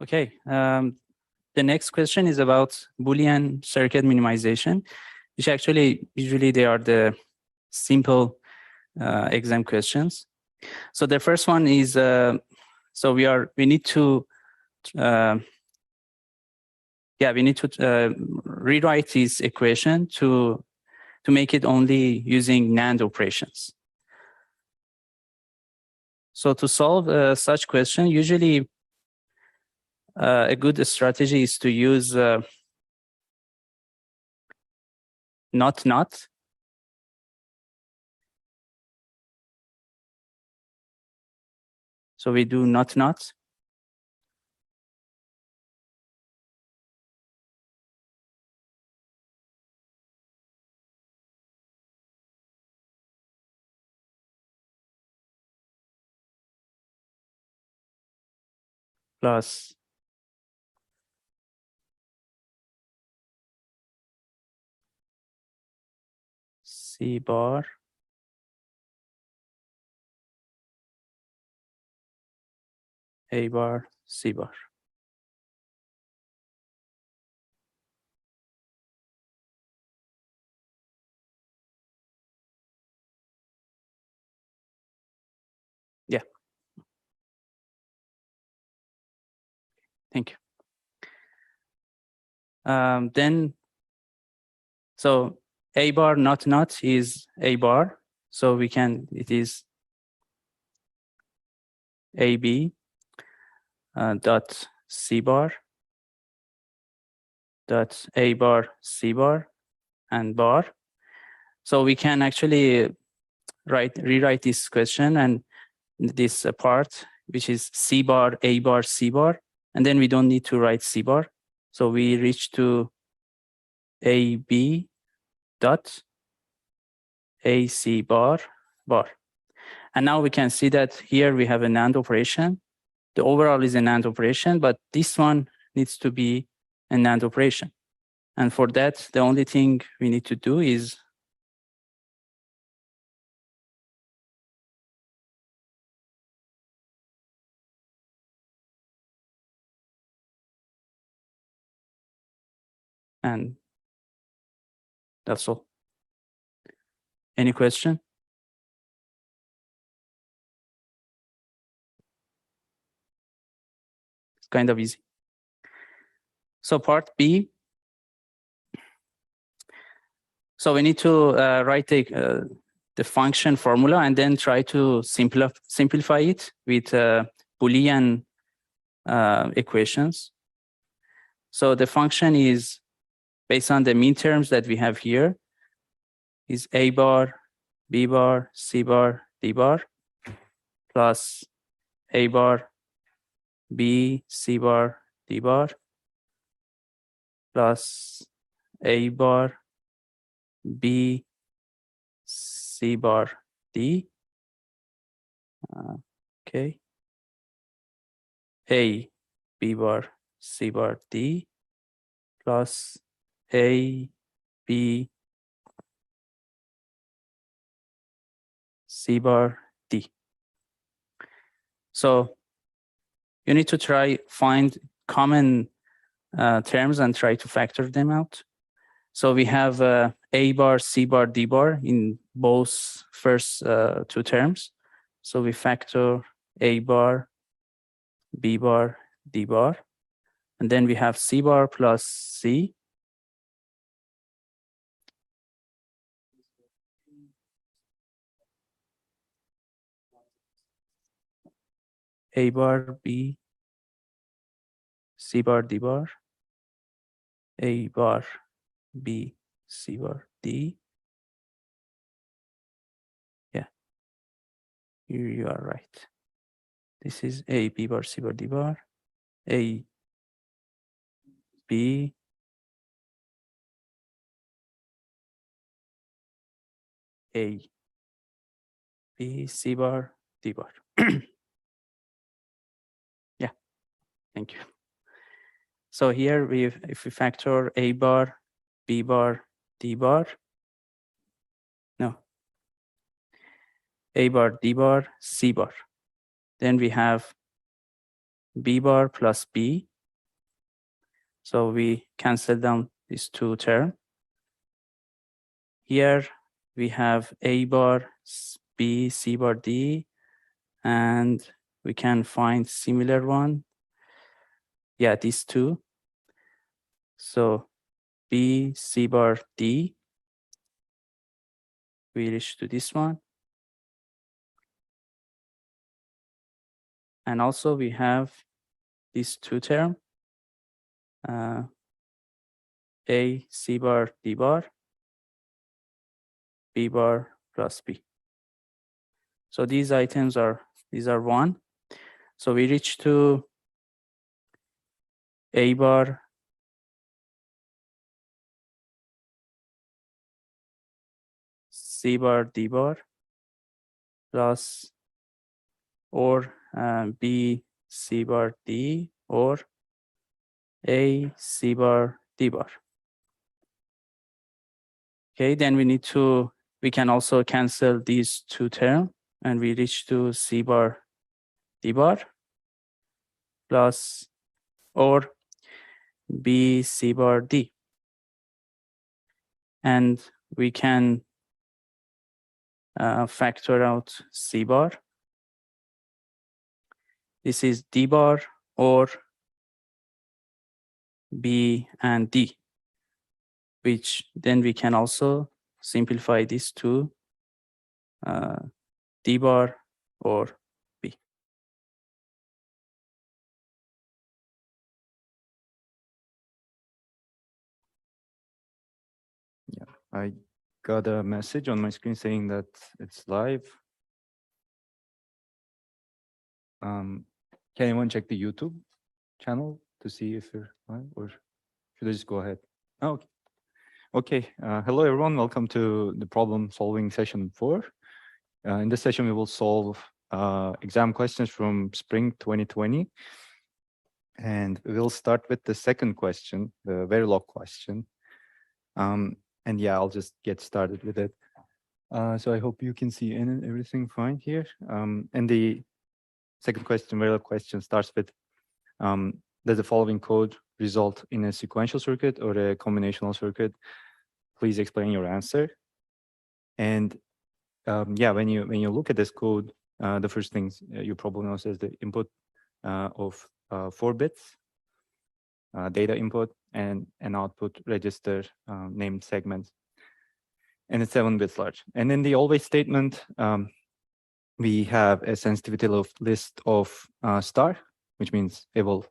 Okay. The next question is about Boolean circuit minimization, which actually usually they are the simple exam questions. So the first one is so we need to rewrite this equation to make it only using NAND operations. So to solve such question, usually a good strategy is to use not. So we do not plus C bar A bar C bar. Yeah. Thank you. Then, so A bar not is A bar. So it is AB dot C bar dot A bar C bar and bar. So we can actually rewrite this question and this part, which is C bar, A bar, C bar, and then we don't need to write C bar. So we reach to AB dot AC bar bar. And now we can see that here we have a NAND operation. The overall is a NAND operation, but this one needs to be a NAND operation. And for that, the only thing we need to do is and that's all. Any question? It's kind of easy. So part B. So we need to write the function formula and then try to simplify it with Boolean equations. So the function is based on the mean terms that we have here is A bar, B bar, C bar, D bar, plus A bar, B, C bar, D bar, plus A bar, B, C bar, D. Okay. A, B bar, C bar, D, plus A, B, C bar, D. So you need to find common terms and try to factor them out. So we have A bar, C bar, D bar in both first two terms. So we factor A bar, B bar, D bar, and then we have C bar plus C. A bar, B, C bar, D bar, A bar, B, C bar, D. Yeah, you are right. This is A, B bar, C bar, D bar, A, B, A, B, C bar, D bar. Yeah, thank you. So here if we factor A bar, B bar, D bar, no, A bar, D bar, C bar. Then we have B bar plus B So we cancel down these two terms. Here we have A bar, B, C bar, D, and we can find similar one. Yeah, these two. So B, C bar, D, we reach to this one. And also we have these two terms, A, C bar, D bar, B bar plus B. So these items are, these are one. So we reach to A bar, C bar, D bar, plus or B, C bar, D, or A, C bar, D bar. Okay, then we can also cancel these two terms, and we reach to C bar, D bar, plus or B, C bar, D. And we can factor out C bar. This is D bar or B and D, which then we can also simplify this to D bar or B. Yeah, I got a message on my screen saying that it's live. Can anyone check the YouTube channel to see if you're live, or should I just go ahead? Oh, okay. Okay. Hello, everyone. Welcome to the problem solving session 4. In this session, we will solve exam questions from spring 2020. And we'll start with the second question, the Verilog question. And yeah, I'll just get started with it. So I hope you can see everything fine here. And the second question, Verilog question, starts with, does the following code result in a sequential circuit or a combinational circuit? Please explain your answer. And yeah, when you look at this code, the first things you probably notice is the input of 4 bits, data input, and an output register named segments. And it's 7 bits large. And in the always statement, we have a sensitivity list of star, which means it will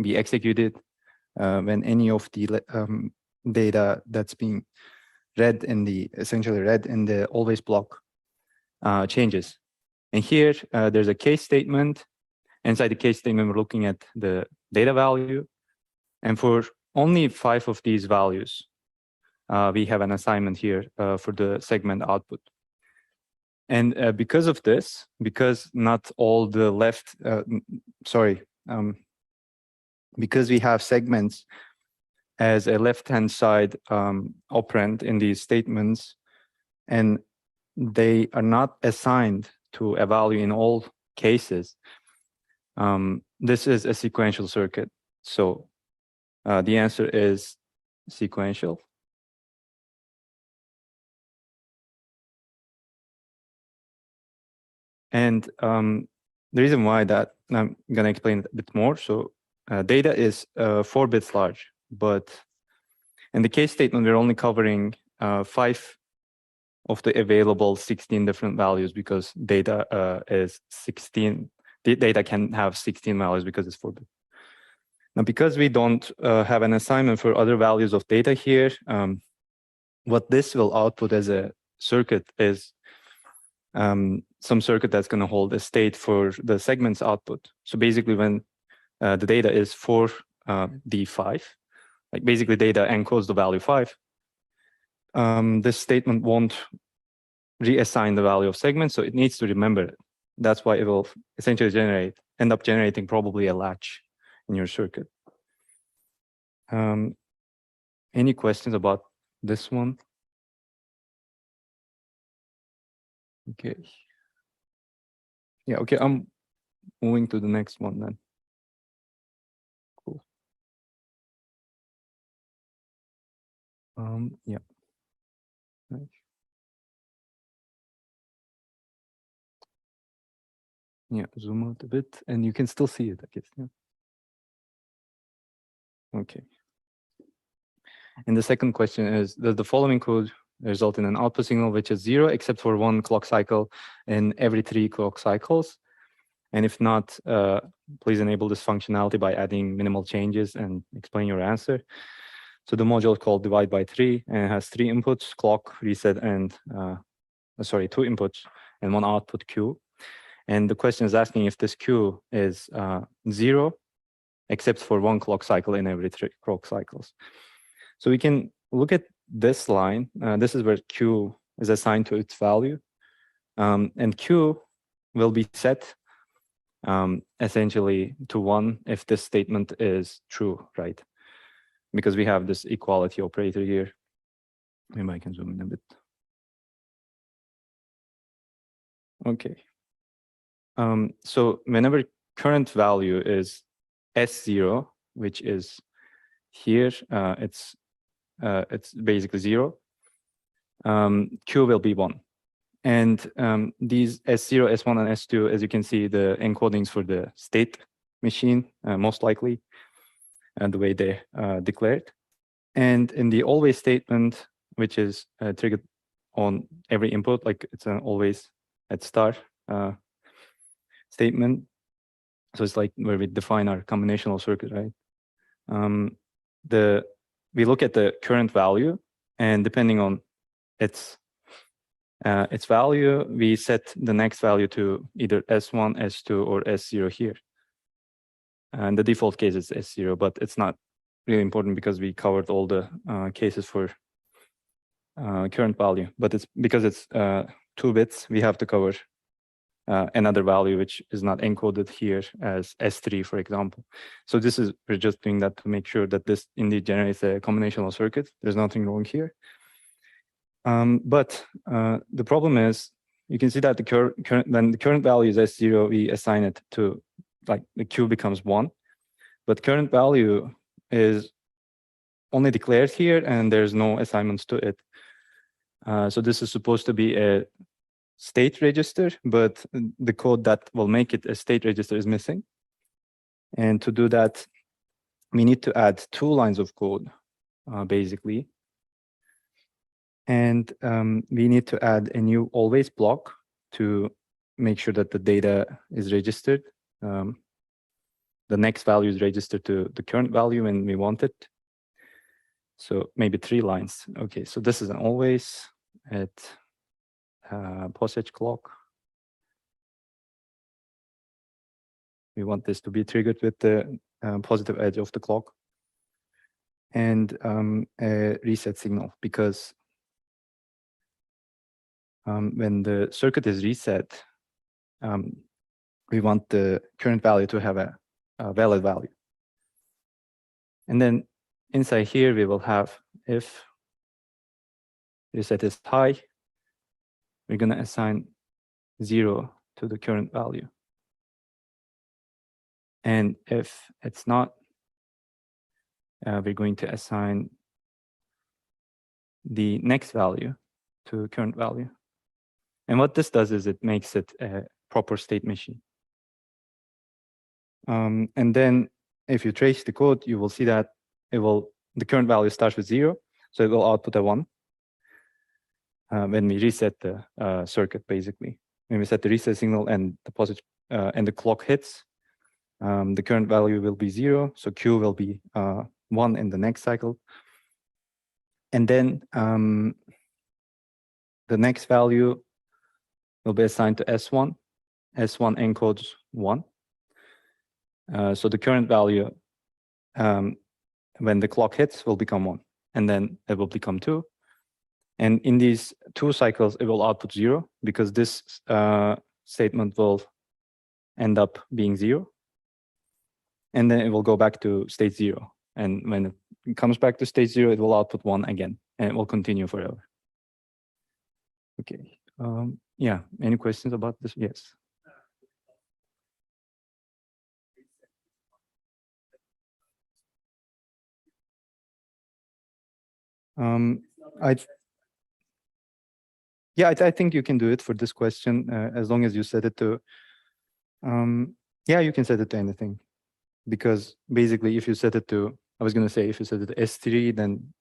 be executed when any of the data that's being read in the, essentially read in the always block changes. And here, there's a case statement. Inside the case statement, we're looking at the data value. And for only 5 of these values, we have an assignment here for the segment output. And because of this, because not all the left, because we have segments as a left-hand side operand in these statements, and they are not assigned to a value in all cases, this is a sequential circuit. So the answer is sequential. And the reason why that, I'm going to explain it a bit more. So data is 4 bits large, but in the case statement, we're only covering 5 of the available 16 different values, because data is 16. The data can have 16 values because it's 4 bits. Now, because we don't have an assignment for other values of data here, what this will output as a circuit is some circuit that's going to hold a state for the segment's output. So basically, when the data is 4D5, like basically data encodes the value 5, this statement won't reassign the value of segment, so it needs to remember it. That's why it will essentially end up generating probably a latch in your circuit. Any questions about this one? Okay. Yeah, okay, I'm moving to the next one then. Cool. Yeah. Nice. Yeah, zoom out a bit, and you can still see it, I guess. Yeah. Okay. And the second question is, does the following code result in an output signal which is 0 except for 1 clock cycle in every 3 clock cycles? And if not, please enable this functionality by adding minimal changes and explain your answer. So the module is called divide by 3 and it has 3 inputs, clock, reset, and 2 inputs and 1 output Q. And the question is asking if this Q is 0 except for 1 clock cycle in every 3 clock cycles. So we can look at this line. This is where Q is assigned to its value. And Q will be set essentially to 1 if this statement is true, right? Because we have this equality operator here. Maybe I can zoom in a bit. Okay. So whenever current value is S0, which is here, it's basically 0. Q will be 1. And these S0, S1, and S2, as you can see, the encodings for the state machine, most likely, and the way they declared. And in the always statement, which is triggered on every input, like it's an always at start statement. So it's like where we define our combinational circuit, right? We look at the current value, and depending on its value, we set the next value to either S1, S2, or S0 here. And the default case is S0, but it's not really important because we covered all the cases for current value. But it's because it's 2 bits, we have to cover another value which is not encoded here as S3, for example. So we're just doing that to make sure that this indeed generates a combinational circuit. There's nothing wrong here. But the problem is, you can see that when the current value is S0, we assign it to, like, the Q becomes 1. But current value is only declared here, and there's no assignments to it. So this is supposed to be a state register, but the code that will make it a state register is missing. And to do that, we need to add 2 lines of code, basically. And we need to add a new always block to make sure that the data is registered. The next value is registered to the current value when we want it. So maybe 3 lines. Okay, so this is an always at postage clock. We want this to be triggered with the positive edge of the clock. And a reset signal, because when the circuit is reset, we want the current value to have a valid value. And then inside here, we will have, if reset is high, we're going to assign 0 to the current value. And if it's not, we're going to assign the next value to current value. And what this does is it makes it a proper state machine. And then if you trace the code, you will see that the current value starts with 0, so it will output a 1 when we reset the circuit, basically. When we set the reset signal and the clock hits, the current value will be 0, so Q will be 1 in the next cycle. And then the next value will be assigned to S1. S1 encodes 1. So the current value, when the clock hits, will become 1. And then it will become 2. And in these 2 cycles, it will output 0, because this statement will end up being 0. And then it will go back to state 0. And when it comes back to state 0, it will output 1 again. And it will continue forever. Okay. Yeah. Any questions about this? Yes. I think you can do it for this question as long as you set it to. Yeah, you can set it to anything, because basically, if you set it to, I was going to say, if you set it to S3, then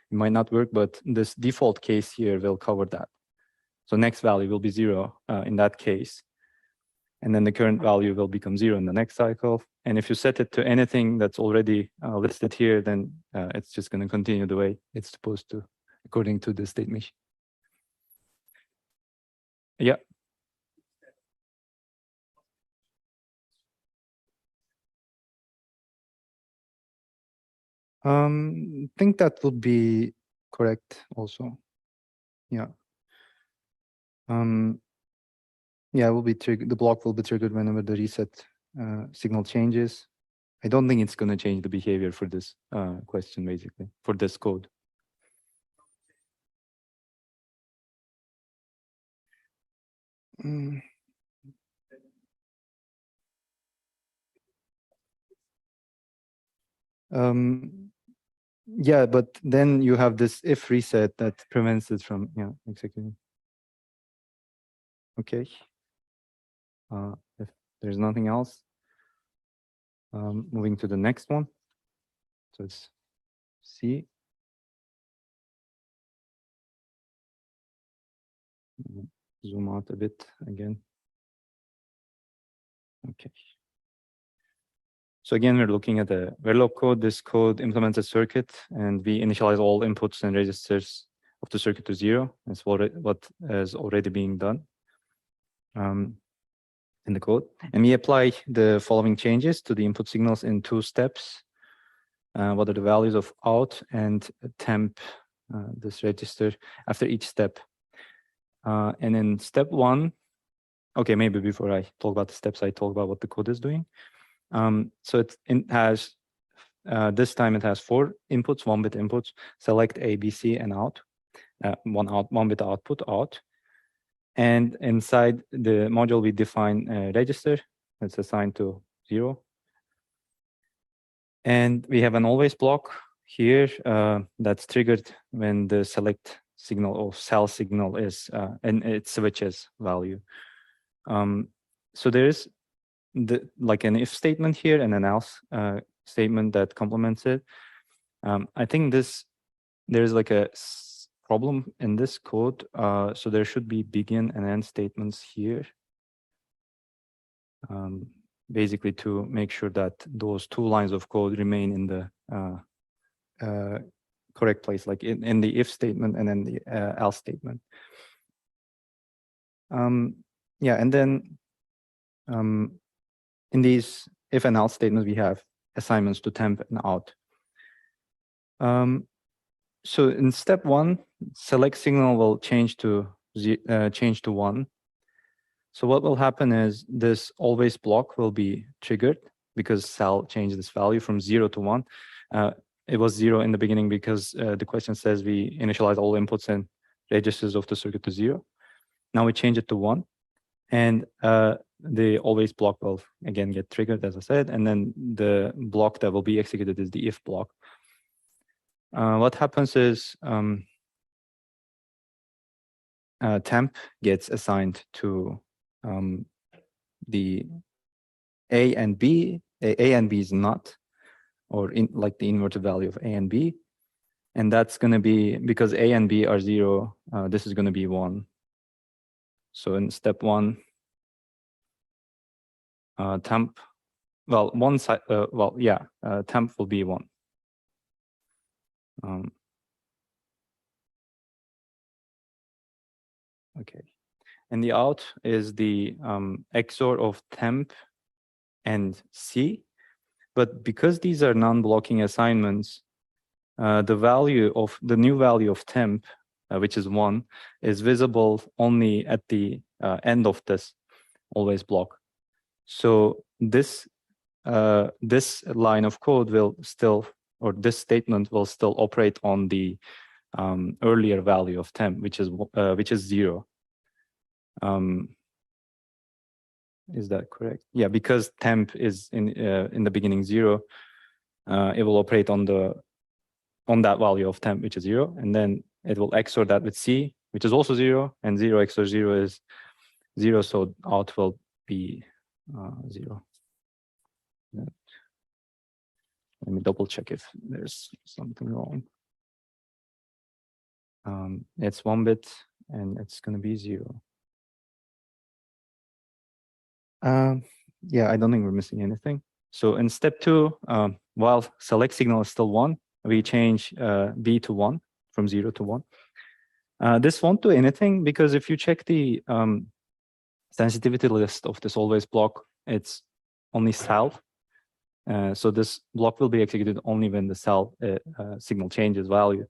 it might not work, but this default case here will cover that. So next value will be 0 in that case. And then the current value will become 0 in the next cycle. And if you set it to anything that's already listed here, then it's just going to continue the way it's supposed to, according to the state machine. Yeah. I think that would be correct also. Yeah. Yeah, it will be triggered. The block will be triggered whenever the reset signal changes. I don't think it's going to change the behavior for this question, basically, for this code. Yeah, but then you have this if reset that prevents it from executing. Okay. If there's nothing else, moving to the next one. So it's C. Zoom out a bit again. Okay. So again, we're looking at the Verilog code. This code implements a circuit, and we initialize all inputs and registers of the circuit to 0. That's what is already being done in the code. And we apply the following changes to the input signals in 2 steps. What are the values of out and temp, this register, after each step. And in step 1, okay, maybe before I talk about the steps, I talk about what the code is doing. So it has, this time it has 4 inputs, 1-bit inputs, select A, B, C, and out. 1-bit output, out. And inside the module, we define a register that's assigned to 0. And we have an always block here that's triggered when the select signal or cell signal is, and it switches value. So there is like an if statement here and an else statement that complements it. I think there's like a problem in this code. So there should be begin and end statements here. Basically to make sure that those 2 lines of code remain in the correct place, like in the if statement and then the else statement. Yeah, and then in these if and else statements, we have assignments to temp and out. So in step 1, select signal will change to 1. So what will happen is this always block will be triggered because cell changed this value from 0 to 1. It was 0 in the beginning because the question says we initialize all inputs and registers of the circuit to 0. Now we change it to 1. And the always block will again get triggered, as I said, and then the block that will be executed is the if block. What happens is temp gets assigned to the A and B. A and B is not, or in like the inverted value of A and B. And that's going to be, because A and B are 0, this is going to be 1. So in step 1, temp, well, one side, temp will be 1. Okay, and the out is the XOR of temp and C, but because these are non-blocking assignments, the value of the new value of temp, which is 1, is visible only at the end of this always block. So this line of code will still, or this statement will still operate on the earlier value of temp, which is 0. Is that correct? Yeah, because temp is in the beginning 0, it will operate on the on that value of temp, which is 0, and then it will XOR that with C, which is also 0, and 0 XOR 0 is 0, so out will be 0. Let me double check if there's something wrong. It's 1 bit, and it's going to be 0. Yeah, I don't think we're missing anything. So in step 2, while select signal is still 1, we change B to 1, from 0 to 1. This won't do anything, because if you check the sensitivity list of this always block, it's only sal. So this block will be executed only when the sal signal changes value.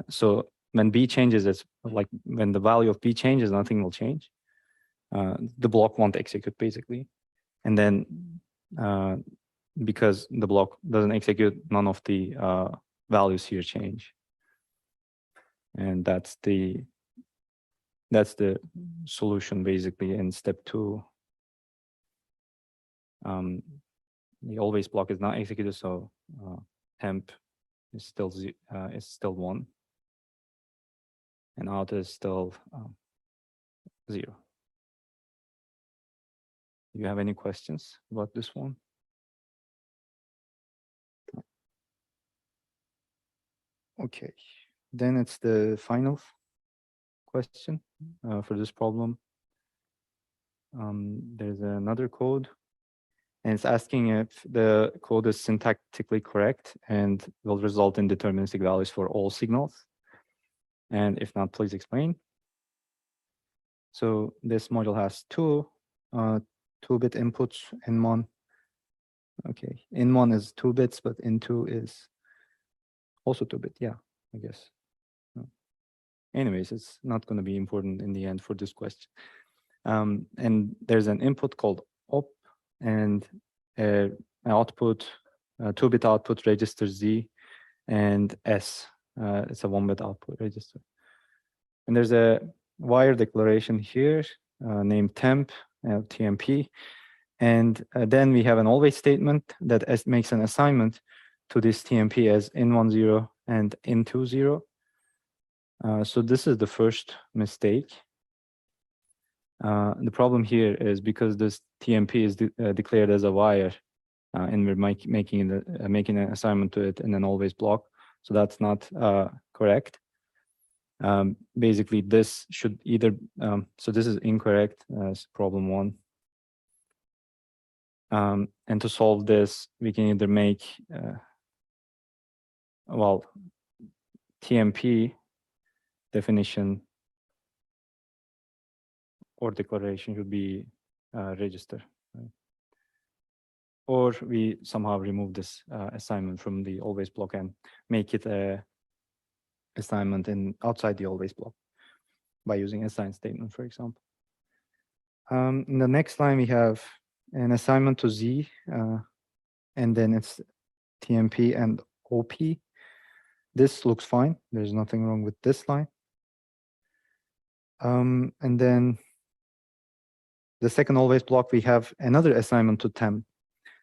So when B changes, it's like when the value of B changes, nothing will change. The block won't execute, basically. And then because the block doesn't execute, none of the values here change. And that's the solution, basically, in step 2. The always block is not executed, so temp is still 1, and out is still 0. Do you have any questions about this one? Okay, then it's the final question for this problem. There's another code, and it's asking if the code is syntactically correct and will result in deterministic values for all signals. And if not, please explain. So this module has two 2-bit inputs, in1. Okay, in1 is 2 bits, but in2 is also 2-bit. Yeah, I guess. Anyways, it's not going to be important in the end for this question. And there's an input called op and an output, 2-bit output register Z and S. It's a 1-bit output register. And there's a wire declaration here named temp, TMP. And then we have an always statement that makes an assignment to this TMP as in10 and in20. So this is the first mistake. The problem here is because this TMP is declared as a wire, and we're making an assignment to it in an always block. So that's not correct. Basically, this should either, so this is incorrect as problem 1. And to solve this, we can either make, well, TMP definition or declaration should be register. Right? Or we somehow remove this assignment from the always block and make it a assignment outside the always block by using assign statement, for example. In the next line, we have an assignment to Z, and then it's TMP and OP. This looks fine. There's nothing wrong with this line. And then the second always block, we have another assignment to temp.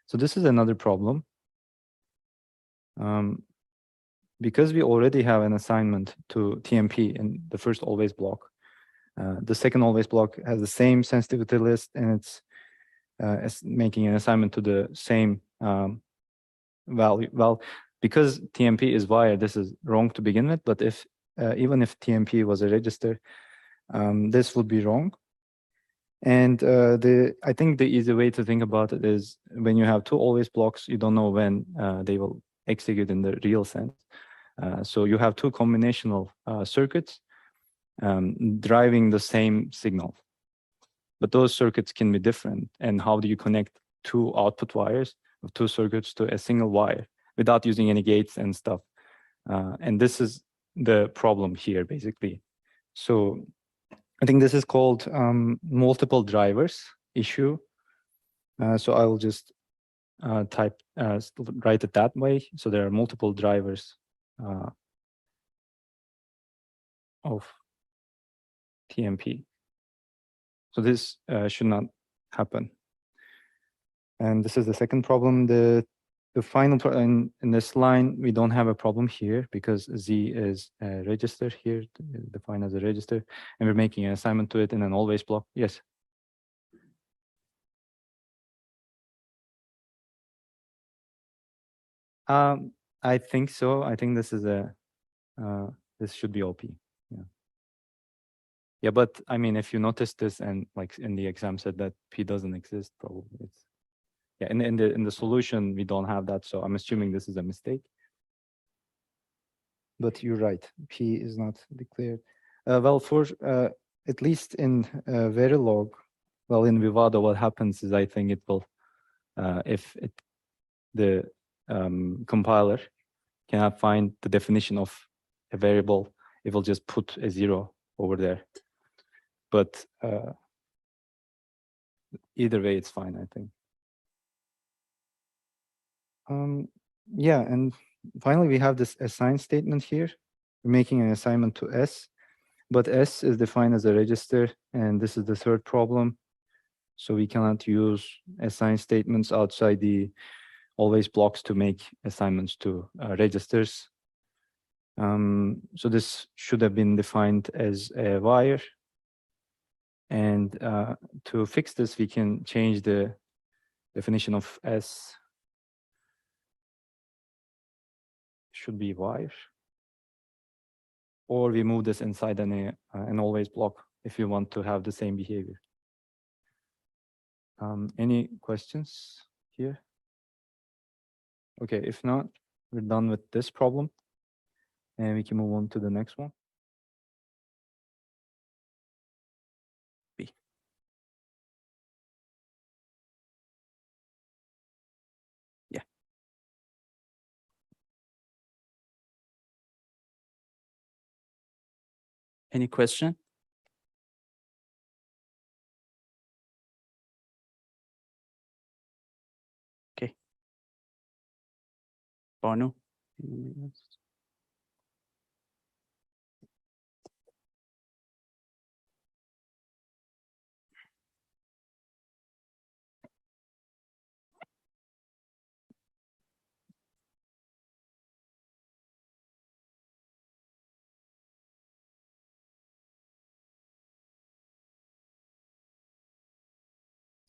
So this is another problem. Because we already have an assignment to TMP in the first always block, the second always block has the same sensitivity list, and it's making an assignment to the same value. Well, because TMP is wire, this is wrong to begin with, but if even if TMP was a register, this would be wrong. And I think the easy way to think about it is when you have two always blocks, you don't know when they will execute in the real sense. So you have two combinational circuits driving the same signal. But those circuits can be different. And how do you connect two output wires of two circuits to a single wire without using any gates and stuff? And this is the problem here, basically. So I think this is called multiple drivers issue. So I will just write it that way. So there are multiple drivers of TMP. So this should not happen. And this is the second problem. The the final in this line, we don't have a problem here because Z is a register here, defined as a register, and we're making an assignment to it in an always block. Yes. I think so. I think this is this should be OP. Yeah. Yeah, but I mean, if you notice this and like in the exam said that P doesn't exist, probably it's yeah. In the solution we don't have that, so I'm assuming this is a mistake. But you're right, P is not declared. Well, for at least in Verilog, well, in Vivado, what happens is I think it will, if the compiler cannot find the definition of a variable, it will just put a 0 over there. But either way, it's fine, I think. Yeah, and finally, we have this assign statement here. We're making an assignment to S, but S is defined as a register, and this is the third problem. So we cannot use assign statements outside the always blocks to make assignments to registers. So this should have been defined as a wire. And to fix this, we can change the definition of S. Should be wire. Or we move this inside an always block if you want to have the same behavior. Any questions here? Okay, if not, we're done with this problem. And we can move on to the next one. B. Yeah. Any question? Okay. Banu?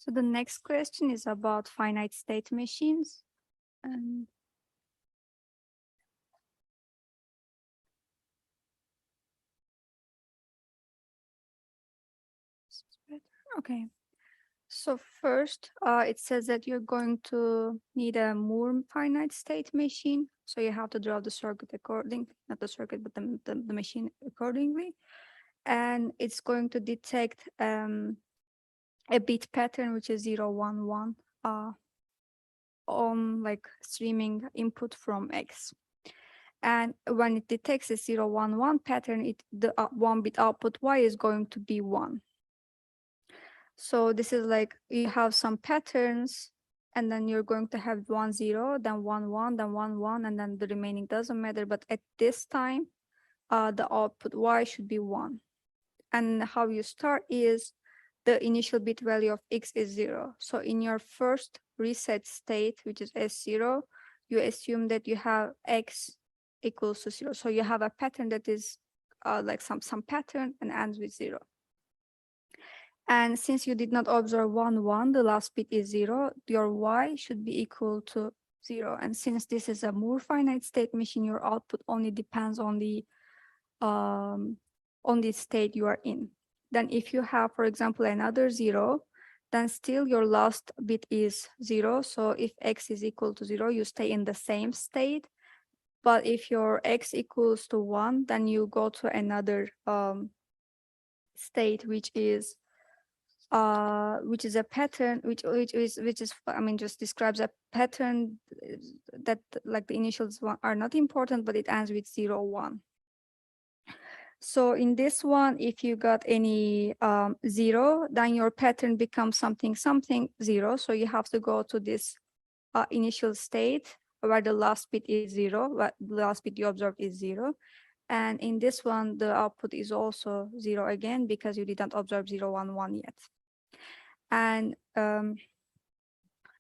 So the next question is about finite state machines. Okay. So first, it says that you're going to need a Moore finite state machine. So you have to draw the circuit not the circuit, but the machine accordingly. And it's going to detect a bit pattern, which is 0, 1, 1, on like streaming input from X. And when it detects a 0, 1, 1 pattern, the 1 bit output Y is going to be 1. So this is like you have some patterns, and then you're going to have 1, 0, then 1, 1, then 1, 1, and then the remaining doesn't matter. But at this time, the output Y should be 1. And how you start is the initial bit value of X is 0. So in your first reset state, which is S0, you assume that you have X equals to 0. So you have a pattern that is like some pattern and ends with 0. And since you did not observe 1, 1, the last bit is 0, your Y should be equal to 0. And since this is a Moore finite state machine, your output only depends on the state you are in. Then if you have, for example, another 0, then still your last bit is 0. So if X is equal to 0, you stay in the same state. But if your X equals to 1, then you go to another state, which is a pattern, which is I mean, just describes a pattern that like the initials are not important, but it ends with 0, 1. So in this one, if you got any 0, then your pattern becomes something 0. So you have to go to this initial state where the last bit is 0, where the last bit you observed is 0. And in this one, the output is also 0 again, because you didn't observe 0, 1, 1 yet. And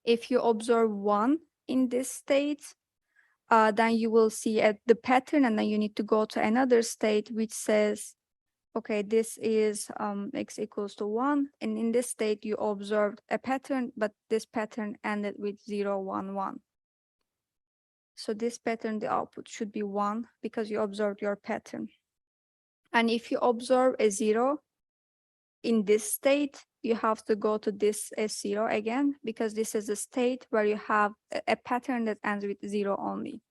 if you observe 1 in this state, then you will see the pattern, and then you need to go to another state which says, okay, this is x equals to 1. And in this state, you observed a pattern, but this pattern ended with 0, 1, 1. So this pattern, the output should be 1 because you observed your pattern. And if you observe a 0 in this state, you have to go to this S0 again, because this is a state where you have a pattern that ends with 0 only.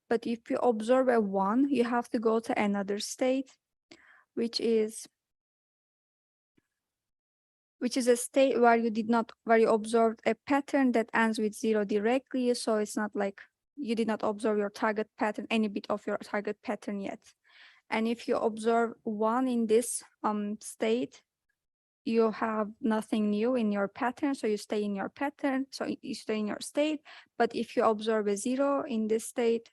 But if you observe a 1, you have to go to another state, which is a state where you observed a pattern that ends with 0 directly. So it's not like you did not observe your target pattern, any bit of your target pattern yet. And if you observe 1 in this state, you have nothing new in your pattern, so you stay in your pattern, so you stay in your state. But if you observe a 0 in this state,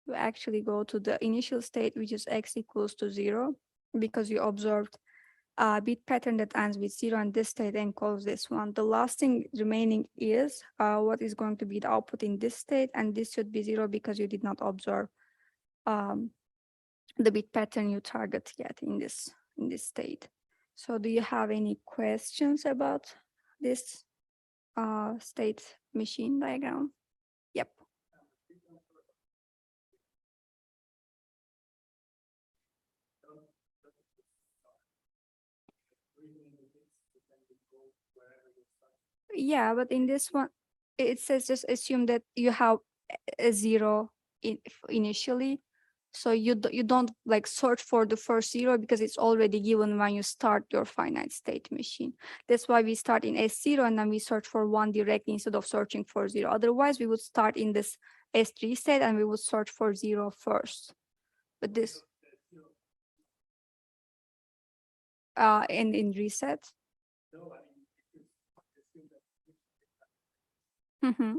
you actually go to the initial state, which is x equals to 0, because you observed a bit pattern that ends with 0 in this state and calls this one. The last thing remaining is what is going to be the output in this state, and this should be 0 because you did not observe the bit pattern you target yet in this state. So do you have any questions about this state machine diagram? Yep. Yeah, but in this one, it says just assume that you have a 0 initially. So you don't like search for the first 0 because it's already given when you start your finite state machine. That's why we start in S0 and then we search for 1 directly instead of searching for 0. Otherwise, we would start in this S3 state and we would search for 0 first. But this in reset. Mm-hmm.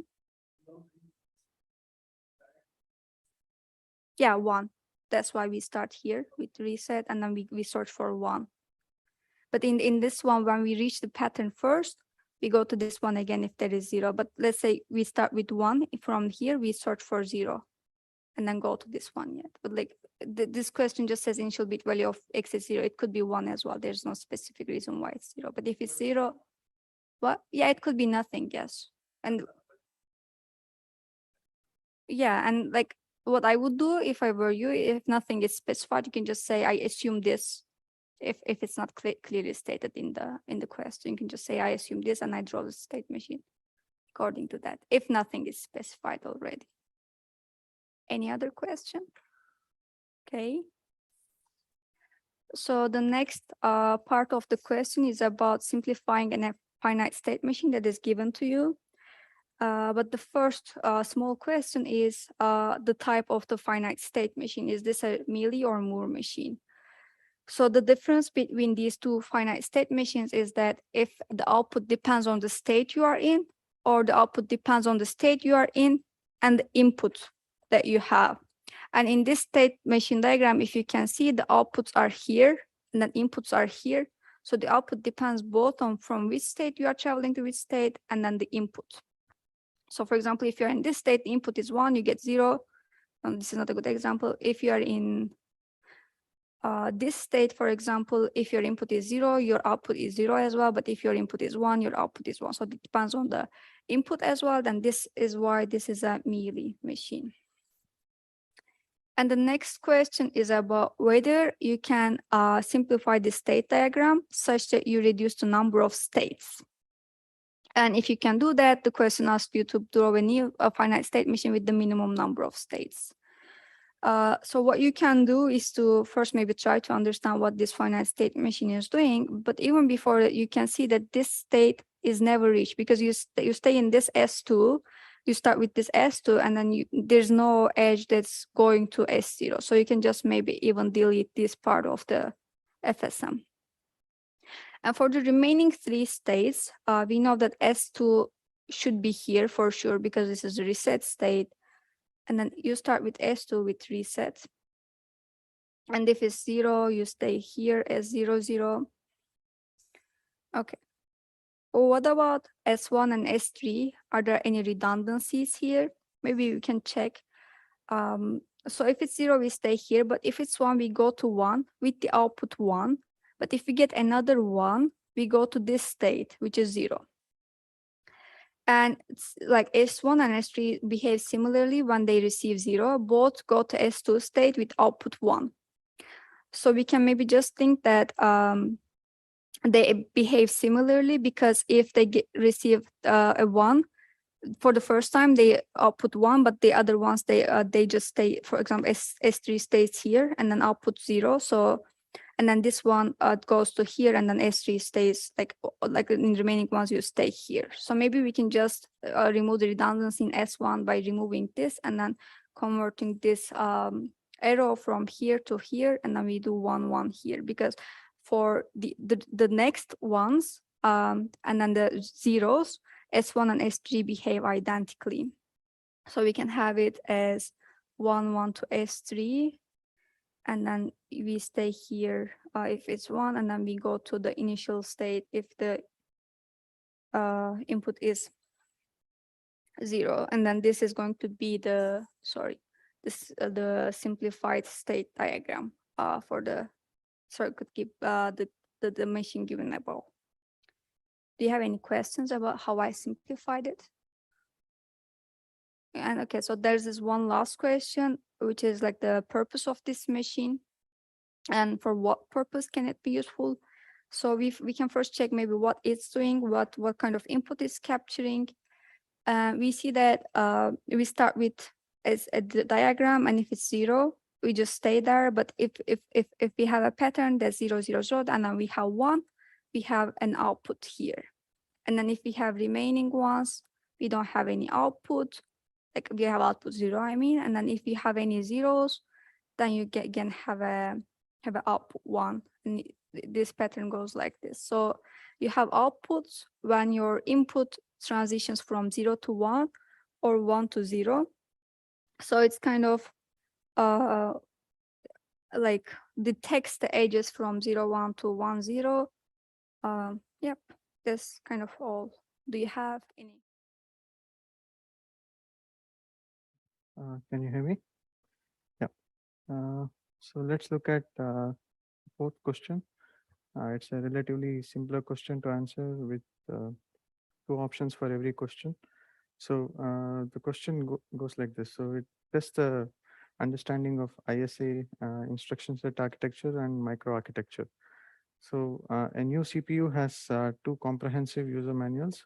Yeah, 1. That's why we start here with reset and then we search for 1. But in this one, when we reach the pattern first, we go to this one again if there is 0. But let's say we start with 1. From here, we search for 0 and then go to this one yet. But like this question just says initial bit value of x is 0. It could be 1 as well. There's no specific reason why it's 0. But if it's 0, what? Yeah, it could be nothing, yes. And yeah, and like what I would do if I were you, if nothing is specified, you can just say, I assume this. If it's not clearly stated in the question, you can just say, I assume this, and I draw the state machine according to that, if nothing is specified already. Any other question? Okay. So the next part of the question is about simplifying a finite state machine that is given to you. But the first small question is the type of the finite state machine. Is this a Mealy or Moore machine? So the difference between these two finite state machines is that if the output depends on the state you are in, or the output depends on the state you are in and the input that you have. And in this state machine diagram, if you can see, the outputs are here and the inputs are here. So the output depends both on from which state you are traveling to which state and then the input. So for example, if you're in this state, the input is 1, you get 0. This is not a good example. If you are in this state, for example, if your input is 0, your output is 0 as well. But if your input is 1, your output is 1. So it depends on the input as well. Then this is why this is a Mealy machine. And the next question is about whether you can simplify the state diagram such that you reduce the number of states. And if you can do that, the question asks you to draw a new finite state machine with the minimum number of states. So what you can do is to first maybe try to understand what this finite state machine is doing. But even before that, you can see that this state is never reached because you stay in this S2, you start with this S2, and then there's no edge that's going to S0. So you can just maybe even delete this part of the FSM. And for the remaining 3 states, we know that S2 should be here for sure because this is a reset state. And then you start with S2 with reset. And if it's 0, you stay here as 0, 0. Okay. What about S1 and S3? Are there any redundancies here? Maybe we can check. So if it's 0, we stay here. But if it's 1, we go to 1 with the output 1. But if we get another 1, we go to this state, which is 0. And it's like S1 and S3 behave similarly when they receive 0. Both go to S2 state with output 1. So we can maybe just think that they behave similarly, because if they receive a 1 for the first time, they output 1, but the other ones they just stay. For example, S3 stays here and then output 0. So, and then this one goes to here, and then S3 stays like in the remaining ones you stay here. So maybe we can just remove the redundancy in S1 by removing this and then converting this arrow from here to here, and then we do 1 1 here, because for the next ones and then the zeros, S1 and S3 behave identically. So we can have it as 1 1 to S3, and then we stay here if it's 1, and then we go to the initial state if the input is 0, and then this is going to be the the simplified state diagram for the circuit the machine given above. Do you have any questions about how I simplified it? And okay, so there's this one last question, which is like the purpose of this machine and for what purpose can it be useful. So we can first check maybe what it's doing, what kind of input it's capturing. We see that we start with a diagram, and if it's 0, we just stay there. But if we have a pattern that's 0 0 0, and then we have 1, we have an output here. And then if we have remaining ones, we don't have any output. Like we have output 0, I mean. And then if you have any zeros, then you again have an output 1. And this pattern goes like this. So you have outputs when your input transitions from 0 to 1 or 1 to 0. So it's kind of like detects the edges from 0 1 to 1 0. Yep, that's kind of all. Do you have any? Can you hear me? Yeah. So let's look at fourth question. It's a relatively simpler question to answer with 2 options for every question. So the question goes like this. So it tests the understanding of ISA instruction set architecture and microarchitecture. So a new CPU has 2 comprehensive user manuals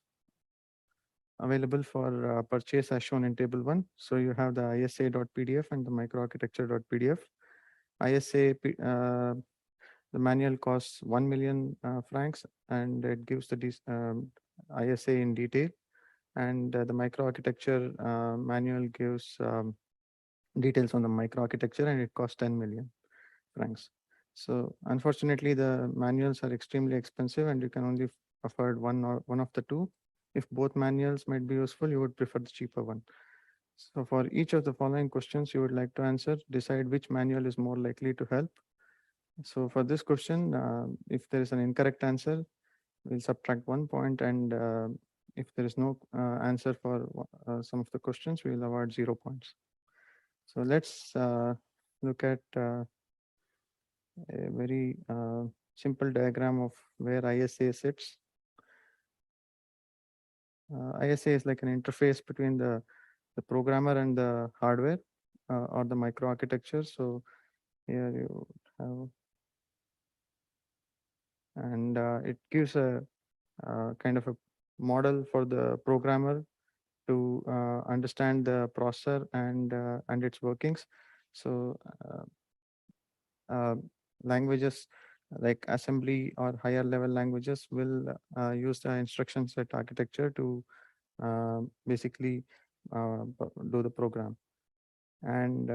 available for purchase as shown in table 1. So you have the isa.pdf and the microarchitecture.pdf. ISA, the manual costs 1 million francs, and it gives the ISA in detail. And the microarchitecture manual gives details on the microarchitecture, and it costs 10 million francs. So unfortunately, the manuals are extremely expensive, and you can only afford one of the 2. If both manuals might be useful, you would prefer the cheaper one. So for each of the following questions you would like to answer, decide which manual is more likely to help. So for this question, if there is an incorrect answer, we'll subtract 1 point, and if there is no answer for some of the questions, we'll award 0 points. So let's look at a very simple diagram of where ISA sits. ISA is like an interface between the programmer and the hardware or the microarchitecture. So here you have, and it gives a kind of a model for the programmer to understand the processor and its workings. So languages like assembly or higher level languages will use the instruction set architecture to basically do the program. And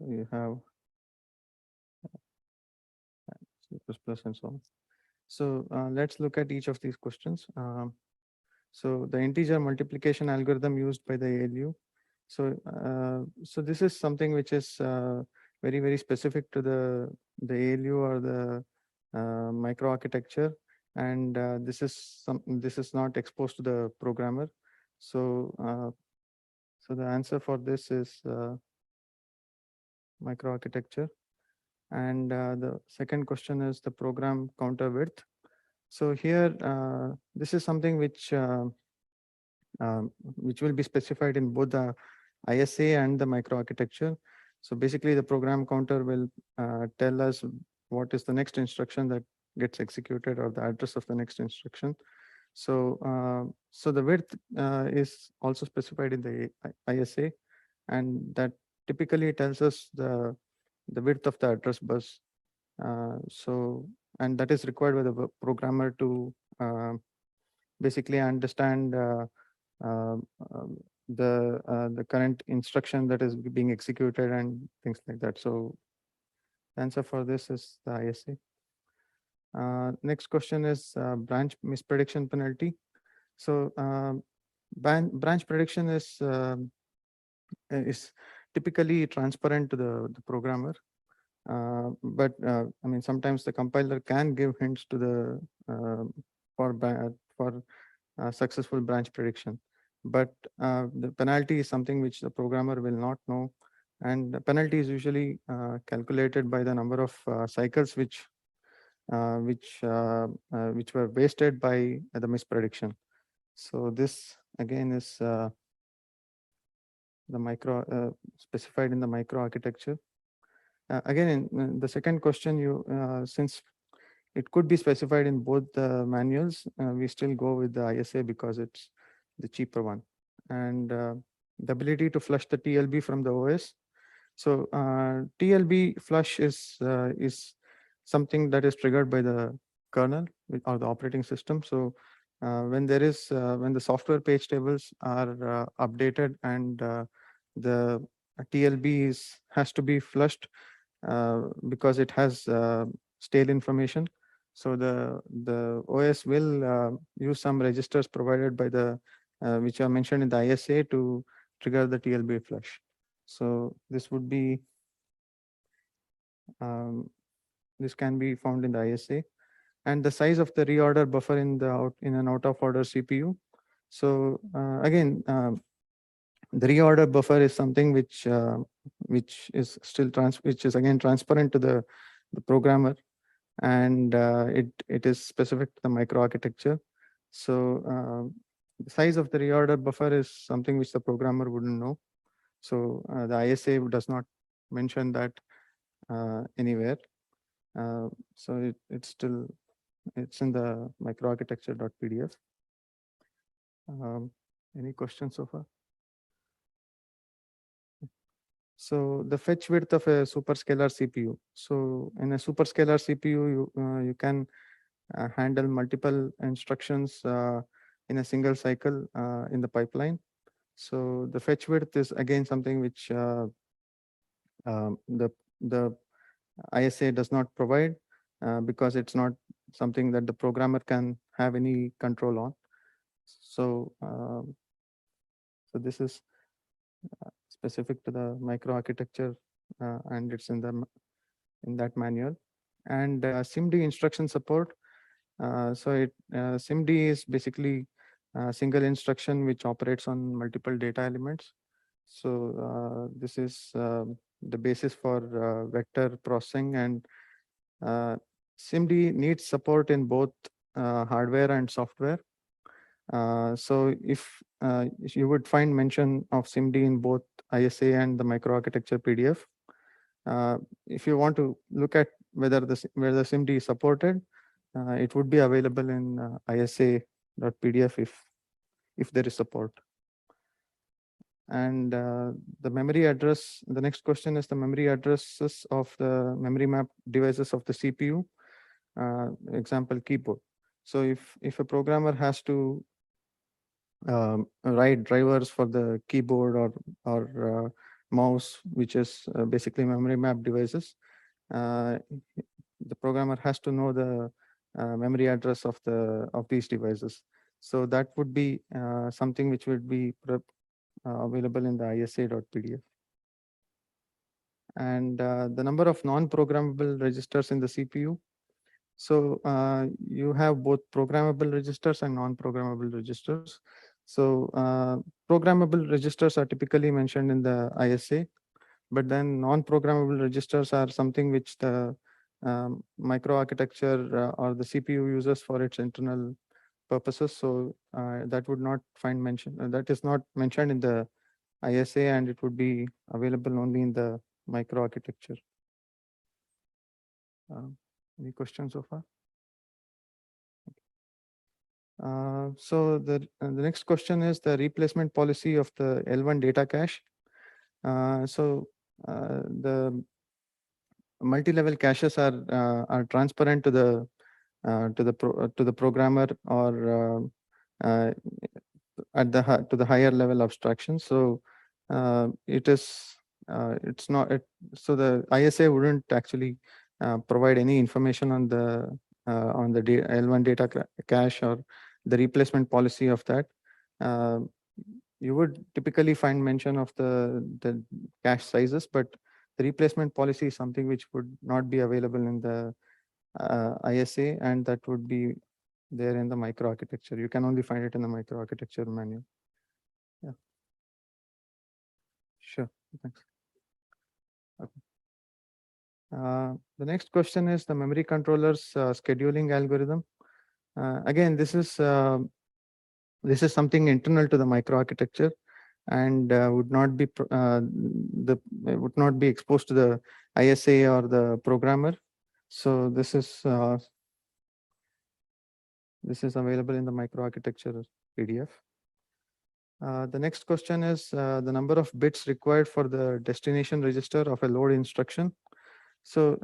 you have C++ and so on. So let's look at each of these questions. So the integer multiplication algorithm used by the ALU. So this is something which is very, very specific to the ALU or the microarchitecture. and this is not exposed to the programmer. So so the answer for this is microarchitecture. And the second question is the program counter width. So here, this is something which will be specified in both the ISA and the microarchitecture. So basically, the program counter will tell us what is the next instruction that gets executed, or the address of the next instruction. So so the width is also specified in the ISA, and that typically tells us the width of the address bus. So and that is required by the programmer to basically understand uh, um, the current instruction that is being executed and things like that. So the answer for this is the ISA. Next question is branch misprediction penalty. So branch prediction is typically transparent to the programmer. But I mean, sometimes the compiler can give hints to the for successful branch prediction. But the penalty is something which the programmer will not know, and the penalty is usually calculated by the number of cycles which were wasted by the misprediction. So this again is the specified in the microarchitecture. Again, in the second question, since it could be specified in both the manuals, we still go with the ISA because it's the cheaper one. And the ability to flush the TLB from the OS. So TLB flush is something that is triggered by the kernel or the operating system. So when the software page tables are updated and the TLB has to be flushed because it has stale information. So the OS will use some registers provided by the which are mentioned in the ISA to trigger the TLB flush. So this would be this can be found in the ISA, and the size of the reorder buffer in an out of order CPU. So again, the reorder buffer is something which is still which is again transparent to the programmer, and it is specific to the microarchitecture. So the size of the reorder buffer is something which the programmer wouldn't know. So the ISA does not mention that anywhere. So it's in the microarchitecture.pdf. Any questions so far? So the fetch width of a superscalar CPU. So in a superscalar CPU, you can handle multiple instructions in a single cycle in the pipeline. So the fetch width is again something which the ISA does not provide because it's not something that the programmer can have any control on. So so this is specific to the microarchitecture and it's in that manual. And SIMD instruction support. So SIMD is basically a single instruction which operates on multiple data elements. So this is the basis for vector processing, and SIMD needs support in both hardware and software. So if you would find mention of SIMD in both ISA and the microarchitecture PDF. If you want to look at whether the SIMD is supported, it would be available in isa.pdf if there is support. And the memory address, the next question is the memory addresses of the memory map devices of the CPU, example keyboard. So if a programmer has to write drivers for the keyboard or mouse, which is basically memory map devices, the programmer has to know the memory address of these devices. So that would be something which would be available in the isa.pdf. And the number of non-programmable registers in the CPU. So you have both programmable registers and non-programmable registers. So programmable registers are typically mentioned in the ISA, but then non-programmable registers are something which the microarchitecture or the CPU uses for its internal purposes. So that would not find mention. That is not mentioned in the ISA, and it would be available only in the microarchitecture. Any questions so far? So the next question is the replacement policy of the L1 data cache. The multi-level caches are transparent to the programmer or to the higher level abstraction. So it's not so the ISA wouldn't actually provide any information on the L1 data cache or the replacement policy of that. You would typically find mention of the cache sizes, but the replacement policy is something which would not be available in the ISA, and that would be there in the microarchitecture. You can only find it in the microarchitecture manual. Yeah. Sure. Thanks. Okay. The next question is the memory controller's scheduling algorithm. Again, this is something internal to the microarchitecture, and would not be exposed to the ISA or the programmer. So this is available in the microarchitecture PDF. The next question is the number of bits required for the destination register of a load instruction. So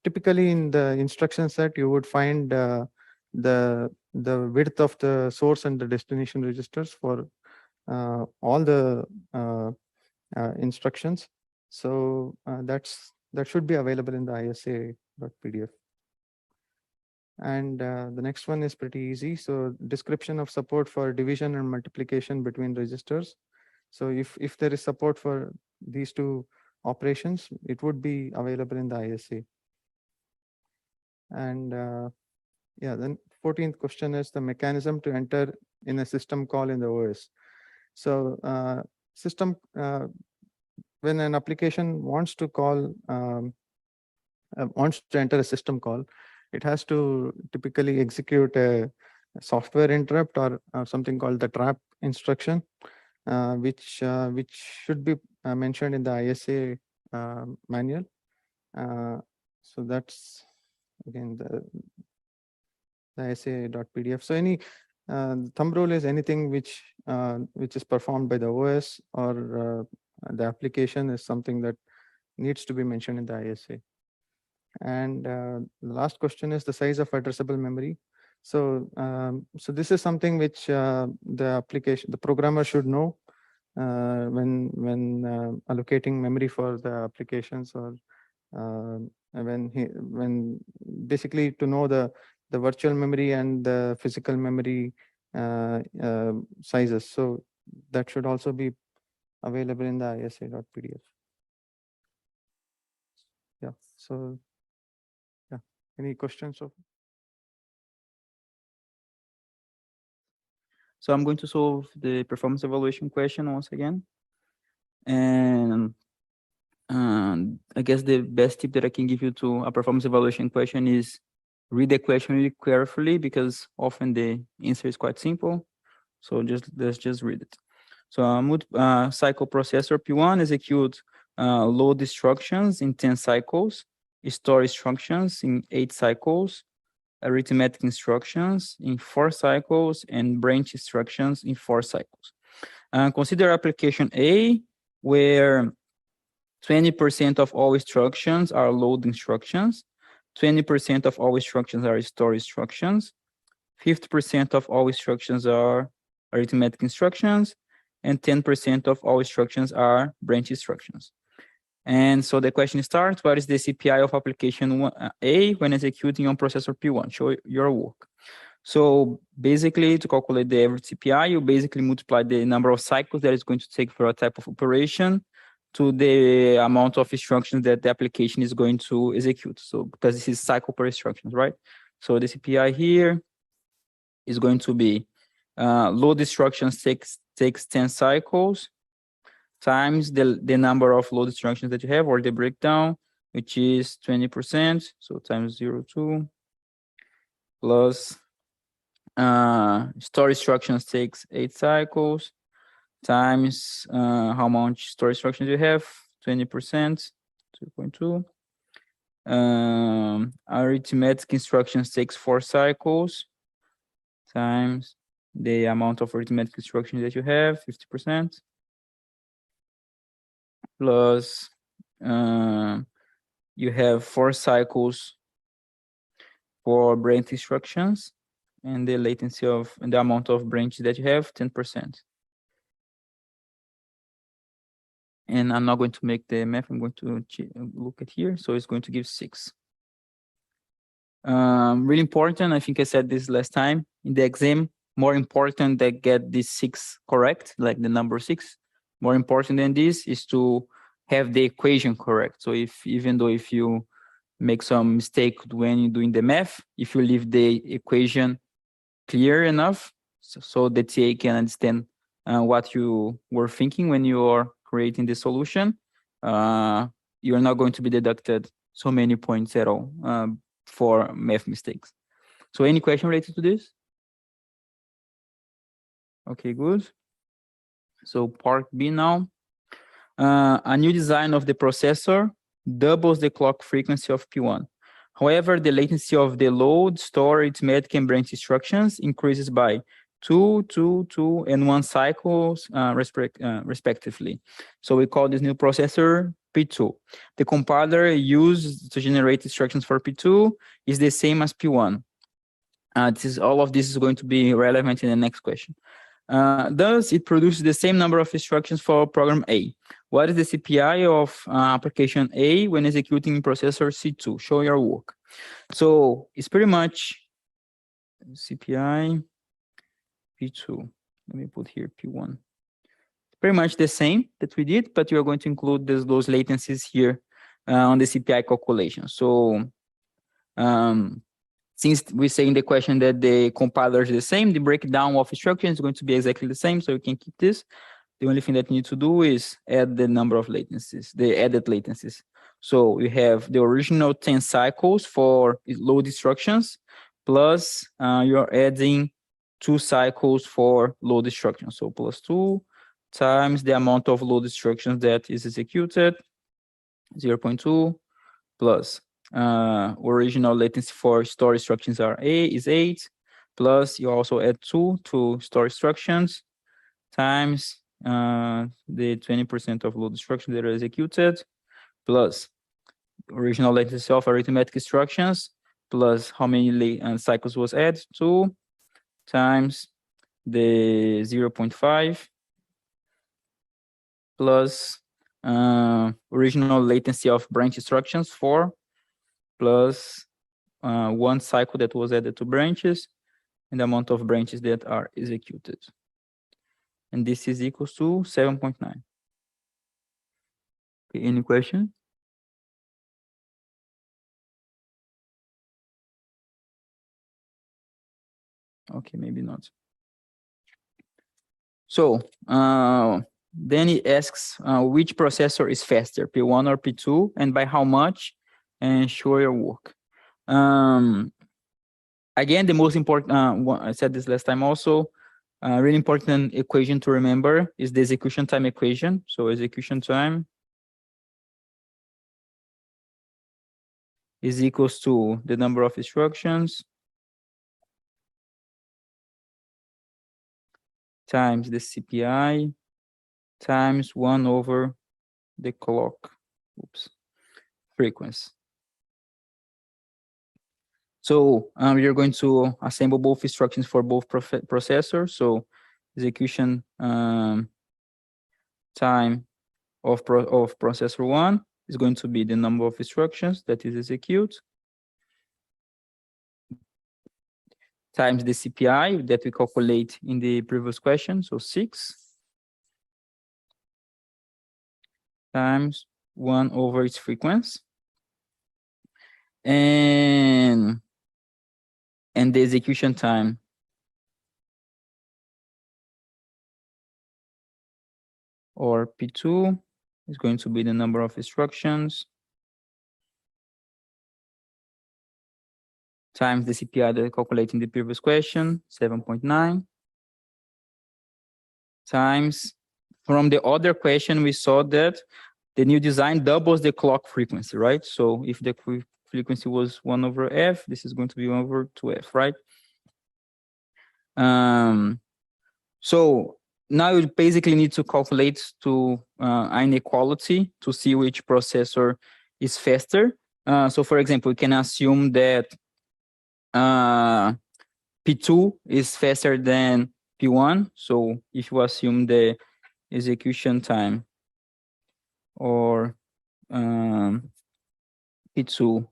typically in the instruction set, you would find the width of the source and the destination registers for all the instructions. So that should be available in the ISA.pdf. And the next one is pretty easy. So description of support for division and multiplication between registers. So if there is support for these two operations, it would be available in the ISA. And yeah, then 14th question is the mechanism to enter in a system call in the OS. So when an application wants to call, wants to enter a system call, it has to typically execute a software interrupt or something called the trap instruction, which should be mentioned in the ISA manual. So that's again the ISA.pdf. So any thumb rule is anything which is performed by the OS or the application is something that needs to be mentioned in the ISA. And the last question is the size of addressable memory. So so this is something which the programmer should know when allocating memory for the applications, or when basically to know the virtual memory and the physical memory sizes. So that should also be available in the ISA.pdf. Yeah. So yeah, any questions? So I'm going to solve the performance evaluation question once again. And I guess the best tip that I can give you to a performance evaluation question is read the question really carefully, because often the answer is quite simple. So let's just read it. So cycle processor P1 execute load instructions in 10 cycles, store instructions in 8 cycles, arithmetic instructions in 4 cycles, and branch instructions in 4 cycles. Consider application A, where 20% of all instructions are load instructions, 20% of all instructions are store instructions, 50% of all instructions are arithmetic instructions, and 10% of all instructions are branch instructions. And so the question starts, what is the CPI of application A when executing on processor P1? Show your work. So basically, to calculate the average CPI, you basically multiply the number of cycles that it's going to take for a type of operation to the amount of instructions that the application is going to execute. So because this is cycle per instructions, right? So the CPI here is going to be load instructions takes 10 cycles times the number of load instructions that you have, or the breakdown, which is 20%. So times 0.2 plus store instructions takes 8 cycles times how much store instructions you have, 20%, 2.2. Arithmetic instructions takes 4 cycles times the amount of arithmetic instructions that you have, 50%, plus you have 4 cycles for branch instructions, and the latency of and the amount of branches that you have, 10%. And I'm not going to make the math, I'm going to look at here. So it's going to give 6. Really important, I think I said this last time, in the exam, more important that get this 6 correct, like the number 6. More important than this is to have the equation correct. So even though if you make some mistake when you're doing the math, if you leave the equation clear enough, so the TA can understand what you were thinking when you are creating the solution, you're not going to be deducted so many points at all for math mistakes. So any question related to this? Okay, good. So part B now. A new design of the processor doubles the clock frequency of P1. However, the latency of the load, store, arithmetic, and branch instructions increases by 2, 2, 2, and 1 cycles respectively. So we call this new processor P2. The compiler used to generate instructions for P2 is the same as P1. All of this is going to be relevant in the next question. Thus, it produces the same number of instructions for program A. What is the CPI of application A when executing processor C2? Show your work. So it's pretty much CPI P2. Let me put here P1. Pretty much the same that we did, but we are going to include those latencies here on the CPI calculation. So since we say in the question that the compiler is the same, the breakdown of instructions is going to be exactly the same, so you can keep this. The only thing that you need to do is add the number of latencies, the added latencies. So we have the original 10 cycles for load instructions, plus you're adding 2 cycles for load instructions. So plus 2 times the amount of load instructions that is executed, 0.2, plus original latency for store instructions is 8, plus you also add 2 to store instructions times the 20% of load instructions that are executed, plus original latency of arithmetic instructions, plus how many cycles was added to, times the 0.5, plus original latency of branch instructions 4, plus 1 cycle that was added to branches, and the amount of branches that are executed. And this is equals to 7.9. Okay, any question? Okay, maybe not. So then it asks which processor is faster, P1 or P2, and by how much, and show your work. Again, the most important, I said this last time also, really important equation to remember is the execution time equation. So execution time is equals to the number of instructions times the CPI times 1 over the clock frequency. So we are going to assemble both instructions for both processors. So execution time of processor 1 is going to be the number of instructions that is execute times the CPI that we calculate in the previous question, so 6, times 1 over its frequency. And the execution time or P2 is going to be the number of instructions times the CPI that I calculated in the previous question, 7.9, times, from the other question, we saw that the new design doubles the clock frequency, right? So if the frequency was 1 over F, this is going to be 1 over 2F, right? So now you basically need to calculate to inequality to see which processor is faster. So for example, we can assume that P2 is faster than P1. So if you assume the execution time or P2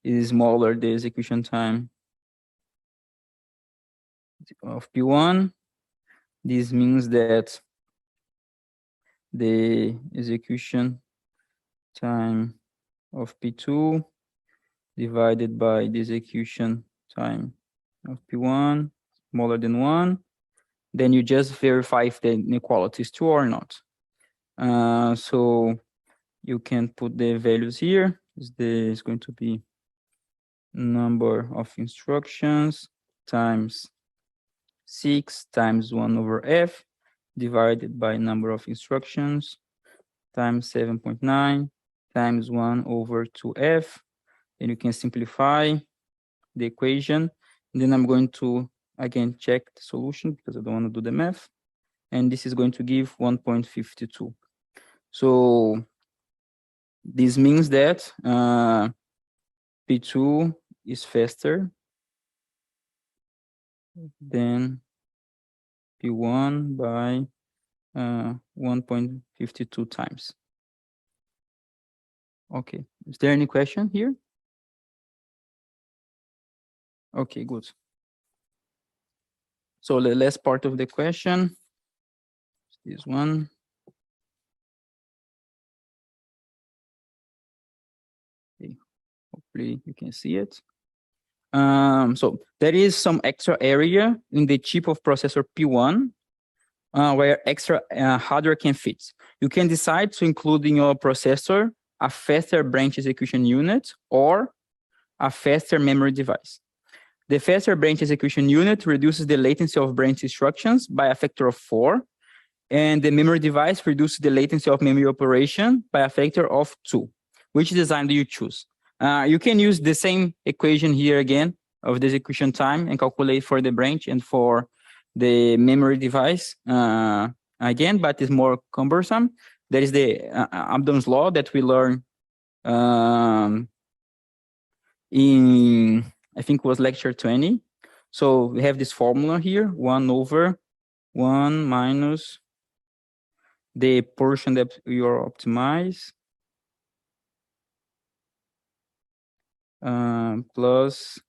is smaller the execution time of P1, this means that the execution time of P2 divided by the execution time of P1 smaller than 1, then you just verify if the inequality is true or not. So you can put the values here. It's going to be number of instructions times 6 times 1 over F divided by number of instructions times 7.9 times 1 over 2F. And you can simplify the equation. And then I'm going to, again, check the solution because I don't want to do the math. And this is going to give 1.52. So this means that P2 is faster than P1 by 1.52 times. Okay, is there any question here? Okay, good. So the last part of the question, this one. Okay, hopefully you can see it. So there is some extra area in the chip of processor P1 where extra hardware can fit. You can decide to include in your processor a faster branch execution unit or a faster memory device. The faster branch execution unit reduces the latency of branch instructions by a factor of 4, and the memory device reduces the latency of memory operation by a factor of 2. Which design do you choose? You can use the same equation here again of the execution time and calculate for the branch and for the memory device again, but it's more cumbersome. There is the Abdom's law that we learned in, I think it was lecture 20. So we have this formula here, 1 over 1 minus the portion that you are optimize plus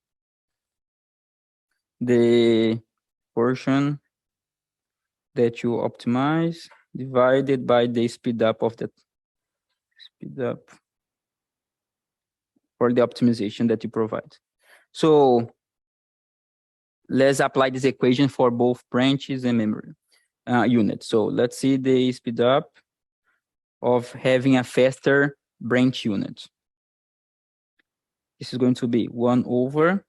the portion that you optimize divided by the speed up of that speed up for the optimization that you provide. So let's apply this equation for both branches and memory units. So let's see the speed up of having a faster branch unit. This is going to be 1 over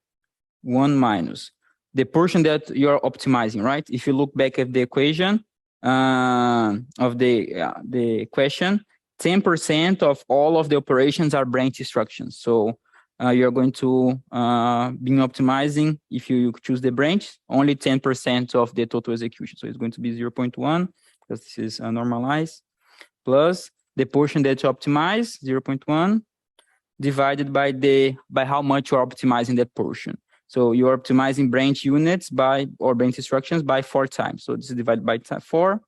1 minus the portion that you're optimizing, right? If you look back at the equation of the question, 10% of all of the operations are branch instructions. So you're going to be optimizing, if you choose the branch, only 10% of the total execution. So it's going to be 0.1, because this is normalized, plus the portion that you optimize, 0.1, divided by how much you're optimizing that portion. So you're optimizing branch units or branch instructions by 4 times. So this is divided by 4.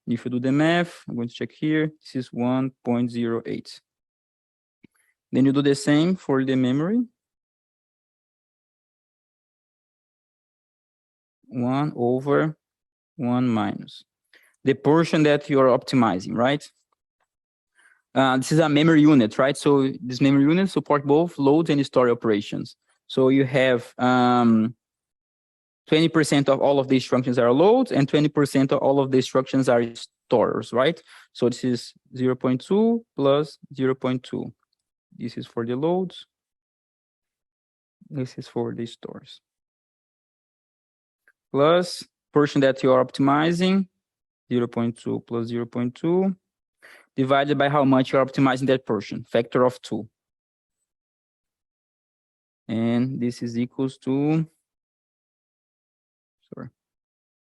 If you do the math, I'm going to check here. This is 1.08. Then you do the same for the memory. 1 over 1 minus the portion that you're optimizing, right? this is a memory unit, right? So this memory unit support both loads and store operations. So you have 20% of all of the instructions are loads and 20% of all of the instructions are stores, right? So this is 0.2 plus 0.2. This is for the loads. This is for the stores. Plus portion that you are optimizing, 0.2 plus 0.2, divided by how much you're optimizing that portion, factor of 2. And this is equals to, sorry,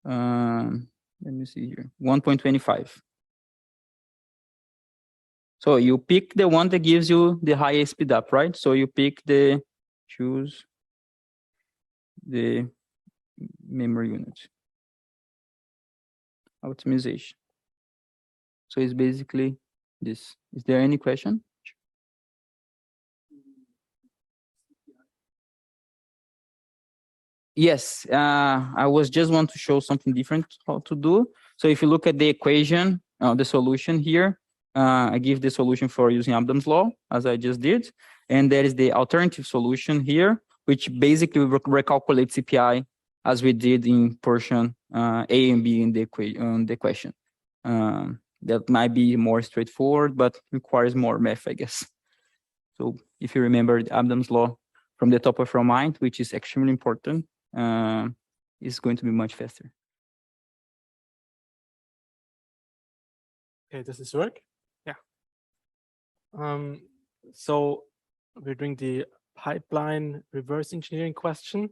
let me see here, 1.25. So you pick the one that gives you the highest speed up, right? So you pick choose the memory unit. Optimization. So it's basically this. Is there any question? Yes, I was just want to show something different how to do. So if you look at the equation, the solution here, I give the solution for using Abram's law, as I just did. And there is the alternative solution here, which basically recalculates CPI as we did in portion A and B in the question. That might be more straightforward, but requires more math, I guess. So if you remember Abram's law from the top of your mind, which is extremely important, is going to be much faster. Okay, does this work? Yeah. So we're doing the pipeline reverse engineering question.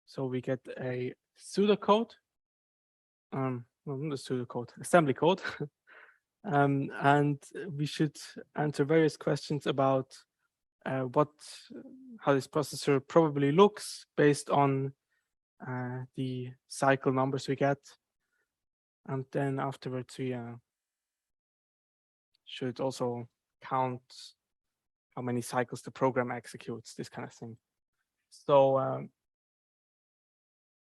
So we get a pseudocode, not the pseudocode, assembly code, and we should answer various questions about how this processor probably looks based on the cycle numbers we get, and then afterwards we should also count how many cycles the program executes, this kind of thing. So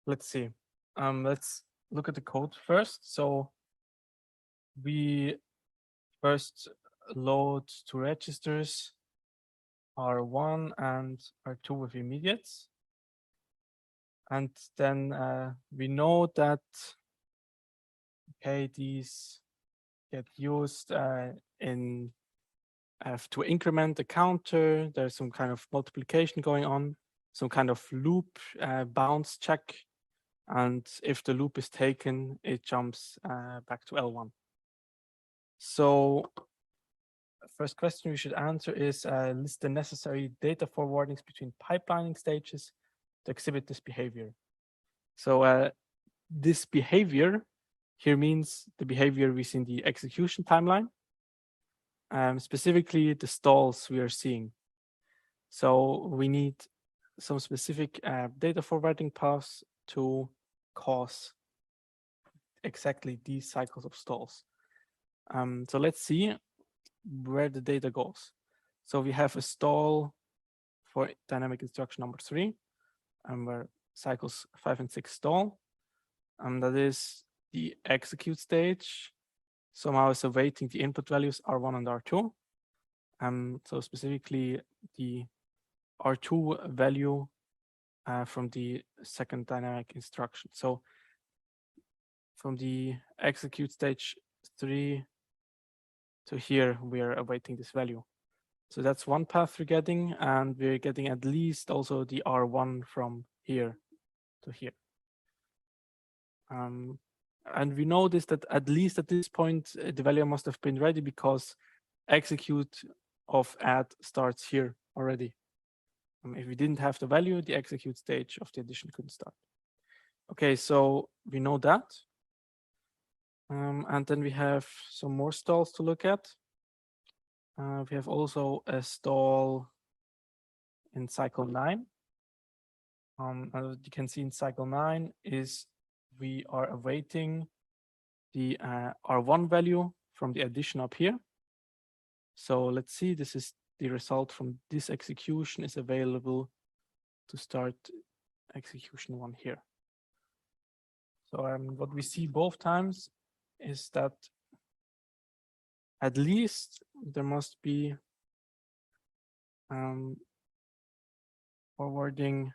let's see. Let's look at the code first. So we first load two registers, R1 and R2 with immediates. And then we know that, okay, these get used to increment the counter. There's some kind of multiplication going on, some kind of loop bounce check. And if the loop is taken, it jumps back to L1. So first question we should answer is list the necessary data forwardings between pipelining stages to exhibit this behavior. So this behavior here means the behavior we see in the execution timeline, specifically the stalls we are seeing. So we need some specific data forwarding paths to cause exactly these cycles of stalls. So let's see where the data goes. So we have a stall for dynamic instruction number 3, where cycles 5 and 6 stall. That is the execute stage. Somehow is awaiting the input values R1 and R2. So specifically the R2 value from the second dynamic instruction. So from the execute stage 3 to here, we are awaiting this value. So that's one path we're getting, and we're getting at least also the R1 from here to here. And we noticed that at least at this point, the value must have been ready because execute of add starts here already. If we didn't have the value, the execute stage of the addition couldn't start. Okay, so we know that. And then we have some more stalls to look at. We have also a stall in cycle 9. As you can see in cycle 9 is we are awaiting the R1 value from the addition up here. So let's see, this is the result from this execution is available to start execution 1 here. So what we see both times is that at least there must be forwarding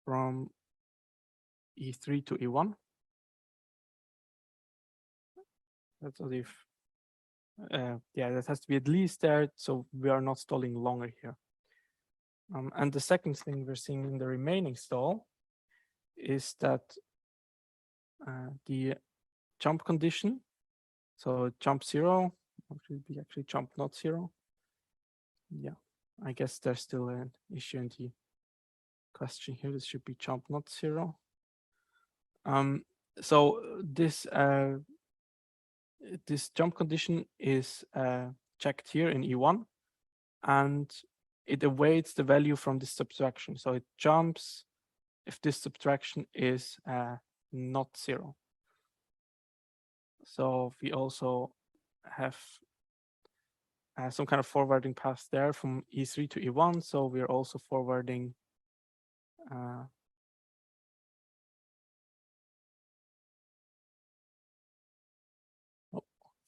from E3 to E1. That's as if, yeah, that has to be at least there, so we are not stalling longer here. And the second thing we're seeing in the remaining stall is that the jump condition, so jump 0, or should be actually jump not 0. Yeah, I guess there's still an issue in the question here. This should be jump not 0. So this this jump condition is checked here in E1, and it awaits the value from this subtraction. So it jumps if this subtraction is not 0. So we also have some kind of forwarding path there from E3 to E1. So we're also forwarding oh,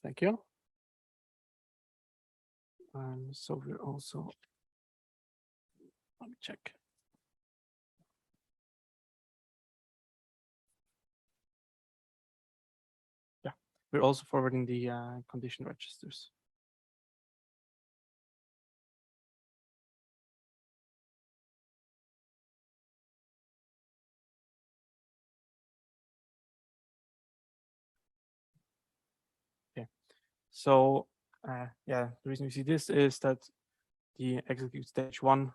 thank you. So we're also, let me check. Yeah, we're also forwarding the condition registers. Okay, so yeah, the reason we see this is that the execute stage 1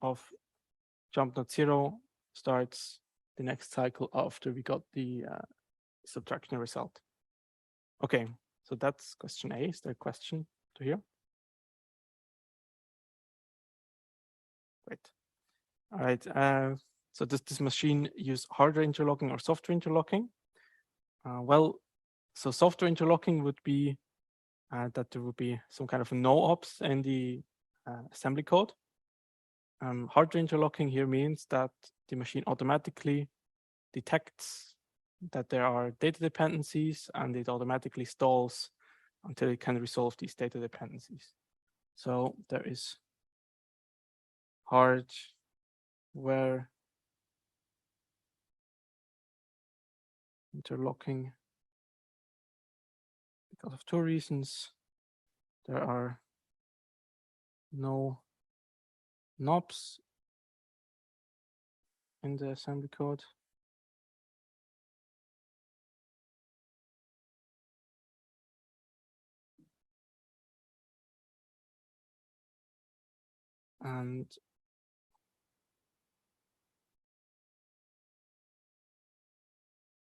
of jump not 0 starts the next cycle after we got the subtraction result. Okay, so that's question A. Is there a question to here? Great. All right. So does this machine use hardware interlocking or software interlocking? Well, so software interlocking would be that there would be some kind of no ops in the assembly code. Hardware interlocking here means that the machine automatically detects that there are data dependencies, and it automatically stalls until it can resolve these data dependencies. So there is hardware interlocking because of two reasons. There are no knobs in the assembly code. And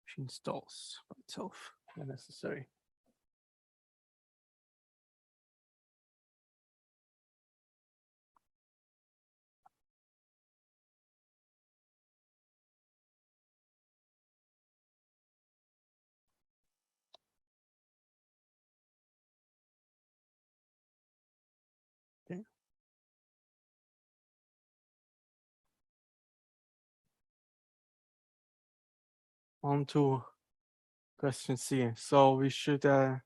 machine stalls by itself when necessary. Okay. On to question C. So we should we're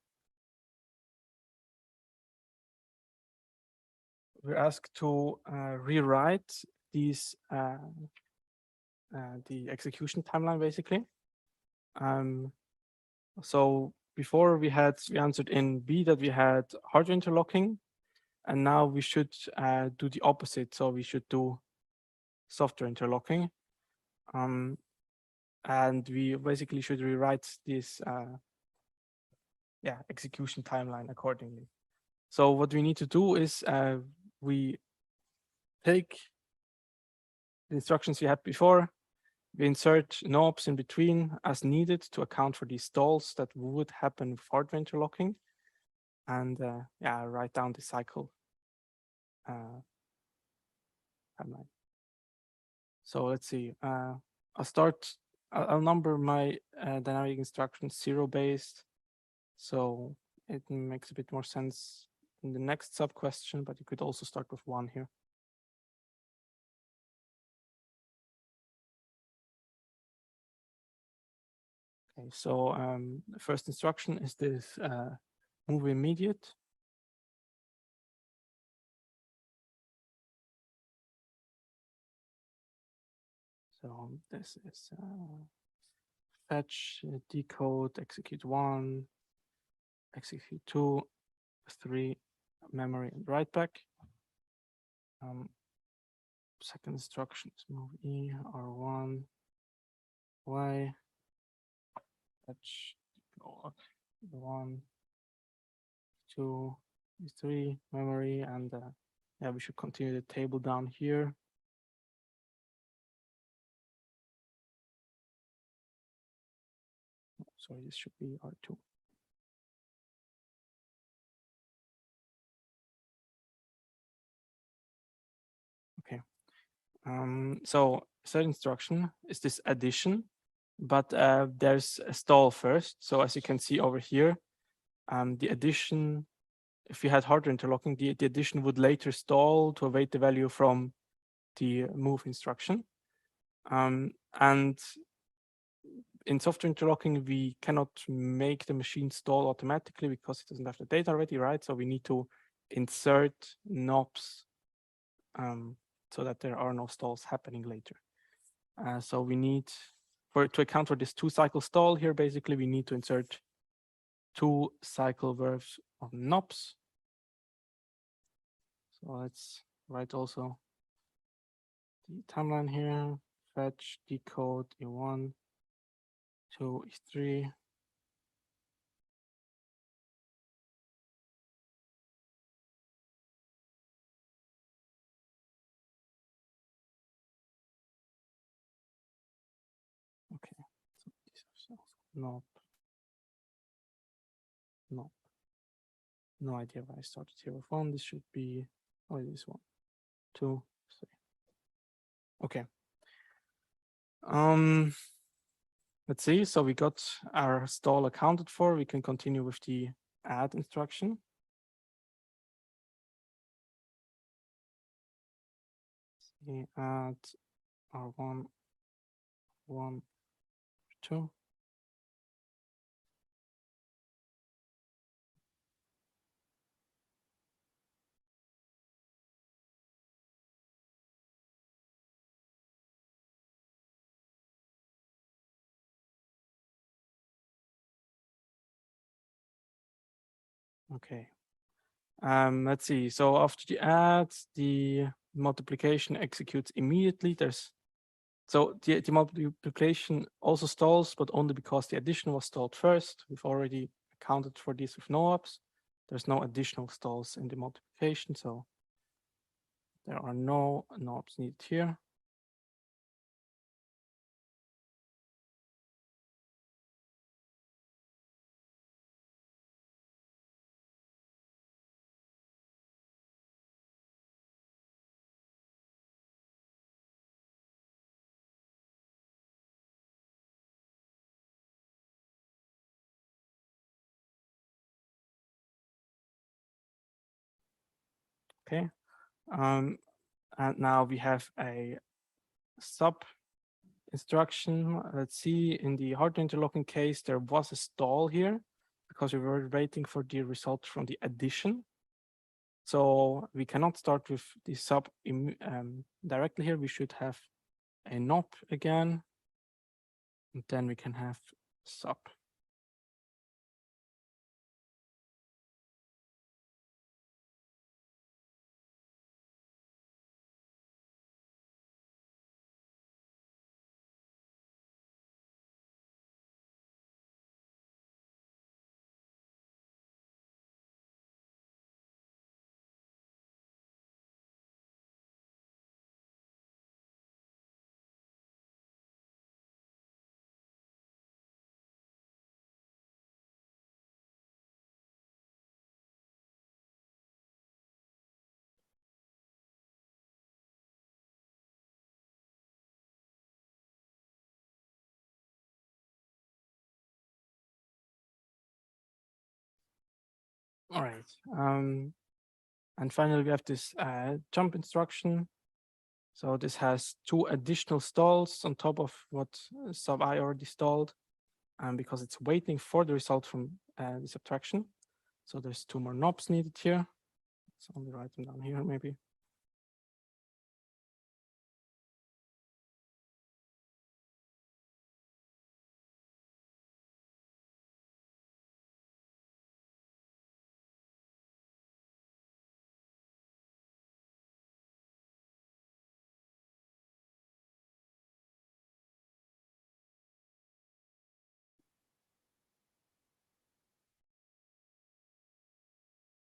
asked to rewrite these the execution timeline basically. So before we answered in B that we had hardware interlocking, and now we should do the opposite. So we should do software interlocking, and we basically should rewrite this execution timeline accordingly. So what we need to do is we take the instructions we had before, we insert knobs in between as needed to account for these stalls that would happen with hardware interlocking, and write down the cycle timeline. So let's see. I'll number my dynamic instructions 0 based, so it makes a bit more sense in the next sub question, but you could also start with 1 here. Okay, so the first instruction is this move immediate. So this is fetch, decode, execute 1, execute 2, 3, memory, and write back. Second instruction is move E, R1, Y, fetch, decode, 1, 2, 3, memory, and yeah, we should continue the table down here. Sorry, this should be R2. Okay. So third instruction is this addition, but there's a stall first. So as you can see over here, the addition, if you had hardware interlocking, the addition would later stall to await the value from the move instruction. And in software interlocking, we cannot make the machine stall automatically because it doesn't have the data already, right? So we need to insert knobs so that there are no stalls happening later. So we need, to account for this 2-cycle stall here, basically we need to insert 2 cycle verbs of knobs. So let's write also the timeline here, fetch, decode, E1, 2, E3. Okay, so these are knob, knob. No idea why I started here with 1. This should be, oh, this 1, 2, 3. Okay. Let's see. So we got our stall accounted for. We can continue with the add instruction. See, add R1, 1, 2. Okay. Let's see. So after the add, the multiplication executes immediately. So the multiplication also stalls, but only because the addition was stalled first. We've already accounted for this with no ops. There's no additional stalls in the multiplication, so there are no ops needed here. Okay, and now we have a sub instruction. Let's see, in the hardware interlocking case, there was a stall here because we were waiting for the result from the addition. So we cannot start with the sub directly here. We should have a knob again, and then we can have sub. All right. And finally, we have this jump instruction. So this has 2 additional stalls on top of what sub I already stalled. because it's waiting for the result from the subtraction. So there's 2 more knobs needed here. So I'll write them down here maybe.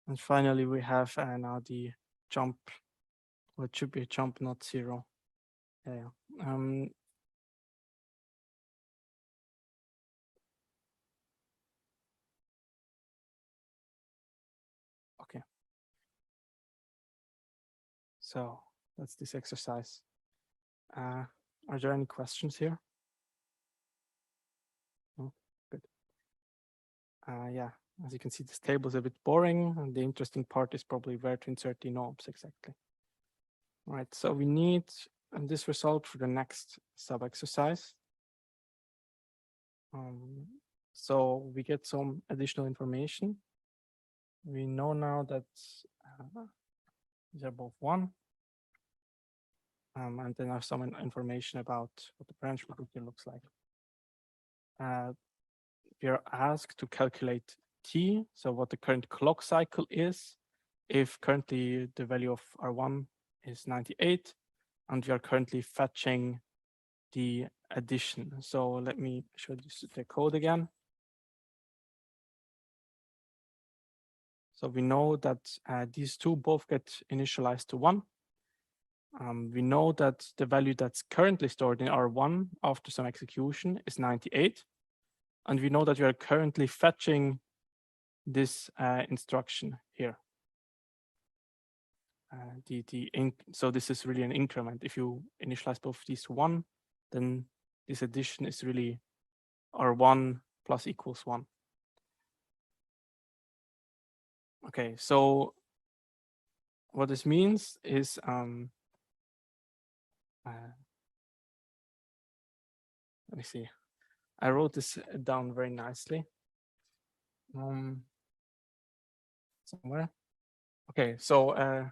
And finally, we have now the jump. Well, it should be a jump, not 0. Yeah. Okay. So that's this exercise. Are there any questions here? No? Good. Yeah, as you can see, this table is a bit boring, and the interesting part is probably where to insert the knobs exactly. All right, so we need this result for the next sub-exercise. So we get some additional information. We know now that these are both 1. And then I have some information about what the branch property looks like. We are asked to calculate t, so what the current clock cycle is, if currently the value of R1 is 98, and we are currently fetching the addition. So let me show you the code again. So we know that these 2 both get initialized to 1. We know that the value that's currently stored in R1 after some execution is 98. And we know that we are currently fetching this instruction here. So this is really an increment. If you initialize both of these to 1, then this addition is really R1 plus equals 1. Okay, so what this means is let me see. I wrote this down very nicely. Somewhere. Okay, so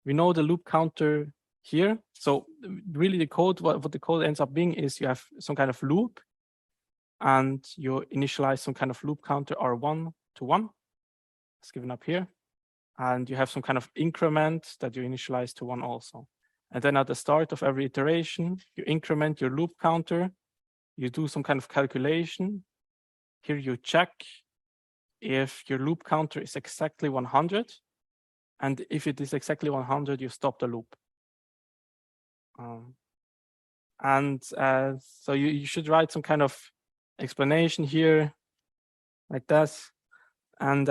we know the loop counter here. So really the code, what the code ends up being is you have some kind of loop and you initialize some kind of loop counter R1 to 1. It's given up here. And you have some kind of increment that you initialize to 1 also. And then at the start of every iteration, you increment your loop counter. You do some kind of calculation. Here you check if your loop counter is exactly 100. And if it is exactly 100, you stop the loop. So you should write some kind of explanation here like this. And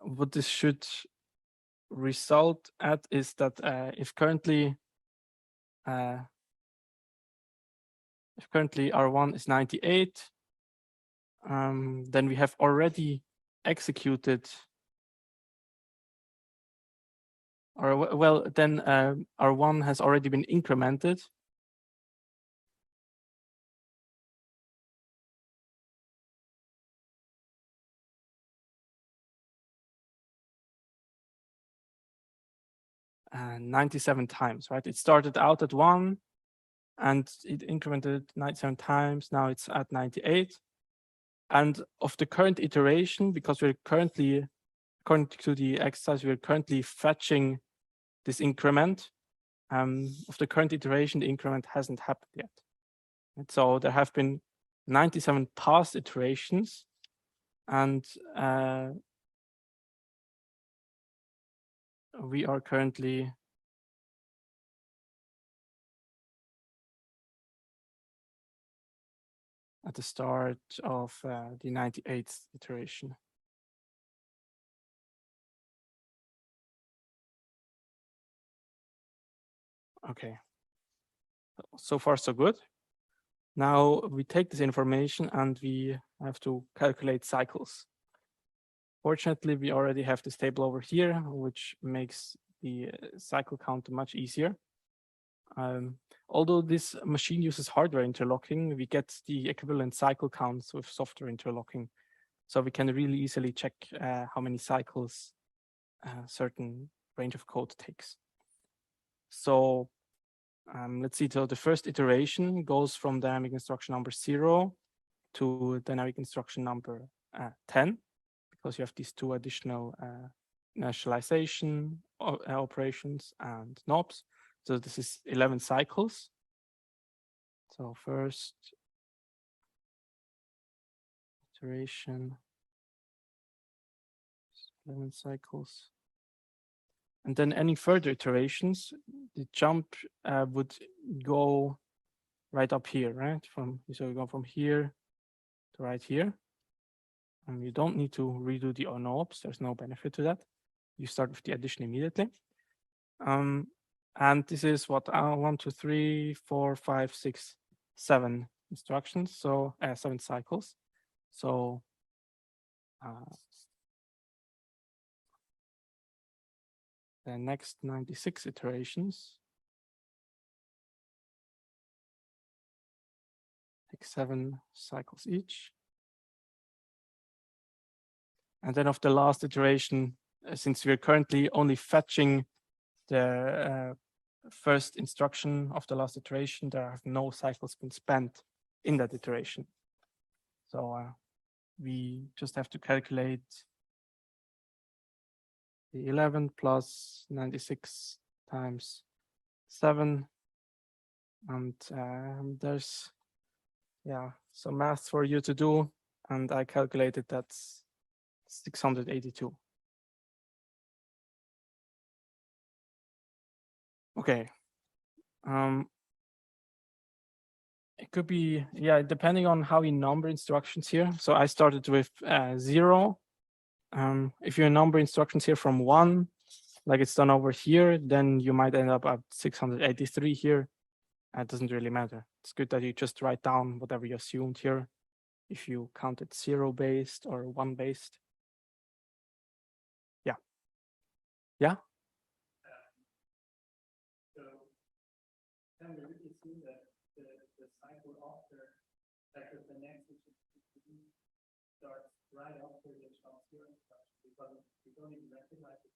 what this should result at is that if currently R1 is 98, then we have already executed, or well, then R1 has already been incremented. And 97 times, right? It started out at 1 and it incremented 97 times. Now it's at 98. And of the current iteration, because we're currently, according to the exercise, we're currently fetching this increment. Of the current iteration, the increment hasn't happened yet. And so there have been 97 past iterations, and we are currently at the start of the 98th iteration. Okay, so far so good. Now we take this information and we have to calculate cycles. Fortunately, we already have this table over here, which makes the cycle count much easier. although this machine uses hardware interlocking, we get the equivalent cycle counts with software interlocking. So we can really easily check how many cycles a certain range of code takes. So let's see, so the first iteration goes from dynamic instruction number 0 to dynamic instruction number 10, because you have these two additional initialization operations and knobs. So this is 11 cycles. So first iteration, 11 cycles. And then any further iterations, the jump would go right up here, right? So you go from here to right here. And you don't need to redo the knobs. There's no benefit to that. You start with the addition immediately. And this is what 1, 2, 3, 4, 5, 6, 7 instructions. So 7 cycles. So the next 96 iterations take 7 cycles each. And then of the last iteration, since we're currently only fetching the first instruction of the last iteration, there have no cycles been spent in that iteration. So we just have to calculate the 11 plus 96 times 7. And there's some math for you to do. And I calculated that's 682. Okay. It could be, depending on how you number instructions here. So I started with 0. If you number instructions here from 1, like it's done over here, then you might end up at 683 here. It doesn't really matter. It's good that you just write down whatever you assumed here, if you count it 0 based or 1 based. Yeah? So can we assume that the cycle after, like the next starts right after the jump 0 instruction, because we don't even recognize it.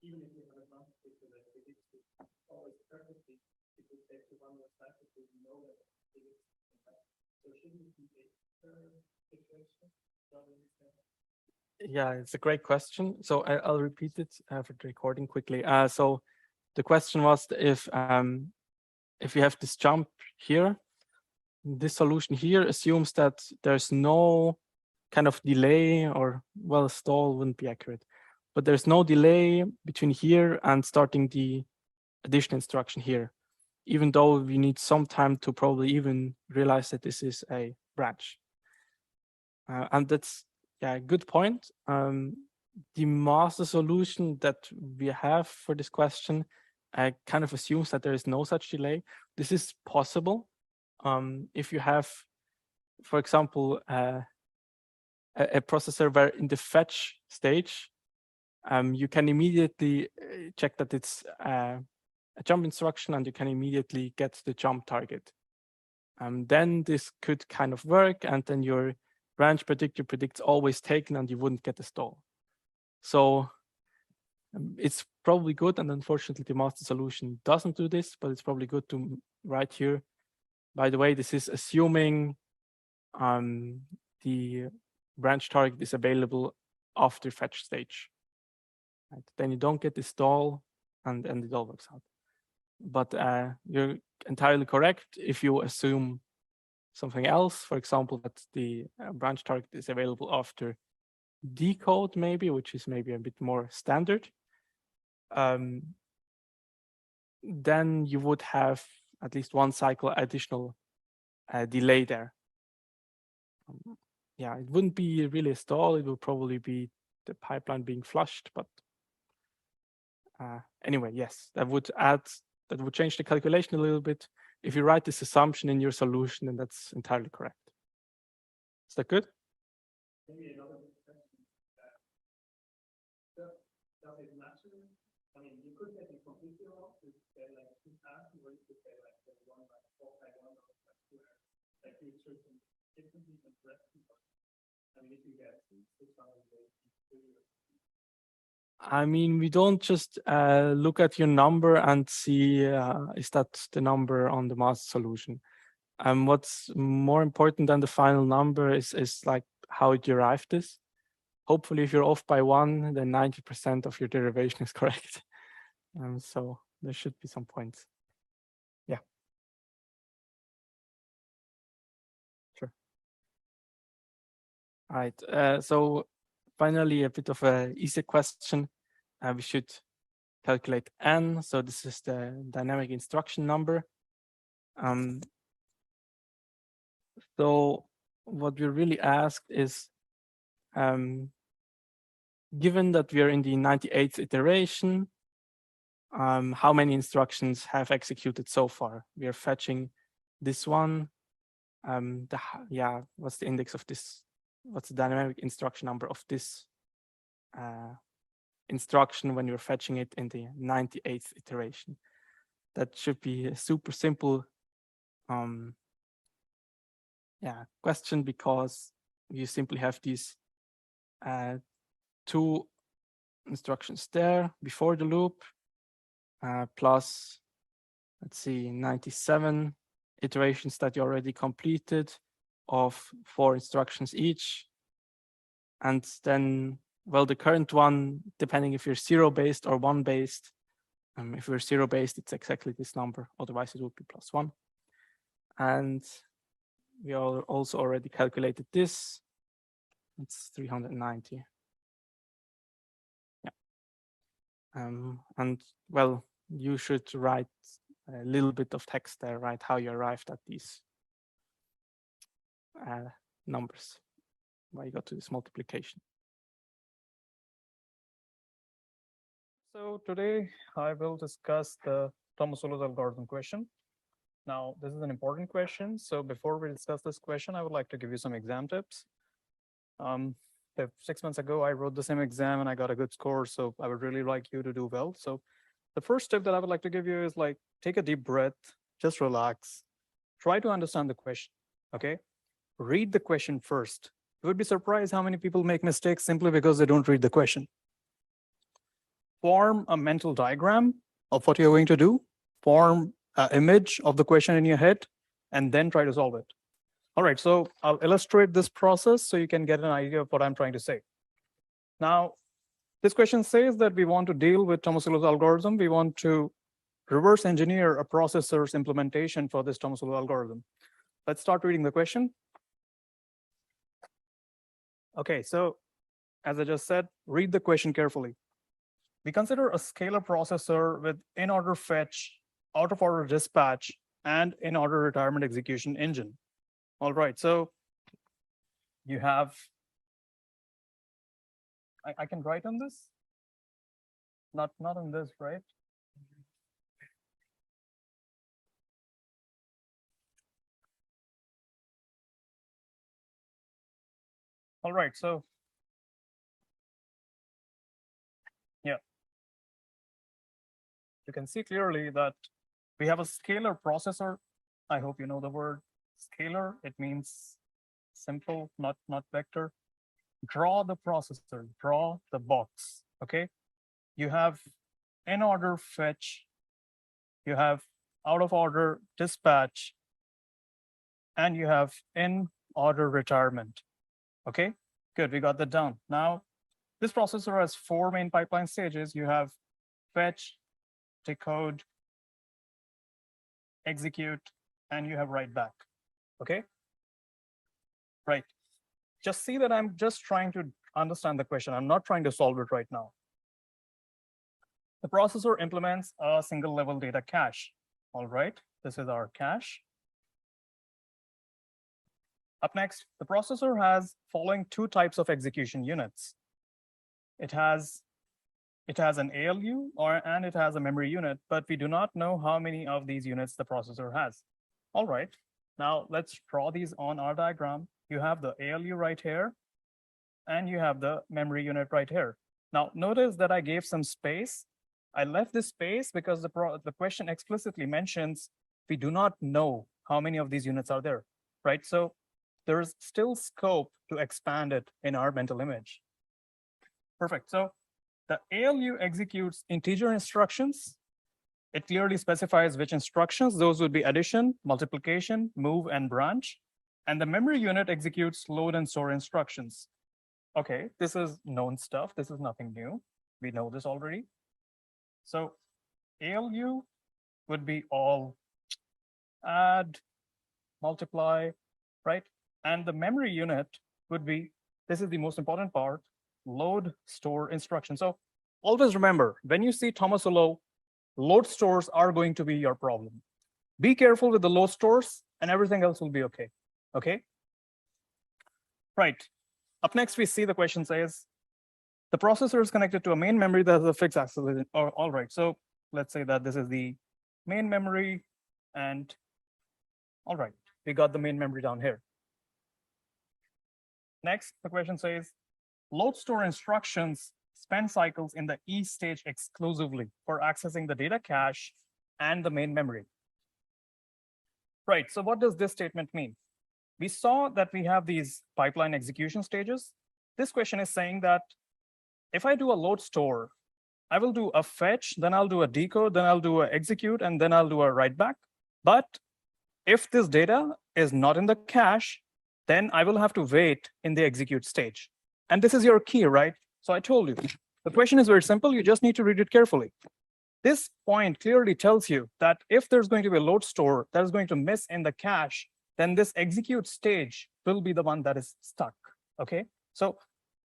Even if you have a bunch of people that predicts it always perfectly, it will take to one more cycle to know that it is. So shouldn't it be a third iteration? Yeah, it's a great question. So I'll repeat it for the recording quickly. So the question was if you have this jump here, this solution here assumes that there's no kind of delay, or well, stall wouldn't be accurate, but there's no delay between here and starting the addition instruction here, even though we need some time to probably even realize that this is a branch. And that's a good point. The master solution that we have for this question kind of assumes that there is no such delay. This is possible if you have, for example, a processor where in the fetch stage, you can immediately check that it's a jump instruction, and you can immediately get the jump target. Then this could kind of work, and then your branch predictor predicts always taken, and you wouldn't get a stall. So it's probably good, and unfortunately the master solution doesn't do this, but it's probably good to write here. By the way, this is assuming the branch target is available after fetch stage. Right? Then you don't get the stall, and it all works out. But you're entirely correct if you assume something else, for example, that the branch target is available after decode, maybe, which is maybe a bit more standard. Then you would have at least one cycle additional delay there. It wouldn't be really a stall. It would probably be the pipeline being flushed. But anyway, yes, that would change the calculation a little bit. If you write this assumption in your solution, then that's entirely correct. Is that good? Maybe another question. Does it matter? I mean, you could get it completely wrong with I mean, we don't just look at your number and see is that the number on the master solution. What's more important than the final number is like how it derived this. Hopefully, if you're off by 1, then 90% of your derivation is correct. So there should be some points. Yeah. Sure. All right. So finally, a bit of an easy question. We should calculate n. So this is the dynamic instruction number. So what we really asked is, given that we are in the 98th iteration, how many instructions have executed so far? We are fetching this one. What's the index of this? What's the dynamic instruction number of this instruction when you're fetching it in the 98th iteration? That should be a super simple question, because you simply have these 2 instructions there before the loop, plus, let's see, 97 iterations that you already completed of 4 instructions each. And then, well, the current one, depending if you're 0-based or 1-based, if we're 0-based, it's exactly this number. Otherwise, it would be +1. And we also already calculated this. It's 390. Yeah. And well, you should write a little bit of text there, right? How you arrived at these numbers, why you got to this multiplication. So today I will discuss the Tomasulo's algorithm question. Now, this is an important question. So before we discuss this question, I would like to give you some exam tips. 6 months ago, I wrote the same exam and I got a good score. So I would really like you to do well. So the first tip that I would like to give you is like, take a deep breath, just relax, try to understand the question, okay? Read the question first. You would be surprised how many people make mistakes simply because they don't read the question. Form a mental diagram of what you're going to do, form an image of the question in your head, and then try to solve it. All right, so I'll illustrate this process so you can get an idea of what I'm trying to say. Now, this question says that we want to deal with Tomasulo's algorithm. We want to reverse engineer a processor's implementation for this Tomasulo algorithm. Let's start reading the question. Okay, so as I just said, read the question carefully. We consider a scalar processor with in-order fetch, out-of-order dispatch, and in-order retirement execution engine. All right, so you have, I can write on this? Not on this, right? All right, so yeah, you can see clearly that we have a scalar processor. I hope you know the word scalar. It means simple, not vector. Draw the processor, draw the box, okay? You have in-order fetch, you have out-of-order dispatch, and you have in-order retirement, okay? Good, we got that down. Now, this processor has 4 main pipeline stages. You have fetch, decode, execute, and you have write back, okay? Right. Just see that I'm just trying to understand the question. I'm not trying to solve it right now. The processor implements a single level data cache. All right, this is our cache. Up next, the processor has following 2 types of execution units. It has an ALU and it has a memory unit, but we do not know how many of these units the processor has. All right, now let's draw these on our diagram. You have the ALU right here, and you have the memory unit right here. Now, notice that I gave some space I left this space because the question explicitly mentions we do not know how many of these units are there, right? So there's still scope to expand it in our mental image. Perfect. So the ALU executes integer instructions. It clearly specifies which instructions. Those would be addition, multiplication, move, and branch. And the memory unit executes load and store instructions. Okay, this is known stuff. This is nothing new. We know this already. So ALU would be all add, multiply, right? And the memory unit would be, this is the most important part, load, store instruction. So always remember, when you see Tomasulo, load stores are going to be your problem. Be careful with the load stores and everything else will be okay. Okay? Right. Up next, we see the question says, the processor is connected to a main memory that has a fixed access. All right, so let's say that this is the main memory, and all right, we got the main memory down here. Next, the question says, load store instructions spend cycles in the E stage exclusively for accessing the data cache and the main memory. Right, so what does this statement mean? We saw that we have these pipeline execution stages. This question is saying that if I do a load store, I will do a fetch, then I'll do a decode, then I'll do a execute, and then I'll do a write back. But if this data is not in the cache, then I will have to wait in the execute stage. And this is your key, right? So I told you, the question is very simple. You just need to read it carefully. This point clearly tells you that if there's going to be a load store that is going to miss in the cache, then this execute stage will be the one that is stuck, okay? So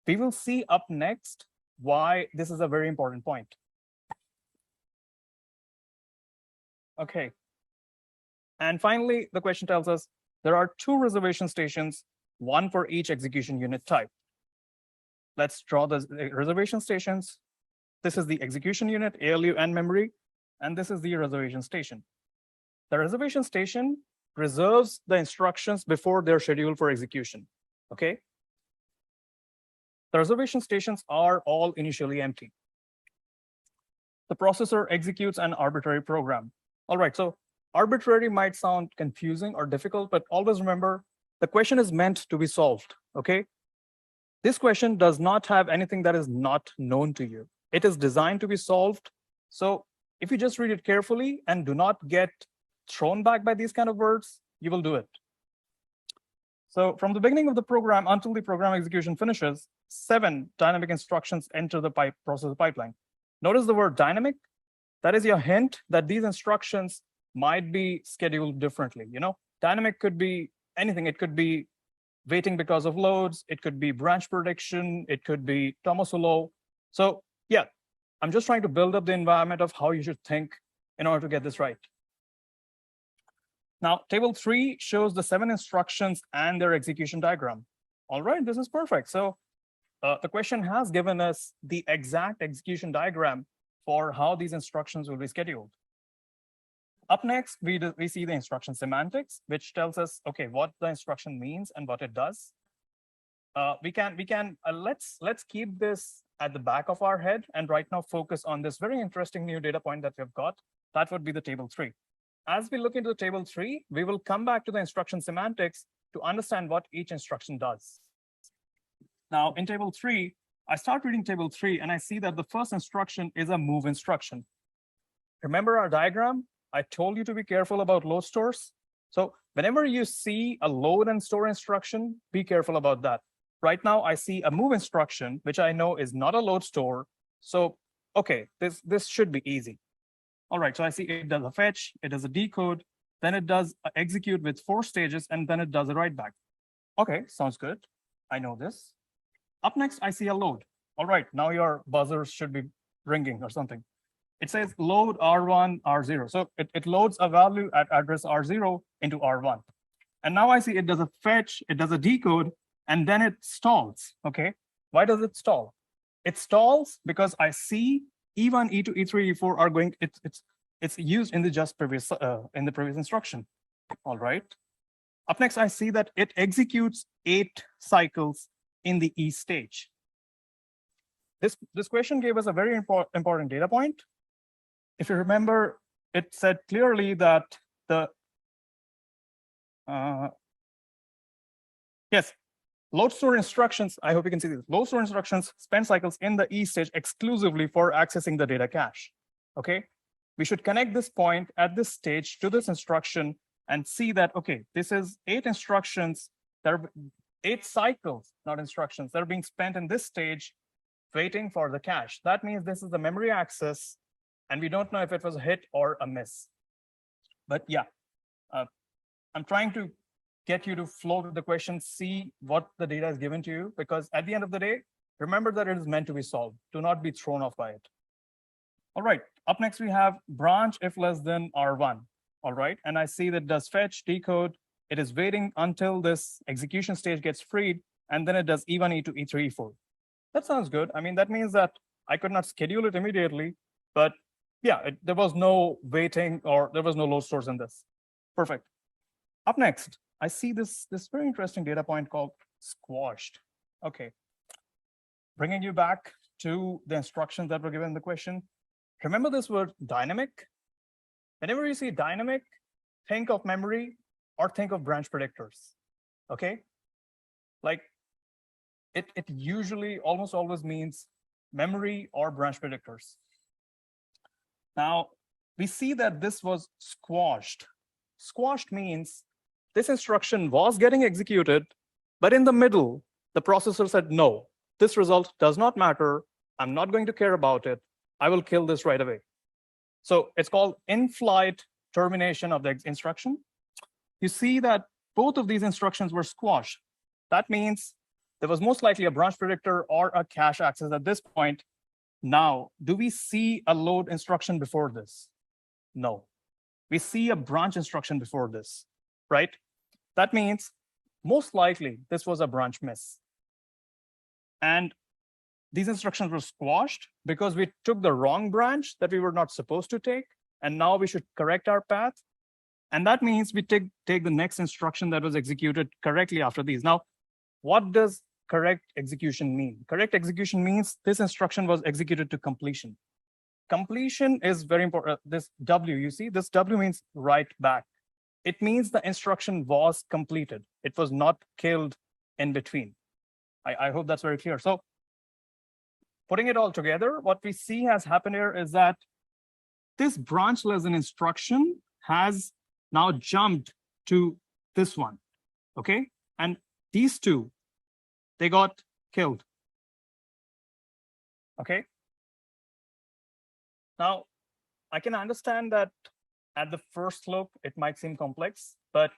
we will see up next why this is a very important point. Okay. And finally, the question tells us there are 2 reservation stations, one for each execution unit type. Let's draw the reservation stations. This is the execution unit, ALU and memory, and this is the reservation station. The reservation station reserves the instructions before they're scheduled for execution, okay? The reservation stations are all initially empty. The processor executes an arbitrary program. All right, so arbitrary might sound confusing or difficult, but always remember, the question is meant to be solved, okay? This question does not have anything that is not known to you. It is designed to be solved. So if you just read it carefully and do not get thrown back by these kind of words, you will do it. So from the beginning of the program until the program execution finishes, 7 dynamic instructions enter the processor pipeline. Notice the word dynamic. That is your hint that these instructions might be scheduled differently. You know, dynamic could be anything. It could be waiting because of loads. It could be branch prediction. It could be Tomasulo. So yeah, I'm just trying to build up the environment of how you should think in order to get this right. Now, table 3 shows the 7 instructions and their execution diagram. All right, this is perfect. So the question has given us the exact execution diagram for how these instructions will be scheduled. Up next, we see the instruction semantics, which tells us, okay, what the instruction means and what it does. Let's keep this at the back of our head and right now focus on this very interesting new data point that we've got. That would be the table 3. As we look into the table 3, we will come back to the instruction semantics to understand what each instruction does. Now, in table 3, I start reading table 3, and I see that the first instruction is a move instruction. Remember our diagram? I told you to be careful about load stores. So whenever you see a load and store instruction, be careful about that. Right now, I see a move instruction, which I know is not a load store. So, okay, this should be easy. All right, so I see it does a fetch, it does a decode, then it does execute with 4 stages, and then it does a write back. Okay, sounds good. I know this. Up next, I see a load. All right, now your buzzers should be ringing or something. It says load R1, R0. So it loads a value at address R0 into R1. And now I see it does a fetch, it does a decode, and then it stalls, okay? Why does it stall? It stalls because I see E1, E2, E3, E4 are going, it's used in the previous instruction. All right. Up next, I see that it executes 8 cycles in the E stage. This question gave us a very important data point. if you remember, it said clearly that the yes, load store instructions, I hope you can see this. Load store instructions spend cycles in the E stage exclusively for accessing the data cache. Okay, we should connect this point at this stage to this instruction and see that, okay, this is 8 instructions, there are 8 cycles, not instructions, that are being spent in this stage waiting for the cache. That means this is the memory access, and we don't know if it was a hit or a miss. But yeah, I'm trying to get you to flow with the question, see what the data is given to you, because at the end of the day, remember that it is meant to be solved. Do not be thrown off by it. All right, up next we have branch if less than R1. All right, and I see that it does fetch, decode. It is waiting until this execution stage gets freed, and then it does E1, E2, E3, E4. That sounds good. I mean, that means that I could not schedule it immediately, but yeah, there was no waiting or there was no load stores in this. Perfect. Up next, I see this very interesting data point called squashed. Okay, bringing you back to the instructions that were given in the question. Remember this word dynamic? Whenever you see dynamic, think of memory or think of branch predictors. Okay, like it usually almost always means memory or branch predictors. Now we see that this was squashed. Squashed means this instruction was getting executed, but in the middle, the processor said, no, this result does not matter. I'm not going to care about it. I will kill this right away. So it's called in-flight termination of the instruction. You see that both of these instructions were squashed. That means there was most likely a branch predictor or a cache access at this point. Now, do we see a load instruction before this? No. We see a branch instruction before this, right? That means most likely this was a branch miss. And these instructions were squashed because we took the wrong branch that we were not supposed to take. And now we should correct our path. And that means we take the next instruction that was executed correctly after these. Now, what does correct execution mean? Correct execution means this instruction was executed to completion. Completion is very important. This W, you see, this W means write back. It means the instruction was completed. It was not killed in between. I hope that's very clear. So putting it all together, what we see has happened here is that this branch less than instruction has now jumped to this one, okay? And these two, they got killed, okay? Now, I can understand that at the first look, it might seem complex, but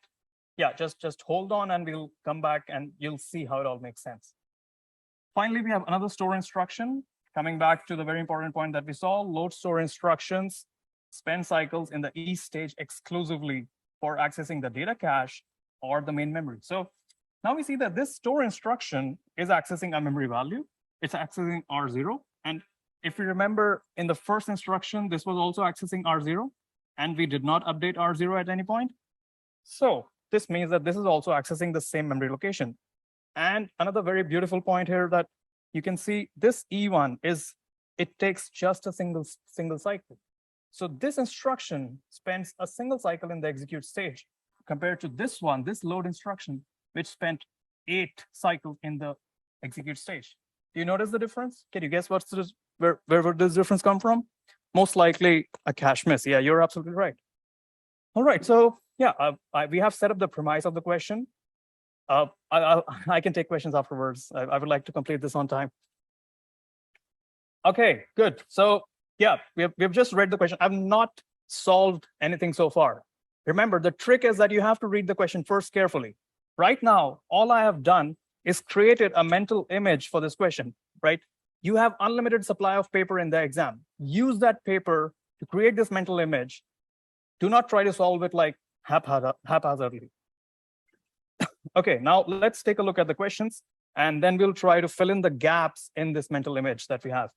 yeah, just hold on and we'll come back and you'll see how it all makes sense. Finally, we have another store instruction. Coming back to the very important point that we saw, load store instructions spend cycles in the E stage exclusively for accessing the data cache or the main memory. So now we see that this store instruction is accessing a memory value. It's accessing R0. And if we remember in the first instruction, this was also accessing R0, and we did not update R0 at any point. So this means that this is also accessing the same memory location. And another very beautiful point here that you can see this E1 is, it takes just a single cycle. So this instruction spends a single cycle in the execute stage compared to this one, this load instruction, which spent 8 cycles in the execute stage. Do you notice the difference? Can you guess what's this, where would this difference come from? Most likely a cache miss. Yeah, you're absolutely right. All right, so yeah, we have set up the premise of the question. I can take questions afterwards. I would like to complete this on time. Okay, good. So yeah, we have just read the question. I've not solved anything so far. Remember, the trick is that you have to read the question first carefully. Right now, all I have done is created a mental image for this question, right? You have unlimited supply of paper in the exam. Use that paper to create this mental image. Do not try to solve it like haphazardly. Okay, now let's take a look at the questions, and then we'll try to fill in the gaps in this mental image that we have.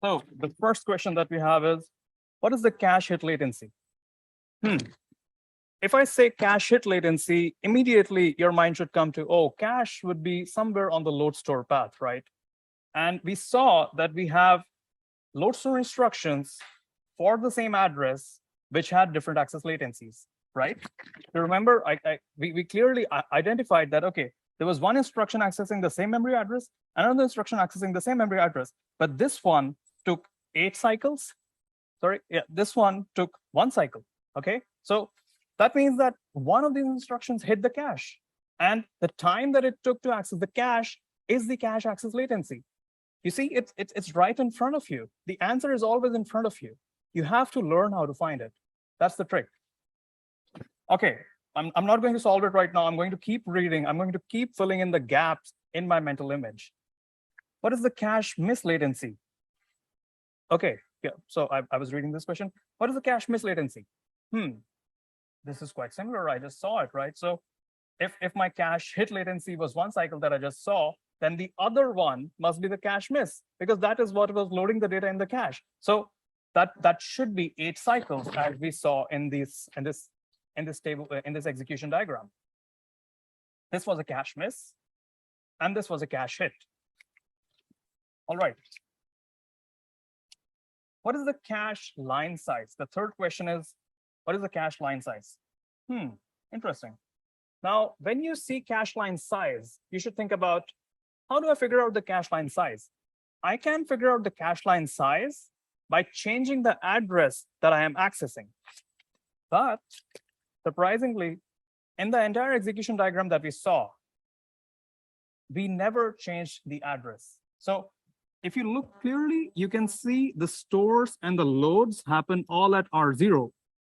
So the first question that we have is, what is the cache hit latency? If I say cache hit latency, immediately your mind should come to, oh, cache would be somewhere on the load store path, right? And we saw that we have load store instructions for the same address, which had different access latencies, right? You remember, we clearly identified that, okay, there was one instruction accessing the same memory address, another instruction accessing the same memory address, but this one took 8 cycles. Sorry, yeah, this one took 1 cycle, okay? So that means that one of these instructions hit the cache, and the time that it took to access the cache is the cache access latency. You see, it's right in front of you. The answer is always in front of you. You have to learn how to find it. That's the trick. Okay, I'm not going to solve it right now. I'm going to keep reading. I'm going to keep filling in the gaps in my mental image. What is the cache miss latency? Okay, yeah, so I was reading this question. What is the cache miss latency? This is quite similar. I just saw it, right? So if my cache hit latency was 1 cycle that I just saw, then the other one must be the cache miss, because that is what was loading the data in the cache. So that should be 8 cycles, as we saw in this table, in this execution diagram. This was a cache miss, and this was a cache hit. All right. What is the cache line size? The third question is, what is the cache line size? Interesting. Now, when you see cache line size, you should think about, how do I figure out the cache line size? I can figure out the cache line size by changing the address that I am accessing. But surprisingly, in the entire execution diagram that we saw, we never changed the address. So if you look clearly, you can see the stores and the loads happen all at R0.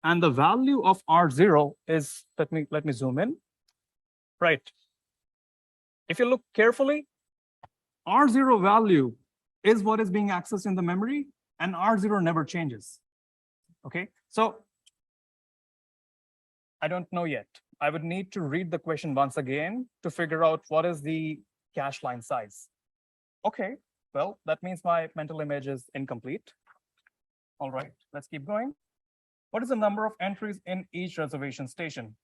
And the value of R0 is, let me zoom in. Right. If you look carefully, R0 value is what is being accessed in the memory, and R0 never changes. Okay, so I don't know yet. I would need to read the question once again to figure out what is the cache line size. Okay, well, that means my mental image is incomplete. All right, let's keep going. What is the number of entries in each reservation station?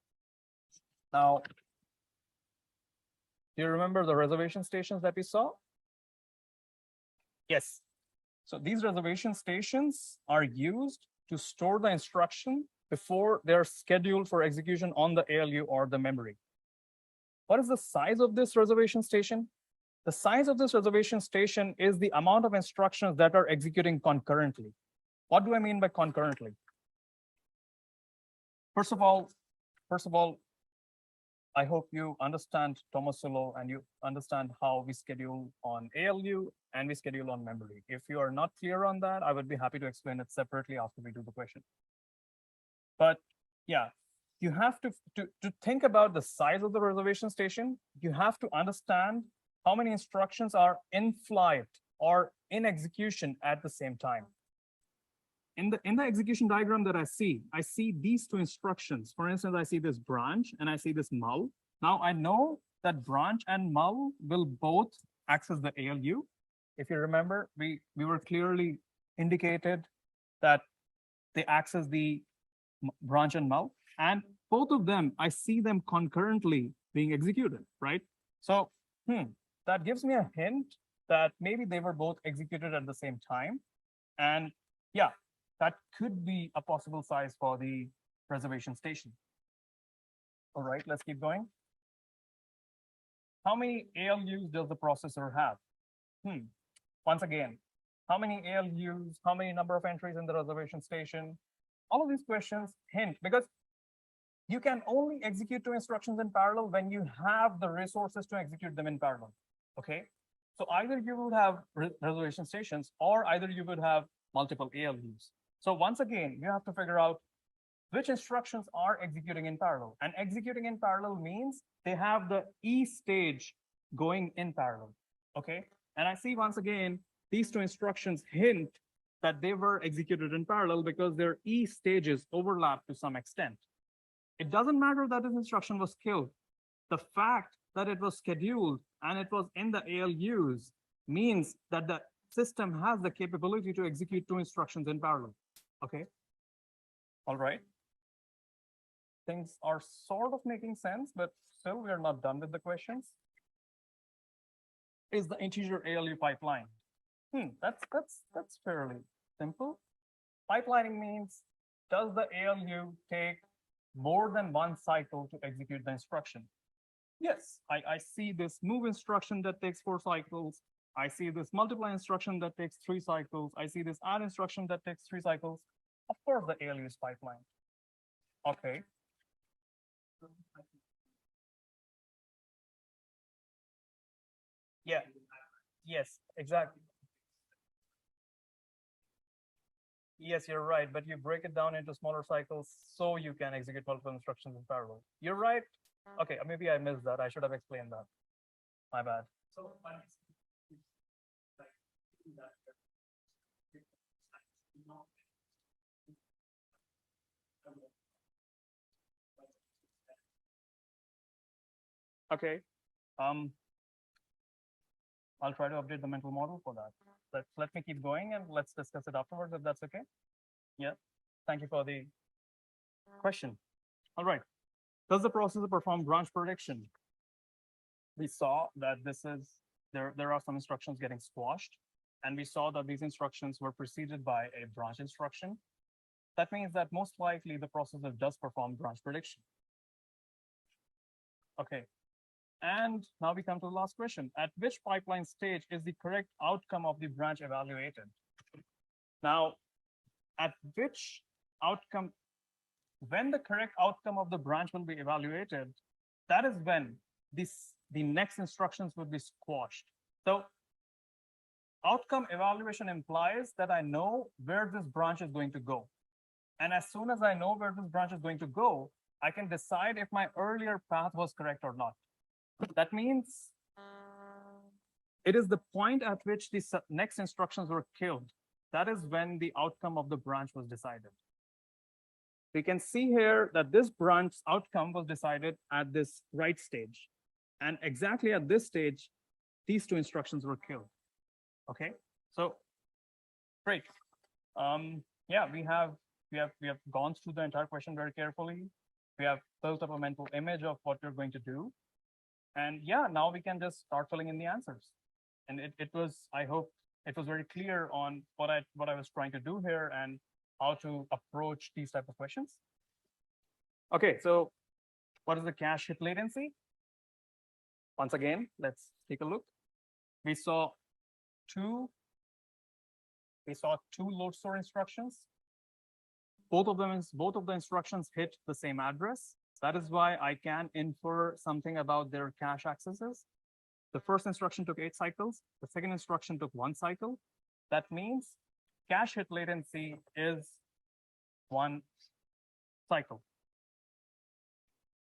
Now, do you remember the reservation stations that we saw? Yes. So these reservation stations are used to store the instruction before they're scheduled for execution on the ALU or the memory. What is the size of this reservation station? The size of this reservation station is the amount of instructions that are executing concurrently. What do I mean by concurrently? First of all, I hope you understand Tomasulo and you understand how we schedule on ALU and we schedule on memory. If you are not clear on that, I would be happy to explain it separately after we do the question. But yeah, you have to think about the size of the reservation station. You have to understand how many instructions are in flight or in execution at the same time. In the execution diagram that I see these 2 instructions. For instance, I see this branch and I see this mul. Now I know that branch and mul will both access the ALU. If you remember, we were clearly indicated that they access the branch and mul, and both of them, I see them concurrently being executed, right? So that gives me a hint that maybe they were both executed at the same time. And yeah, that could be a possible size for the reservation station. All right, let's keep going. How many ALUs does the processor have? Once again, how many ALUs, how many number of entries in the reservation station? All of these questions hint, because you can only execute 2 instructions in parallel when you have the resources to execute them in parallel. Okay, so either you would have reservation stations or either you would have multiple ALUs. So once again, you have to figure out which instructions are executing in parallel. And executing in parallel means they have the E stage going in parallel. Okay, and I see once again, these 2 instructions hint that they were executed in parallel because their E stages overlap to some extent. It doesn't matter that this instruction was killed. The fact that it was scheduled and it was in the ALUs means that the system has the capability to execute 2 instructions in parallel. Okay. All right. Things are sort of making sense, but still we are not done with the questions. Is the integer ALU pipeline? That's fairly simple. Pipelining means, does the ALU take more than one cycle to execute the instruction? Yes, I see this move instruction that takes 4 cycles. I see this multiply instruction that takes 3 cycles. I see this add instruction that takes 3 cycles. Of course, the ALU is pipeline. Okay. Yeah. Yes, exactly. Yes, you're right, but you break it down into smaller cycles so you can execute multiple instructions in parallel. You're right. Okay, maybe I missed that. I should have explained that. My bad. Okay. I'll try to update the mental model for that. Let me keep going and let's discuss it afterwards if that's okay. Yeah. Thank you for the question. All right. Does the processor perform branch prediction? We saw that there are some instructions getting squashed, and we saw that these instructions were preceded by a branch instruction. That means that most likely the processor does perform branch prediction. Okay. And now we come to the last question. At which pipeline stage is the correct outcome of the branch evaluated? Now, at which outcome, when the correct outcome of the branch will be evaluated, that is when the next instructions will be squashed. So outcome evaluation implies that I know where this branch is going to go. And as soon as I know where this branch is going to go, I can decide if my earlier path was correct or not. That means it is the point at which the next instructions were killed. That is when the outcome of the branch was decided. We can see here that this branch outcome was decided at this right stage. And exactly at this stage, these 2 instructions were killed. Okay, so great. Yeah, we have gone through the entire question very carefully. We have built up a mental image of what we're going to do. And yeah, now we can just start filling in the answers. And it was, I hope it was very clear on what I was trying to do here and how to approach these type of questions. Okay, so what is the cache hit latency? Once again, let's take a look. We saw two load store instructions. Both of the instructions hit the same address. That is why I can infer something about their cache accesses. The first instruction took 8 cycles. The second instruction took 1 cycle. That means cache hit latency is 1 cycle.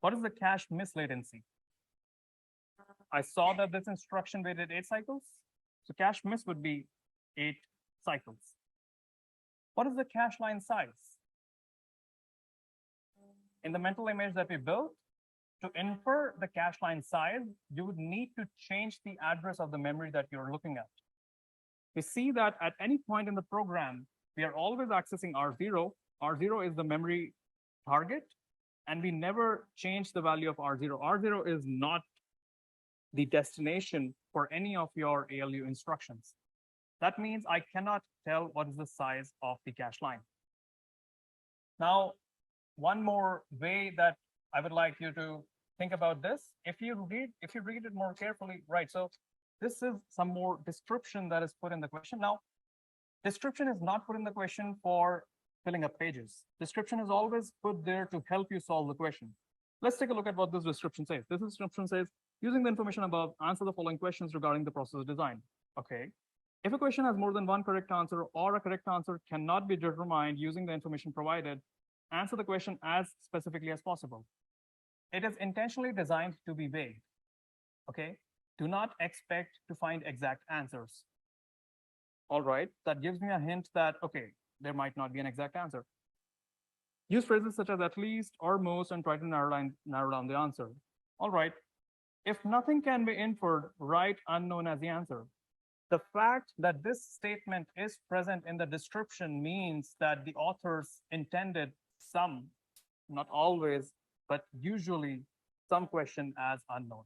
What is the cache miss latency? I saw that this instruction waited 8 cycles. So cache miss would be 8 cycles. What is the cache line size? In the mental image that we built, to infer the cache line size, you would need to change the address of the memory that you're looking at. We see that at any point in the program, we are always accessing R0. R0 is the memory target, and we never change the value of R0. R0 is not the destination for any of your ALU instructions. That means I cannot tell what is the size of the cache line. Now, one more way that I would like you to think about this, if you read it more carefully, right? So this is some more description that is put in the question. Now, description is not put in the question for filling up pages. Description is always put there to help you solve the question. Let's take a look at what this description says. This description says, using the information above, answer the following questions regarding the process design. Okay. If a question has more than one correct answer or a correct answer cannot be determined using the information provided, answer the question as specifically as possible. It is intentionally designed to be vague. Okay. Do not expect to find exact answers. All right. That gives me a hint that, okay, there might not be an exact answer. Use phrases such as at least or most and try to narrow down the answer. All right. If nothing can be inferred, write unknown as the answer. The fact that this statement is present in the description means that the authors intended some, not always, but usually some question as unknown.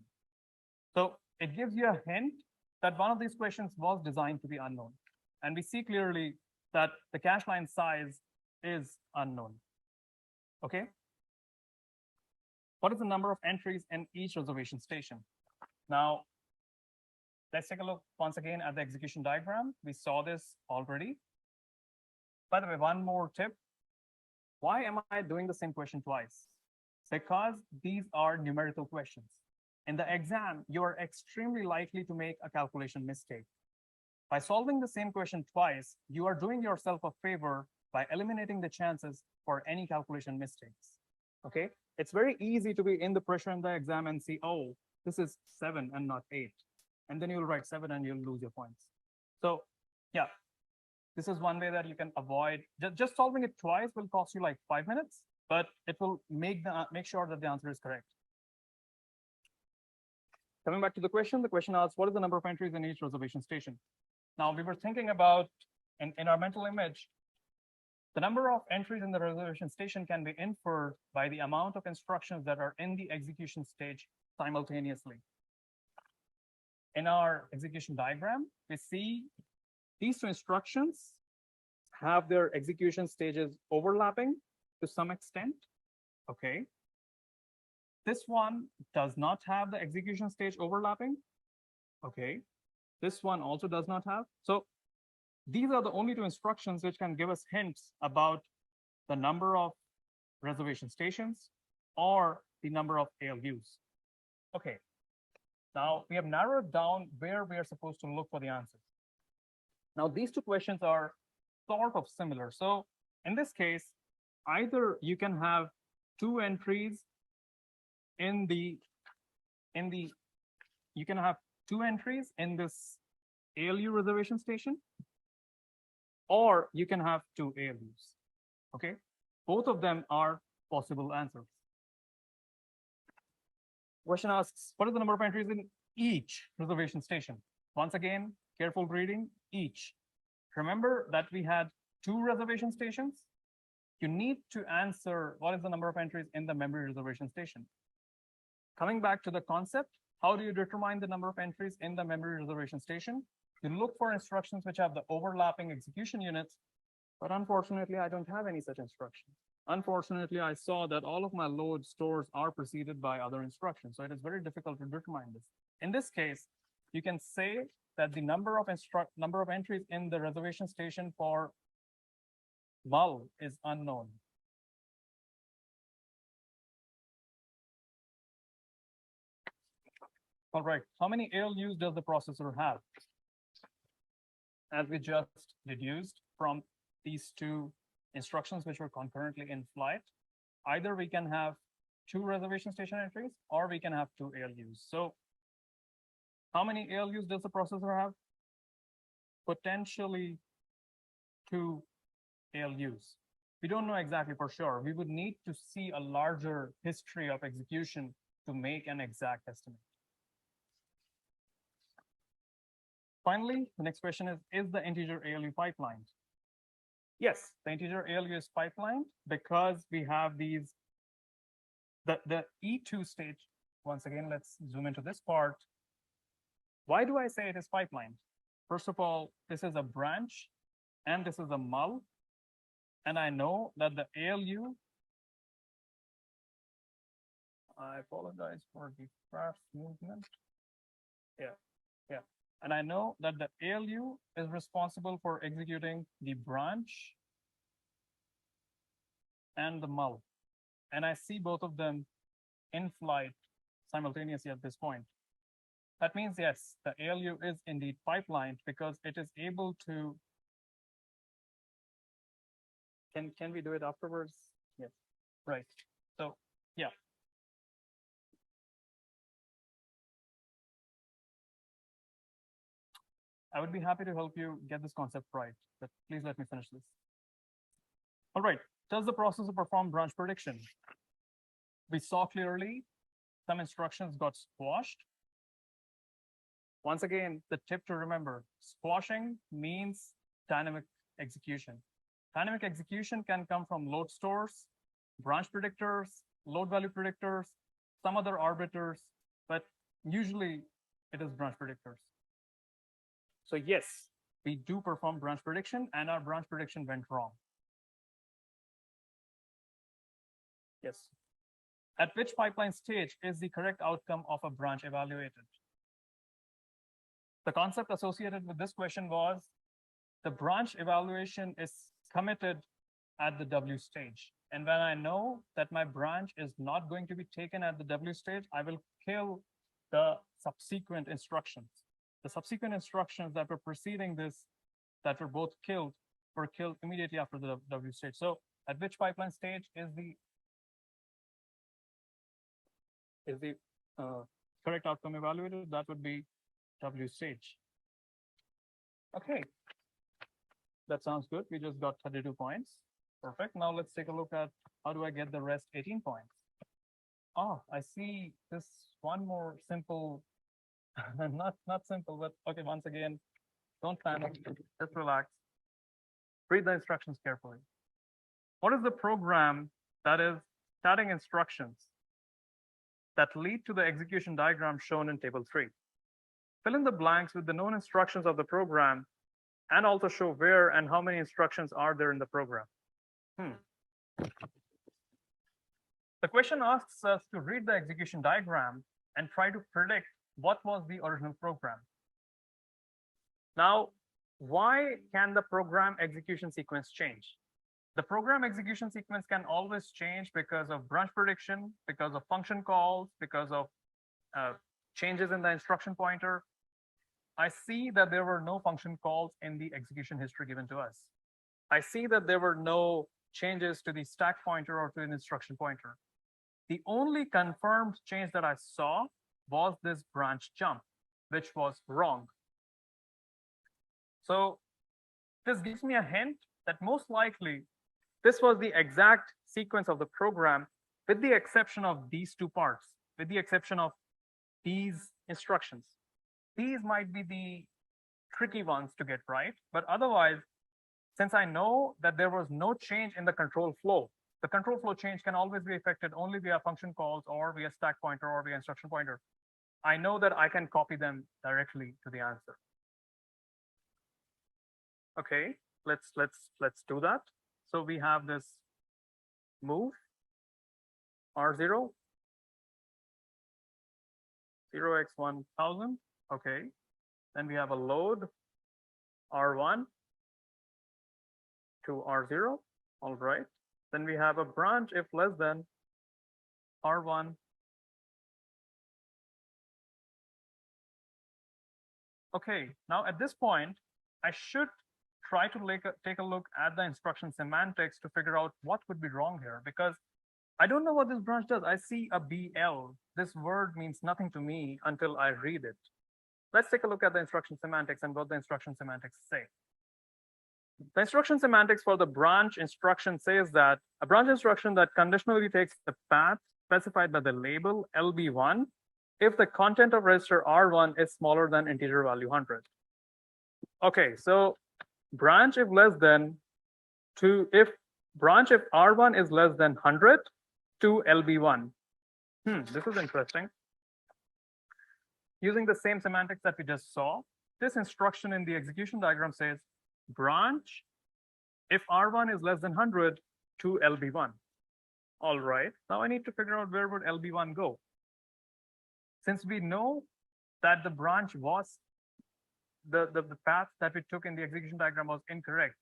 So it gives you a hint that one of these questions was designed to be unknown. And we see clearly that the cache line size is unknown. Okay. What is the number of entries in each reservation station? Now, let's take a look once again at the execution diagram. We saw this already. By the way, one more tip. Why am I doing the same question twice? Because these are numerical questions. In the exam, you are extremely likely to make a calculation mistake. By solving the same question twice, you are doing yourself a favor by eliminating the chances for any calculation mistakes. Okay, it's very easy to be in the pressure in the exam and see, oh, this is 7 and not 8. And then you'll write 7 and you'll lose your points. So yeah, this is one way that you can avoid. Just solving it twice will cost you like 5 minutes, but it will make sure that the answer is correct. Coming back to the question asks, what is the number of entries in each reservation station? Now, we were thinking about, in our mental image, the number of entries in the reservation station can be inferred by the amount of instructions that are in the execution stage simultaneously. In our execution diagram, we see these two instructions have their execution stages overlapping to some extent. Okay. This one does not have the execution stage overlapping. Okay. This one also does not have. So these are the only two instructions which can give us hints about the number of reservation stations or the number of ALUs. Okay. Now we have narrowed down where we are supposed to look for the answers. Now these two questions are sort of similar. So in this case, either you can have 2 entries in you can have 2 entries in this ALU reservation station, or you can have 2 ALUs. Okay, both of them are possible answers. Question asks, what is the number of entries in each reservation station? Once again, careful reading, each. Remember that we had 2 reservation stations. You need to answer what is the number of entries in the memory reservation station. Coming back to the concept, how do you determine the number of entries in the memory reservation station? You look for instructions which have the overlapping execution units, but unfortunately, I don't have any such instructions. Unfortunately, I saw that all of my load stores are preceded by other instructions, so it is very difficult to determine this. In this case, you can say that the number of entries in the reservation station for mul is unknown. All right, how many ALUs does the processor have? As we just deduced from these 2 instructions which were concurrently in flight, either we can have 2 reservation station entries or we can have 2 ALUs. So how many ALUs does the processor have? Potentially 2 ALUs. We don't know exactly for sure. We would need to see a larger history of execution to make an exact estimate. Finally, the next question is the integer ALU pipelined? Yes, the integer ALU is pipelined because we have these, the E2 stage. Once again, let's zoom into this part. Why do I say it is pipelined? First of all, this is a branch and this is a mul. And I know that the ALU, I apologize for the fast movement. Yeah. And I know that the ALU is responsible for executing the branch and the mul. And I see both of them in flight simultaneously at this point. That means, yes, the ALU is indeed pipelined because it is able to. Can we do it afterwards? Yes, right. So, yeah. I would be happy to help you get this concept right, but please let me finish this. All right, does the processor perform branch prediction? We saw clearly some instructions got squashed. Once again, the tip to remember, squashing means dynamic execution. Dynamic execution can come from load stores, branch predictors, load value predictors, some other arbiters, but usually it is branch predictors. So yes, we do perform branch prediction and our branch prediction went wrong. Yes. At which pipeline stage is the correct outcome of a branch evaluated? The concept associated with this question was the branch evaluation is committed at the W stage. And when I know that my branch is not going to be taken at the W stage, I will kill the subsequent instructions. The subsequent instructions that were preceding this, that were both killed, were killed immediately after the W stage. So at which pipeline stage is the correct outcome evaluated? That would be W stage. Okay, that sounds good. We just got 32 points. Perfect. Now let's take a look at how do I get the rest 18 points. Oh, I see this one more simple, not simple, but okay, once again, don't panic, just relax. Read the instructions carefully. What is the program that is starting instructions that lead to the execution diagram shown in table 3? Fill in the blanks with the known instructions of the program and also show where and how many instructions are there in the program. The question asks us to read the execution diagram and try to predict what was the original program. Now, why can the program execution sequence change? The program execution sequence can always change because of branch prediction, because of function calls, because of changes in the instruction pointer. I see that there were no function calls in the execution history given to us. I see that there were no changes to the stack pointer or to an instruction pointer. The only confirmed change that I saw was this branch jump, which was wrong. So this gives me a hint that most likely this was the exact sequence of the program, with the exception of these two parts, with the exception of these instructions. These might be the tricky ones to get right, but otherwise, since I know that there was no change in the control flow, the control flow change can always be affected only via function calls or via stack pointer or via instruction pointer. I know that I can copy them directly to the answer. Okay, let's do that. So we have this move R0, 0x1000. Okay, then we have a load R1 to R0. All right. Then we have a branch if less than R1. Okay, now at this point, I should try to take a look at the instruction semantics to figure out what could be wrong here, because I don't know what this branch does. I see a BL. This word means nothing to me until I read it. Let's take a look at the instruction semantics and what the instruction semantics say. The instruction semantics for the branch instruction says that a branch instruction that conditionally takes the path specified by the label LB1 if the content of register R1 is smaller than integer value 100. Okay, so branch if less than if R1 is less than 100 to LB1. This is interesting. Using the same semantics that we just saw, this instruction in the execution diagram says branch if R1 is less than 100 to LB1. All right, now I need to figure out where would LB1 go. Since we know that the branch was, the path that we took in the execution diagram was incorrect,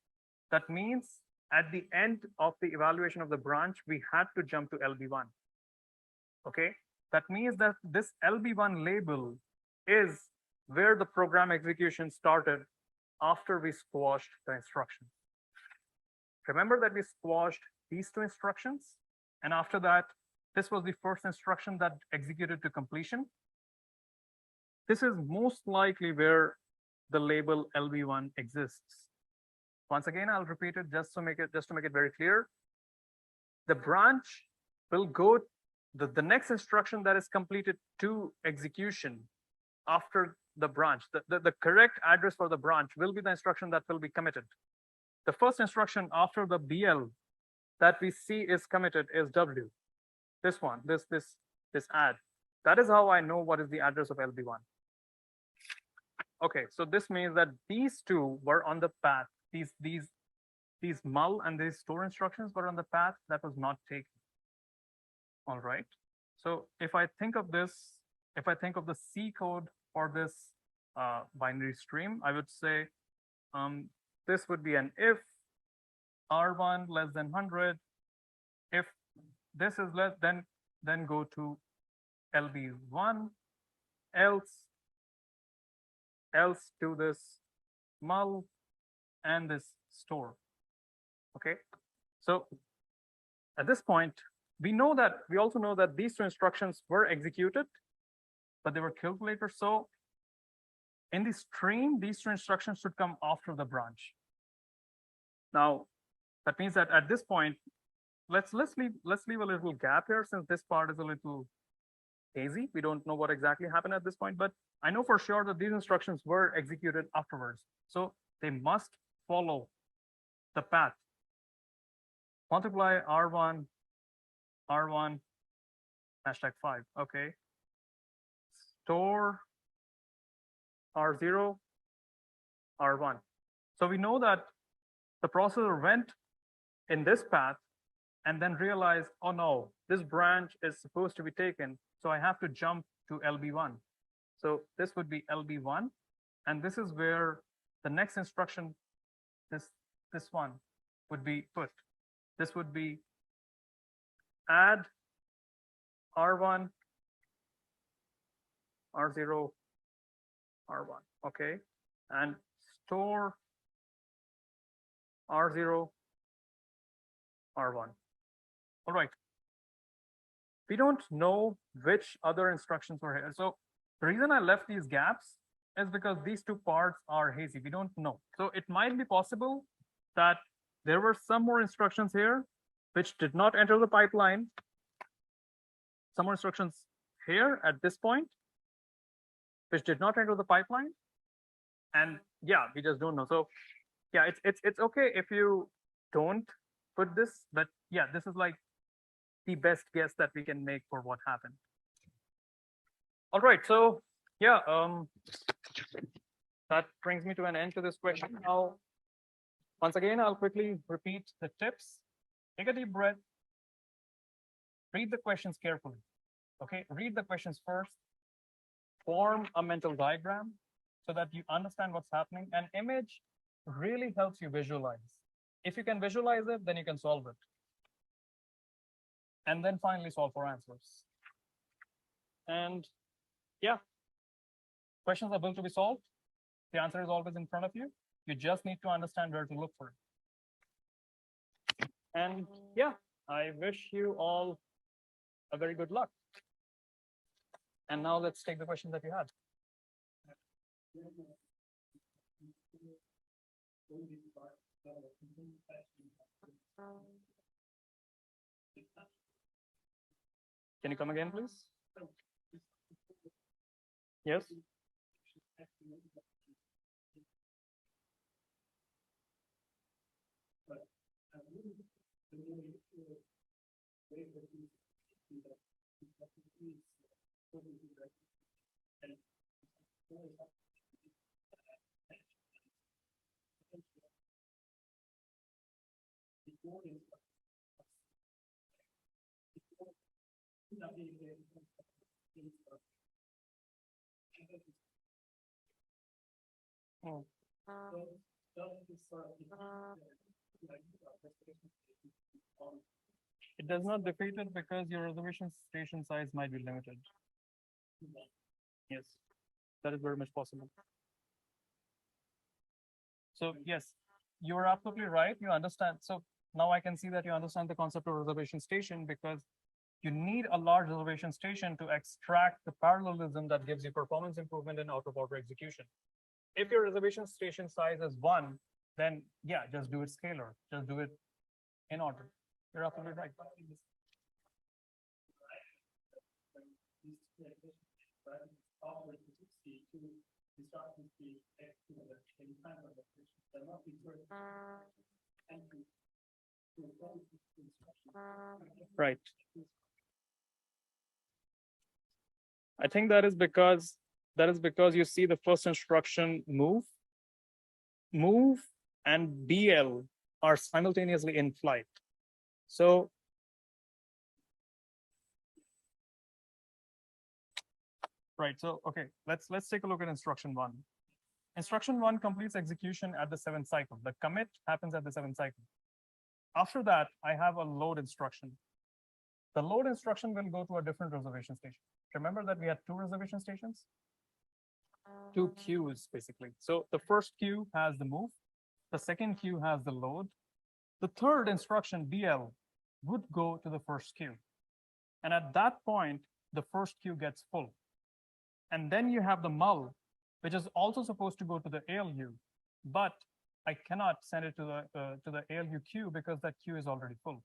that means at the end of the evaluation of the branch, we had to jump to LB1. Okay, that means that this LB1 label is where the program execution started after we squashed the instructions. Remember that we squashed these two instructions, and after that, this was the first instruction that executed to completion. This is most likely where the label LB1 exists. Once again, I'll repeat it just to make it very clear. The branch will go, the next instruction that is completed to execution after the branch, the correct address for the branch will be the instruction that will be committed. The first instruction after the BL that we see is committed is W. This one, this add. That is how I know what is the address of LB1. Okay, so this means that these two were on the path. These mul and these store instructions were on the path that was not taken. All right. So if I think of this, if I think of the C code for this binary stream, I would say this would be an if R1 less than 100. If this is less, then go to LB1, else to this mul and this store. Okay, so at this point, we also know that these two instructions were executed, but they were killed later. So in the stream, these two instructions should come after the branch. Now, that means that at this point, let's leave a little gap here, since this part is a little hazy. We don't know what exactly happened at this point, but I know for sure that these instructions were executed afterwards. So they must follow the path. Multiply R1, #5. Okay. Store R0, R1. So we know that the processor went in this path and then realized, oh no, this branch is supposed to be taken. So I have to jump to LB1. So this would be LB1. And this is where the next instruction, this one would be put. This would be add R1, R0, R1. Okay. And store R0, R1. All right. We don't know which other instructions were here. So the reason I left these gaps is because these two parts are hazy. We don't know. So it might be possible that there were some more instructions here which did not enter the pipeline. Some more instructions here at this point which did not enter the pipeline. And yeah, we just don't know. So yeah, it's okay if you don't put this, but yeah, this is like the best guess that we can make for what happened. All right, so yeah, that brings me to an end to this question. Now, once again, I'll quickly repeat the tips. Take a deep breath. Read the questions carefully. Okay, read the questions first. Form a mental diagram so that you understand what's happening. An image really helps you visualize. If you can visualize it, then you can solve it. And then finally solve for answers. And yeah, questions are built to be solved. The answer is always in front of you. You just need to understand where to look for it. And yeah, I wish you all a very good luck. And now let's take the questions that you had. Can you come again, please? Yes. Oh. It does not defeat it because your reservation station size might be limited. Yes, that is very much possible. So yes, you are absolutely right. You understand. So now I can see that you understand the concept of reservation station, because you need a large reservation station to extract the parallelism that gives you performance improvement in out-of-order execution. If your reservation station size is 1, then yeah, just do it scalar. Just do it in order. You're absolutely right. Right. I think that is because That is because you see the first instruction move, and BL are simultaneously in flight. So right, so okay, let's take a look at instruction 1. Instruction 1 completes execution at the 7th cycle. The commit happens at the 7th cycle. After that, I have a load instruction. The load instruction will go to a different reservation station. Remember that we had 2 reservation stations? 2 queues, basically. So the first queue has the move. The second queue has the load. The third instruction, BL, would go to the first queue. And at that point, the first queue gets full. And then you have the mul, which is also supposed to go to the ALU, but I cannot send it to the ALU queue because that queue is already full.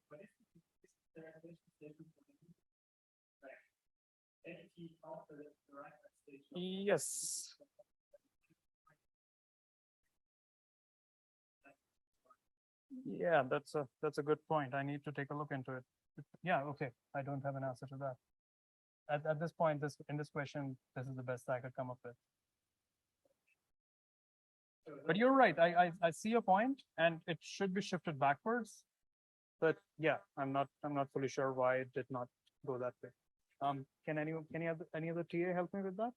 Yes. Yeah, that's a good point. I need to take a look into it. Yeah, okay. I don't have an answer to that. At this point, in this question, this is the best I could come up with. But you're right. I see your point, and it should be shifted backwards. But yeah, I'm not fully sure why it did not go that way. Can any other TA help me with that?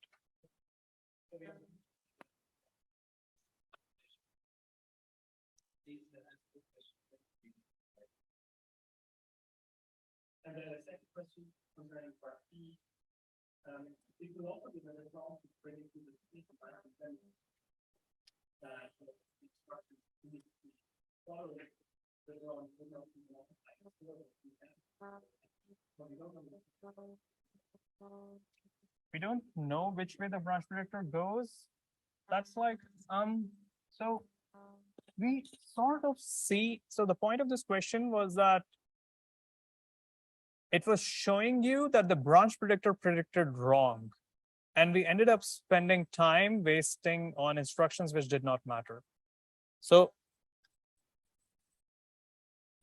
And the second question concerning part B, it will also be very wrong to bring it to the environment that instructions need to be followed. We don't know which way the branch predictor goes. That's like, so we sort of see, so the point of this question was that it was showing you that the branch predictor predicted wrong. And we ended up spending time wasting on instructions which did not matter. So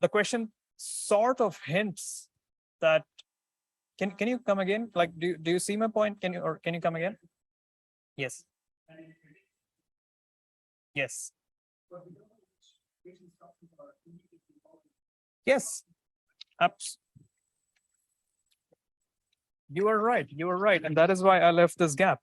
the question sort of hints that, can you come again? Like, do you see my point? Can you come again? Yes. Yes. Yes. You are right. You are right. And that is why I left this gap.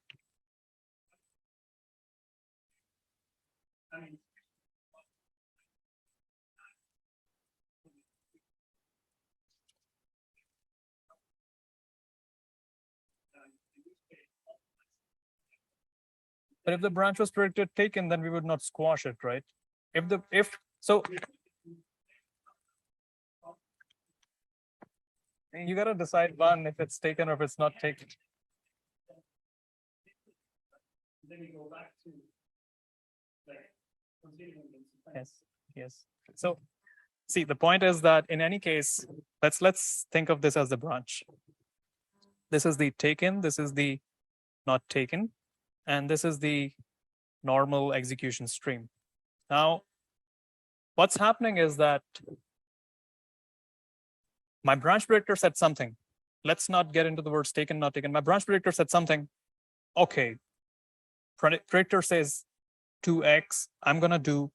But if the branch was predicted taken, then we would not squash it, right? So you gotta decide one if it's taken or if it's not taken. Then we go back to Yes. So see, the point is that in any case, let's think of this as the branch. This is the taken, this is the not taken, and this is the normal execution stream. Now, what's happening is that my branch predictor said something. Let's not get into the words taken, not taken. My branch predictor said something. Okay, predictor says 2x, I'm gonna do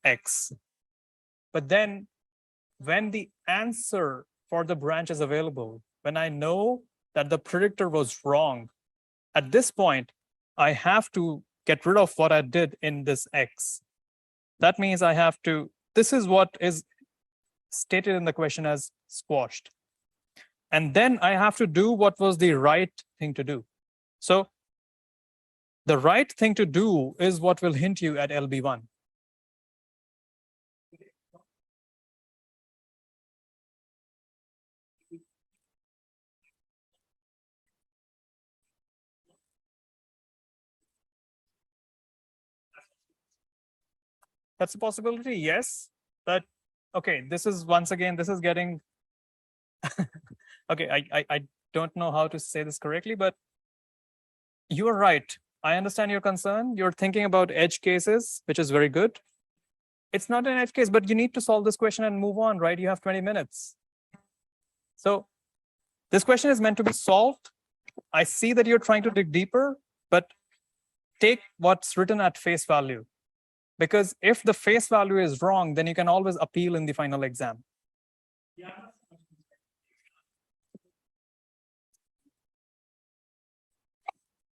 x. But then when the answer for the branch is available, when I know that the predictor was wrong, at this point, I have to get rid of what I did in this x. That means I have to, this is what is stated in the question as squashed. And then I have to do what was the right thing to do. So the right thing to do is what will hint you at LB1. That's a possibility, yes. But okay, this is once again, this is getting okay, I don't know how to say this correctly, but you are right. I understand your concern. You're thinking about edge cases, which is very good. It's not an edge case, but you need to solve this question and move on, right? You have 20 minutes. So this question is meant to be solved. I see that you're trying to dig deeper, but take what's written at face value. Because if the face value is wrong, then you can always appeal in the final exam.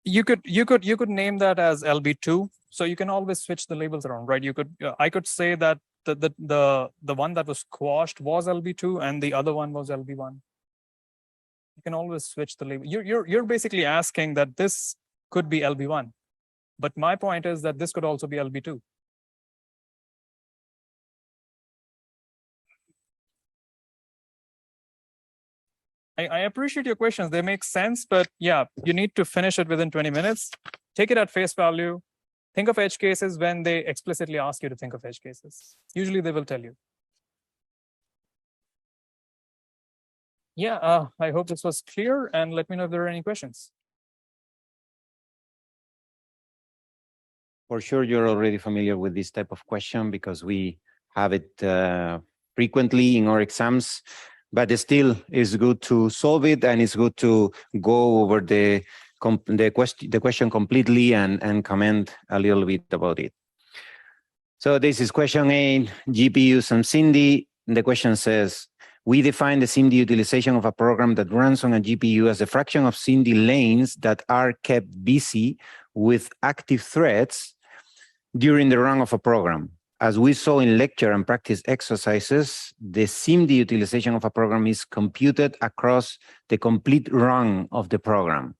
You could name that as LB2. So you can always switch the labels around, right? You could I could say that the one that was quashed was LB2 and the other one was LB1. You can always switch the label. You're basically asking that this could be LB1, but my point is that this could also be LB2. I appreciate your questions. They make sense, but yeah, you need to finish it within 20 minutes. Take it at face value. Think of edge cases when they explicitly ask you to think of edge cases. Usually they will tell you. Yeah, I hope this was clear, and let me know if there are any questions. For sure, you're already familiar with this type of question because we have it frequently in our exams, but still it's good to solve it, and it's good to go over the question completely and comment a little bit about it. So this is question 8, GPUs and SIMD. The question says, we define the SIMD utilization of a program that runs on a GPU as a fraction of SIMD lanes that are kept busy with active threads during the run of a program. As we saw in lecture and practice exercises, the SIMD utilization of a program is computed across the complete run of the program.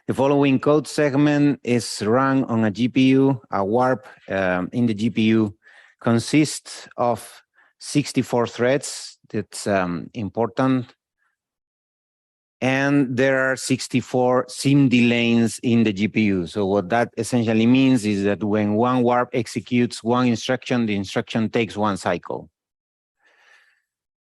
The following code segment is run on a GPU. A warp in the GPU consists of 64 threads. That's important. And there are 64 SIMD lanes in the GPU. So what that essentially means is that when one warp executes one instruction, the instruction takes one cycle.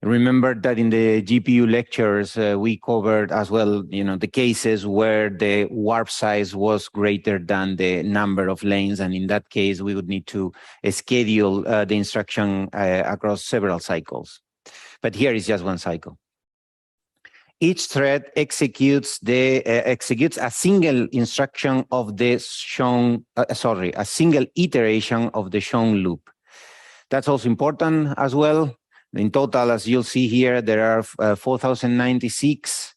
Remember that in the GPU lectures, we covered as well, the cases where the warp size was greater than the number of lanes. And in that case, we would need to schedule the instruction across several cycles. But here is just one cycle. Each thread executes a single instruction of the shown, a single iteration of the shown loop. That's also important as well. In total, as you'll see here, there are 4,096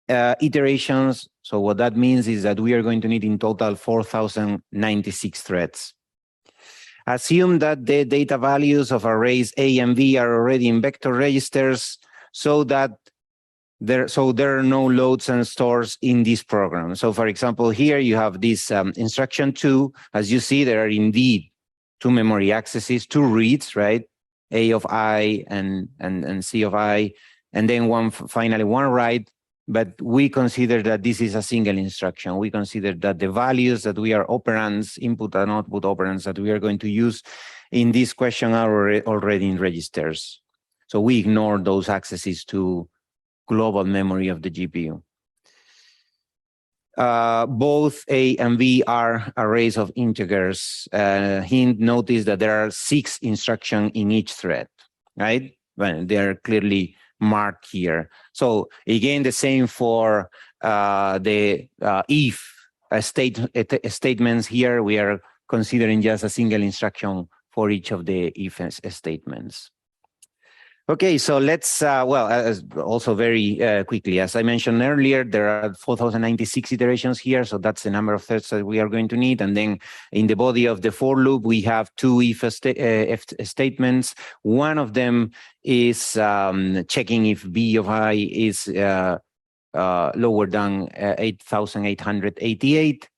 iterations. So what that means is that we are going to need in total 4,096 threads. Assume that the data values of arrays A and B are already in vector registers so that there are no loads and stores in this program. So for example, here you have this instruction 2. As you see, there are indeed 2 memory accesses, 2 reads, right? A of I and C of I, and then finally one write. But we consider that this is a single instruction. We consider that the values that we are operands, input and output operands that we are going to use in this question are already in registers. So we ignore those accesses to global memory of the GPU. Both A and B are arrays of integers. Hint, notice that there are 6 instructions in each thread, right? Well, they are clearly marked here. So again, the same for the if statements here. We are considering just a single instruction for each of the if statements. Okay, so let's, also very quickly, as I mentioned earlier, there are 4,096 iterations here, so that's the number of threads that we are going to need. And then in the body of the for loop, we have 2 if statements. One of them is checking if B of I is lower than 8,888.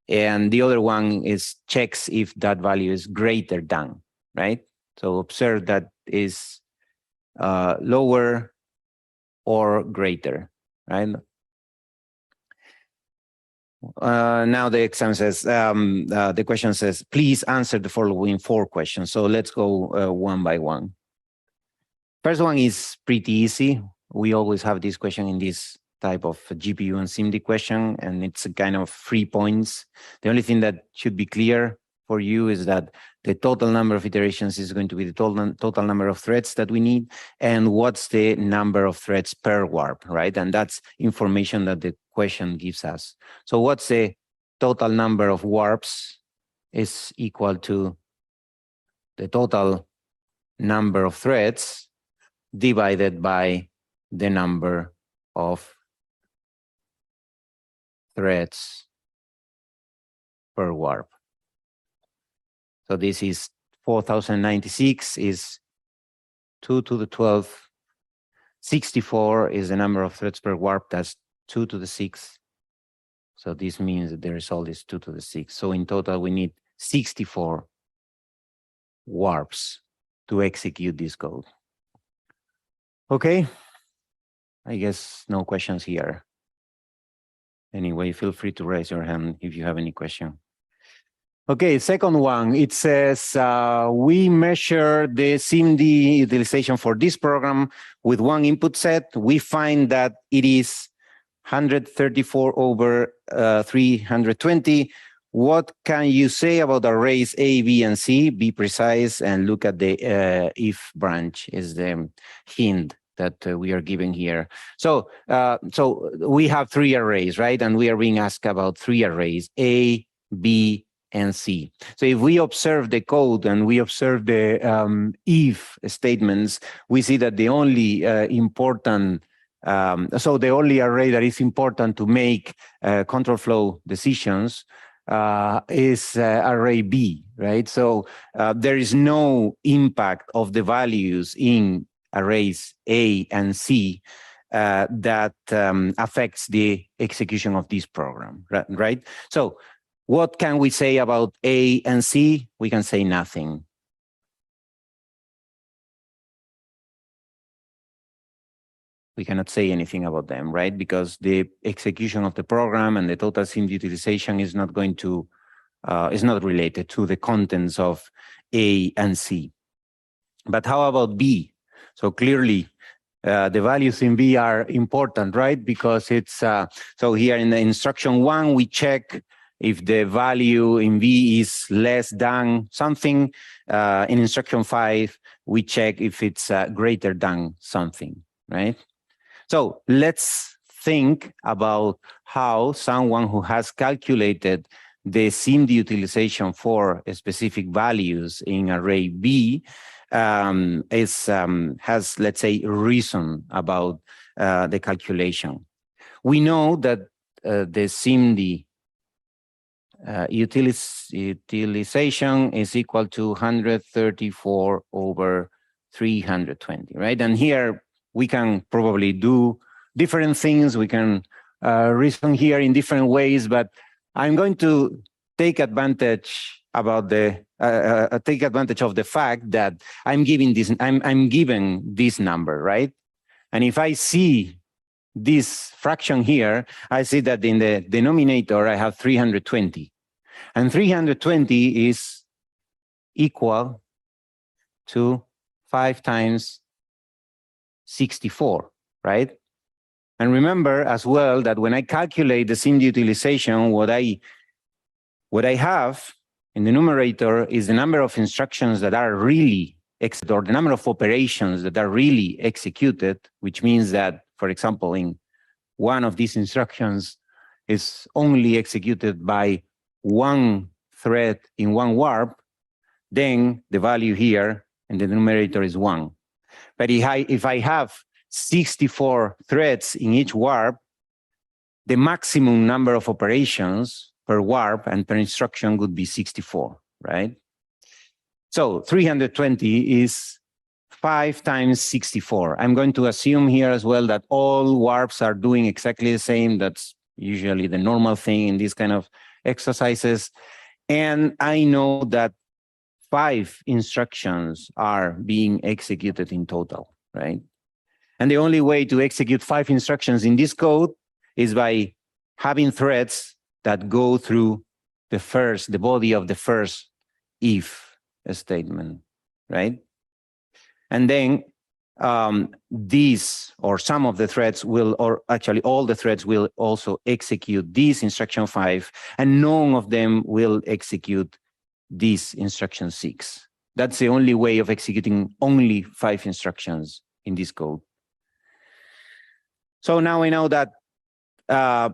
And the other one is checks if that value is greater than, right? So observe that is lower or greater, right? Now the exam says, the question says, please answer the following 4 questions. So let's go one by one. First one is pretty easy. We always have this question in this type of GPU and SIMD question, and it's a kind of 3 points. The only thing that should be clear for you is that the total number of iterations is going to be the total number of threads that we need, and what's the number of threads per warp, right? And that's information that the question gives us. So what's the total number of warps is equal to the total number of threads divided by the number of threads per warp. So this is 4096 is 2 to the 12. 64 is the number of threads per warp. That's 2 to the 6. So this means that the result is 2 to the 6. So in total, we need 64 warps to execute this code. Okay. I guess no questions here. Anyway, feel free to raise your hand if you have any question. Okay, second one, it says we measure the SIMD utilization for this program with one input set. We find that it is 134 over 320. What can you say about arrays A, B, and C? Be precise and look at the if branch is the hint that we are giving here. So, so we have 3 arrays, right? And we are being asked about 3 arrays, A, B, and C. So if we observe the code and we observe the if statements, we see that the only important, so the only array that is important to make control flow decisions is array B, right? So there is no impact of the values in arrays A and C that affects the execution of this program, right? So what can we say about A and C? We can say nothing. We cannot say anything about them, right? Because the execution of the program and the total SIMD utilization is not going to, is not related to the contents of A and C. But how about B? So clearly, the values in B are important, right? Because it's, so here in the instruction 1, we check if the value in B is less than something. In instruction 5, we check if it's greater than something, right? So let's think about how someone who has calculated the SIMD utilization for specific values in array B has, let's say, reason about the calculation. We know that the SIMD utilization is equal to 134 over 320, right? And here we can probably do different things. We can reason here in different ways, but I'm going to take advantage about the take advantage of the fact that I'm giving this number, right? And if I see this fraction here, I see that in the denominator I have 320. And 320 is equal to 5 times 64, right? And remember as well that when I calculate the SIMD utilization, what I have in the numerator is the number of instructions that are really executed, or the number of operations that are really executed, which means that, for example, in one of these instructions is only executed by one thread in one warp, then the value here in the numerator is 1. But if I have 64 threads in each warp, the maximum number of operations per warp and per instruction would be 64, right? So 320 is 5 times 64. I'm going to assume here as well that all warps are doing exactly the same. That's usually the normal thing in these kind of exercises. And I know that 5 instructions are being executed in total, right? And the only way to execute 5 instructions in this code is by having threads that go through the body of the first if statement, right? And then these, or some of the threads will, or actually all the threads will also execute this instruction 5, and none of them will execute this instruction 6. That's the only way of executing only 5 instructions in this code. So now we know that a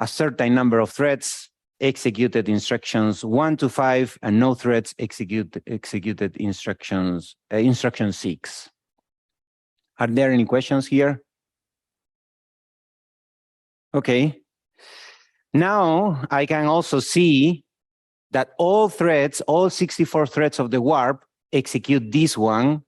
certain number of threads executed instructions 1 to 5, and no threads executed instructions instruction 6. Are there any questions here? Okay. Now I can also see that all threads, all 64 threads of the warp execute this one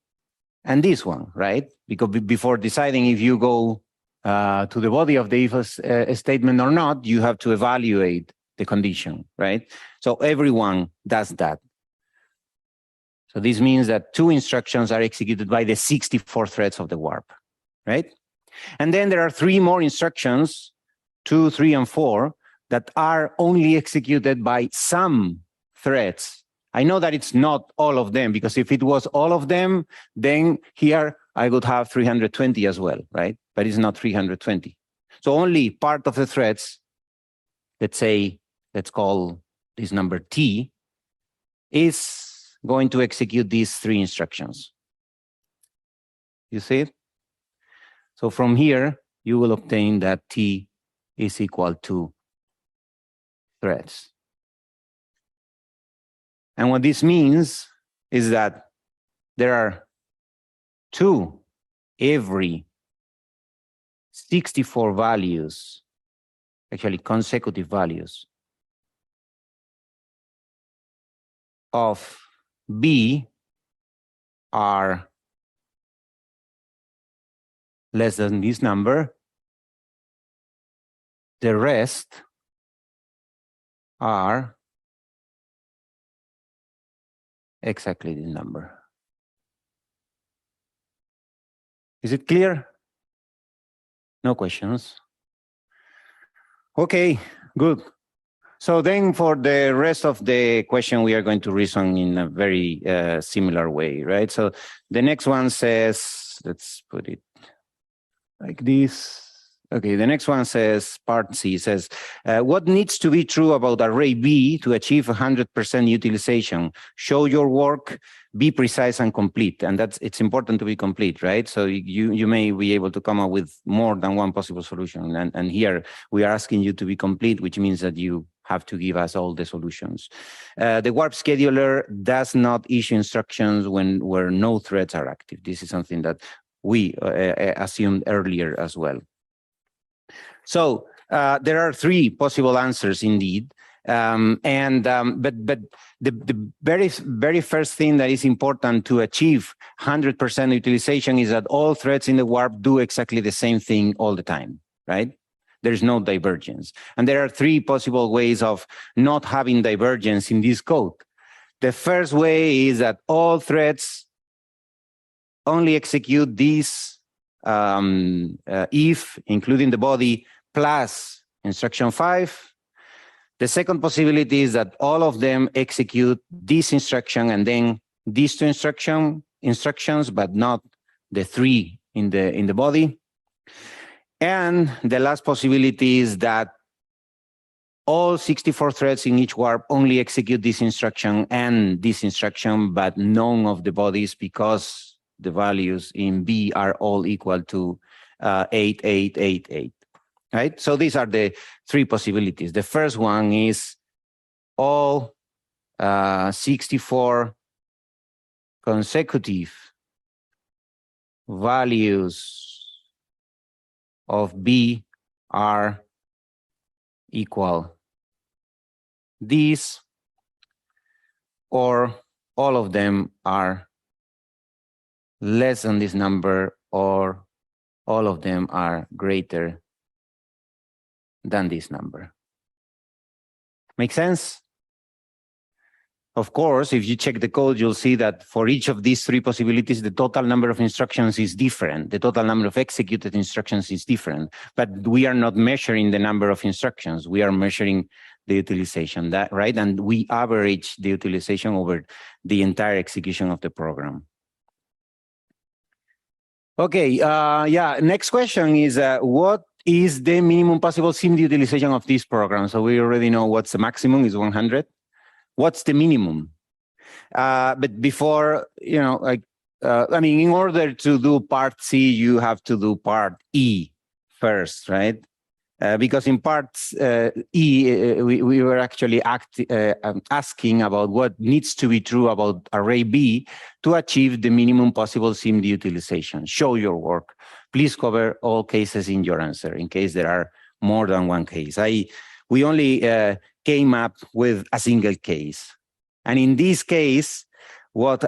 and this one, right? Because before deciding if you go to the body of the if statement or not, you have to evaluate the condition, right? So everyone does that. So this means that 2 instructions are executed by the 64 threads of the warp, right? And then there are 3 more instructions, 2, 3, and 4, that are only executed by some threads. I know that it's not all of them, because if it was all of them, then here I would have 320 as well, right? But it's not 320. So only part of the threads, let's say, let's call this number T, is going to execute these 3 instructions. You see it? So from here, you will obtain that T is equal to threads. And what this means is that there are 2 every 64 values, actually consecutive values, of B are less than this number. The rest are exactly this number. Is it clear? No questions? Okay, good. So then for the rest of the question, we are going to reason in a very similar way, right? So the next one says, let's put it like this. Okay, the next one says, part C says, what needs to be true about array B to achieve 100% utilization? Show your work, be precise and complete. And it's important to be complete, right? So you may be able to come up with more than one possible solution. And here we are asking you to be complete, which means that you have to give us all the solutions. The warp scheduler does not issue instructions where no threads are active. This is something that we assumed earlier as well. So there are 3 possible answers indeed. But the very first thing that is important to achieve 100% utilization is that all threads in the warp do exactly the same thing all the time, right? There's no divergence. And there are 3 possible ways of not having divergence in this code. The first way is that all threads only execute this if, including the body, plus instruction 5. The second possibility is that all of them execute this instruction and then these 2 instructions, but not the 3 in the body. And the last possibility is that all 64 threads in each warp only execute this instruction and this instruction, but none of the bodies, because the values in B are all equal to 8, 8, 8, 8. Right? So these are the 3 possibilities. The first one is all 64 consecutive values of B are equal these, or all of them are less than this number, or all of them are greater than this number. Make sense? Of course, if you check the code, you'll see that for each of these 3 possibilities, the total number of instructions is different. The total number of executed instructions is different. But we are not measuring the number of instructions. We are measuring the utilization, right? And we average the utilization over the entire execution of the program. Okay, yeah, next question is, what is the minimum possible SIMD utilization of this program? So we already know what's the maximum is 100. What's the minimum? But before, you know, like, I mean, in order to do part C, you have to do part E first, right? because in parts E, we were actually asking about what needs to be true about array B to achieve the minimum possible SIMD utilization. Show your work. Please cover all cases in your answer in case there are more than one case. We only came up with a single case. And in this case, what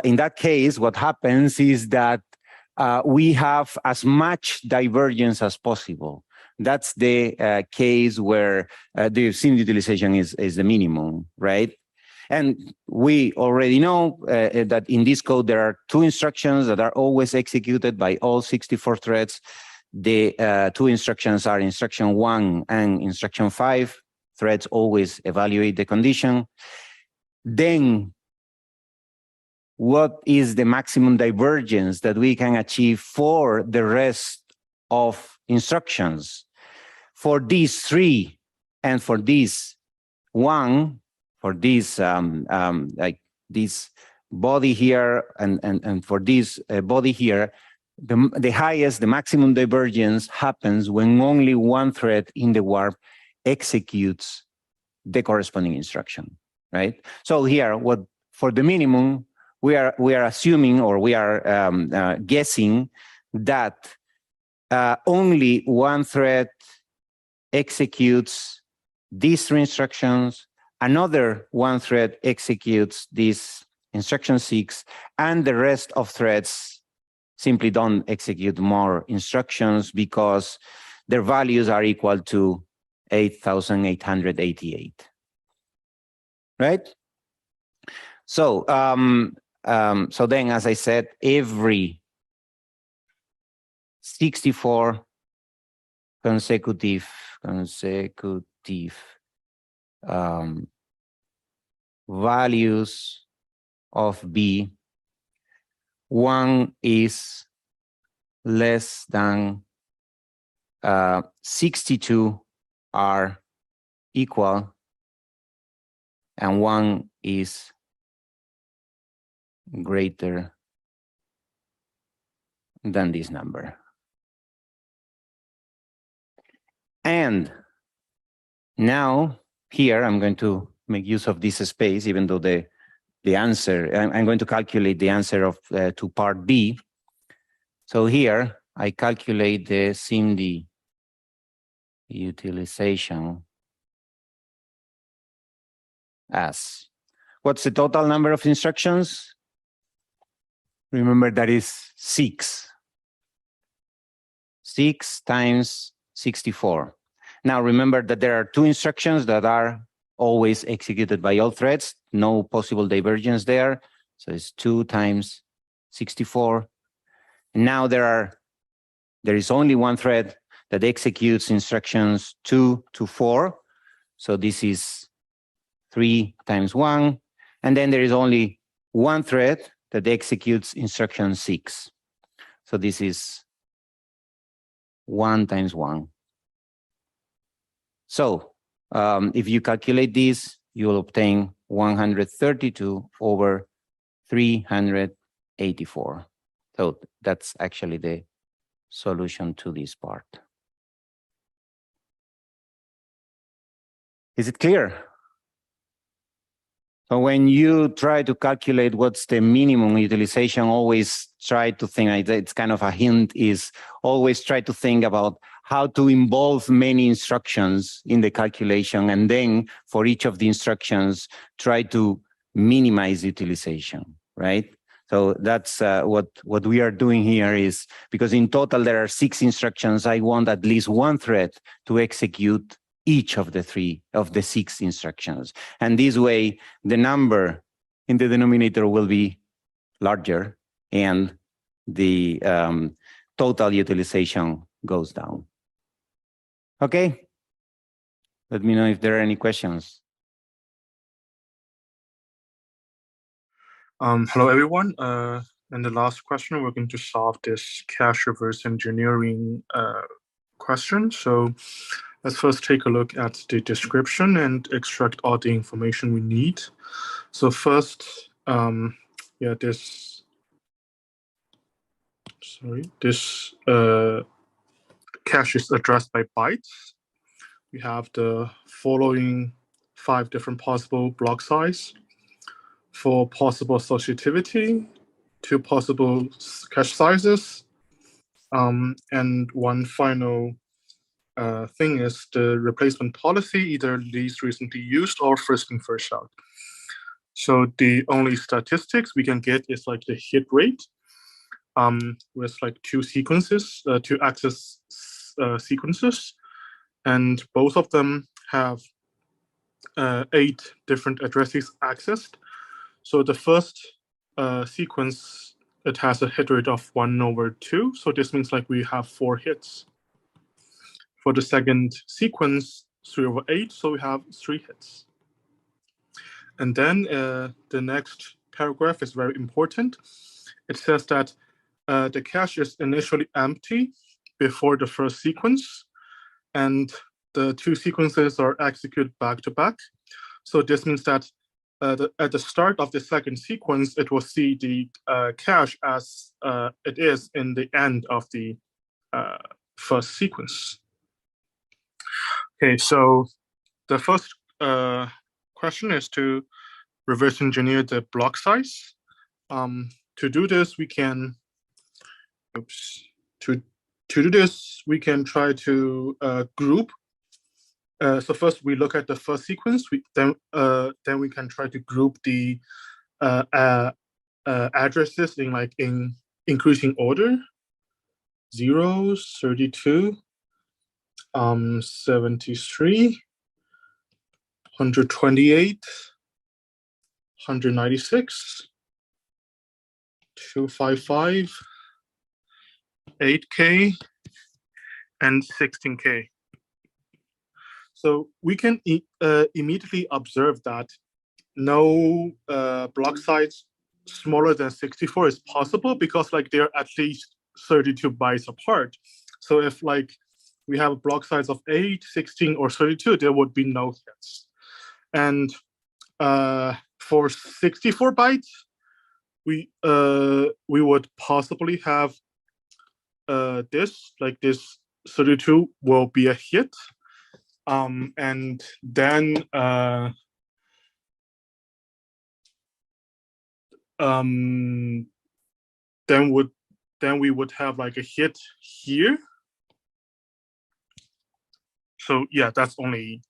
happens is that we have as much divergence as possible. That's the case where the SIMD utilization is the minimum, right? And we already know that in this code, there are two instructions that are always executed by all 64 threads. The two instructions are instruction 1 and instruction 5. Threads always evaluate the condition. Then what is the maximum divergence that we can achieve for the rest of instructions? For these 3 and for this 1, for this like this body here and for this body here, the highest, the maximum divergence happens when only one thread in the warp executes the corresponding instruction, right? So here, for the minimum, we are assuming, or we are guessing that only one thread executes these 3 instructions, another one thread executes this instruction 6, and the rest of threads simply don't execute more instructions because their values are equal to 8,888, right? So, so then, as I said, every 64 consecutive values of B, one is less than 62 are equal, and one is greater than this number. And now here I'm going to make use of this space, even though the answer, I'm going to calculate the answer of to part B. So here I calculate the SIMD utilization as, what's the total number of instructions? Remember, that is 6. 6 times 64. Now remember that there are 2 instructions that are always executed by all threads, no possible divergence there. So it's 2 times 64. And now there is only one thread that executes instructions 2 to 4. So this is 3 times 1. And then there is only one thread that executes instruction 6. So this is 1 times 1. So if you calculate this, you will obtain 132 over 384. So that's actually the solution to this part. Is it clear? So when you try to calculate what's the minimum utilization, always try to think, it's kind of a hint, is always try to think about how to involve many instructions in the calculation, and then for each of the instructions, try to minimize utilization, right? So that's what we are doing here, is because in total there are 6 instructions, I want at least one thread to execute each of the 6 instructions. And this way, the number in the denominator will be larger and the total utilization goes down. Okay? Let me know if there are any questions. Hello, everyone. In the last question, we're going to solve this cache reverse engineering question. So let's first take a look at the description and extract all the information we need. So first, this cache is addressed by bytes. we have the following 5 different possible block size. For possible associativity, 2 possible cache sizes, and one final thing is the replacement policy, either least recently used or first in, first out. So the only statistics we can get is like the hit rate with like 2 sequences, 2 access sequences, and both of them have 8 different addresses accessed. So the first sequence, it has a hit rate of 1/2. So this means like we have 4 hits. For the second sequence, 3/8, so we have 3 hits. And then the next paragraph is very important. It says that the cache is initially empty before the first sequence, and the 2 sequences are executed back to back. So this means that at the start of the second sequence, it will see the cache as it is in the end of the first sequence. Okay, so the first question is to reverse engineer the block size. To do this, we can, to do this, we can try to group. So first we look at the first sequence. Then we can try to group the addresses in increasing order. 0, 32, 73, 128, 196, 255, 8K, and 16K. So we can immediately observe that no block size smaller than 64 is possible because like they're at least 32 bytes apart. So if like we have a block size of 8, 16, or 32, there would be no hits. And for 64 bytes, we would possibly have this 32 will be a hit. And then we would have like a hit here. So yeah, that's only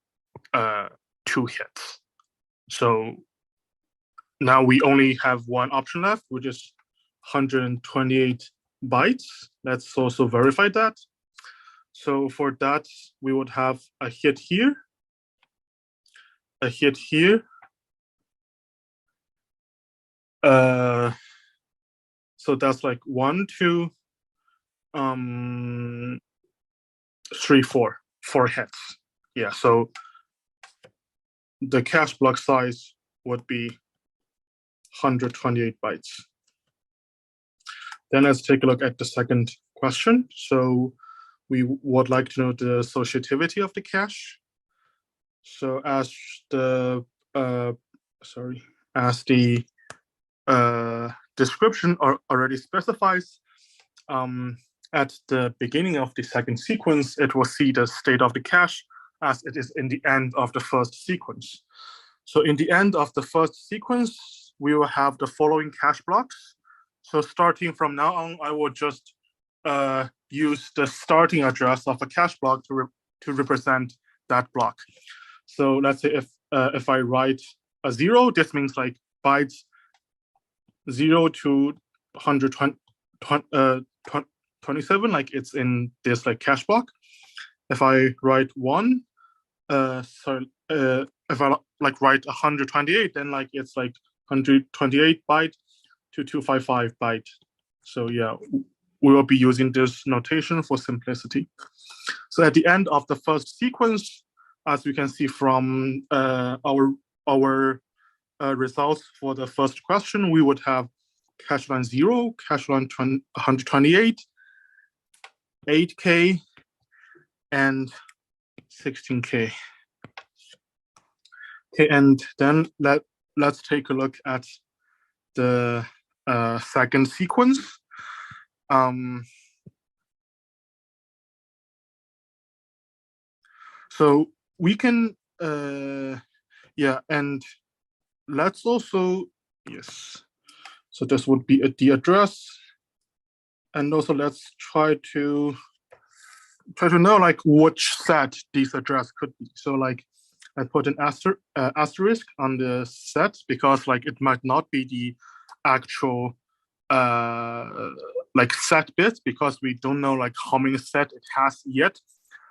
2 hits. So now we only have one option left, which is 128 bytes. Let's also verify that. So for that, we would have a hit here, a hit here. So that's like 1, 2, 3, 4 hits. Yeah, so the cache block size would be 128 bytes. Then let's take a look at the second question. So we would like to know the associativity of the cache. So as the description already specifies, at the beginning of the second sequence, it will see the state of the cache as it is in the end of the first sequence. So in the end of the first sequence, we will have the following cache blocks. So starting from now on, I will just use the starting address of a cache block to represent that block. So let's say if I write a 0, this means like bytes 0 to 127, like it's in this like cache block. If I write 1, if I like write 128, then like it's like 128 byte to 255 byte. So yeah, we will be using this notation for simplicity. So at the end of the first sequence, as we can see from our results for the first question, we would have cache line 0, cache line 128, 8K, and 16K. Okay, and then let's take a look at the second sequence. So we can, yeah, and let's also, yes. So this would be the address. And also let's try to know like which set this address could be. So like I put an asterisk on the set because like it might not be the actual like set bits because we don't know like how many set it has yet.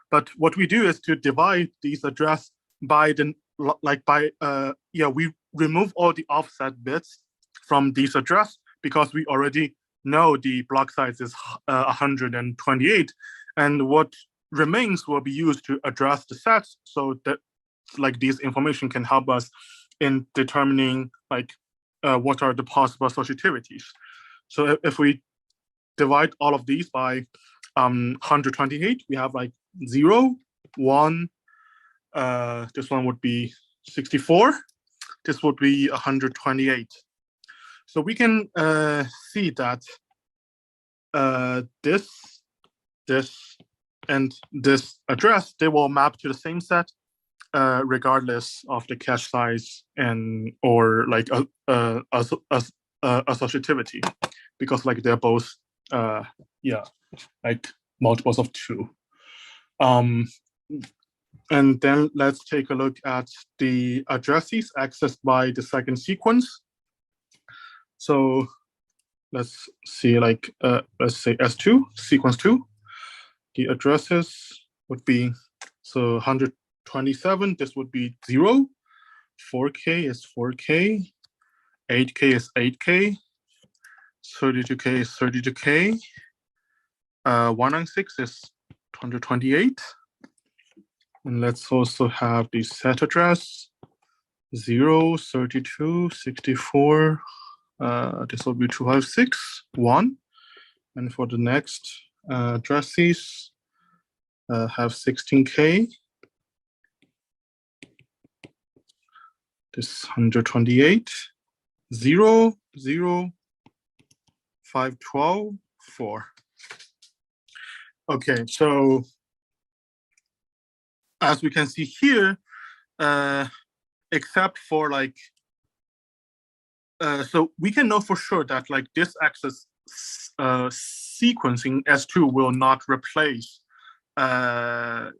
But what we do is to divide these address by the we remove all the offset bits from this address because we already know the block size is 128, and what remains will be used to address the sets so that like this information can help us in determining like what are the possible associativities. So if we divide all of these by 128, we have like 0, 1, this one would be 64, this would be 128. So we can see that this, and this address, they will map to the same set regardless of the cache size and or like associativity, because like they're both like multiples of 2. And then let's take a look at the addresses accessed by the second sequence. So let's see, like let's say S2, sequence 2. The addresses would be, so 127, this would be 0, 4K is 4K, 8K is 8K, 32K is 32K, 196 is 128. And let's also have the set address, 0, 32, 64, this will be 256, 1. And for the next addresses, have 16K, this 128, 0, 0, 512, 4. Okay, so as we can see here, except for like, so we can know for sure that like this access sequencing S2 will not replace the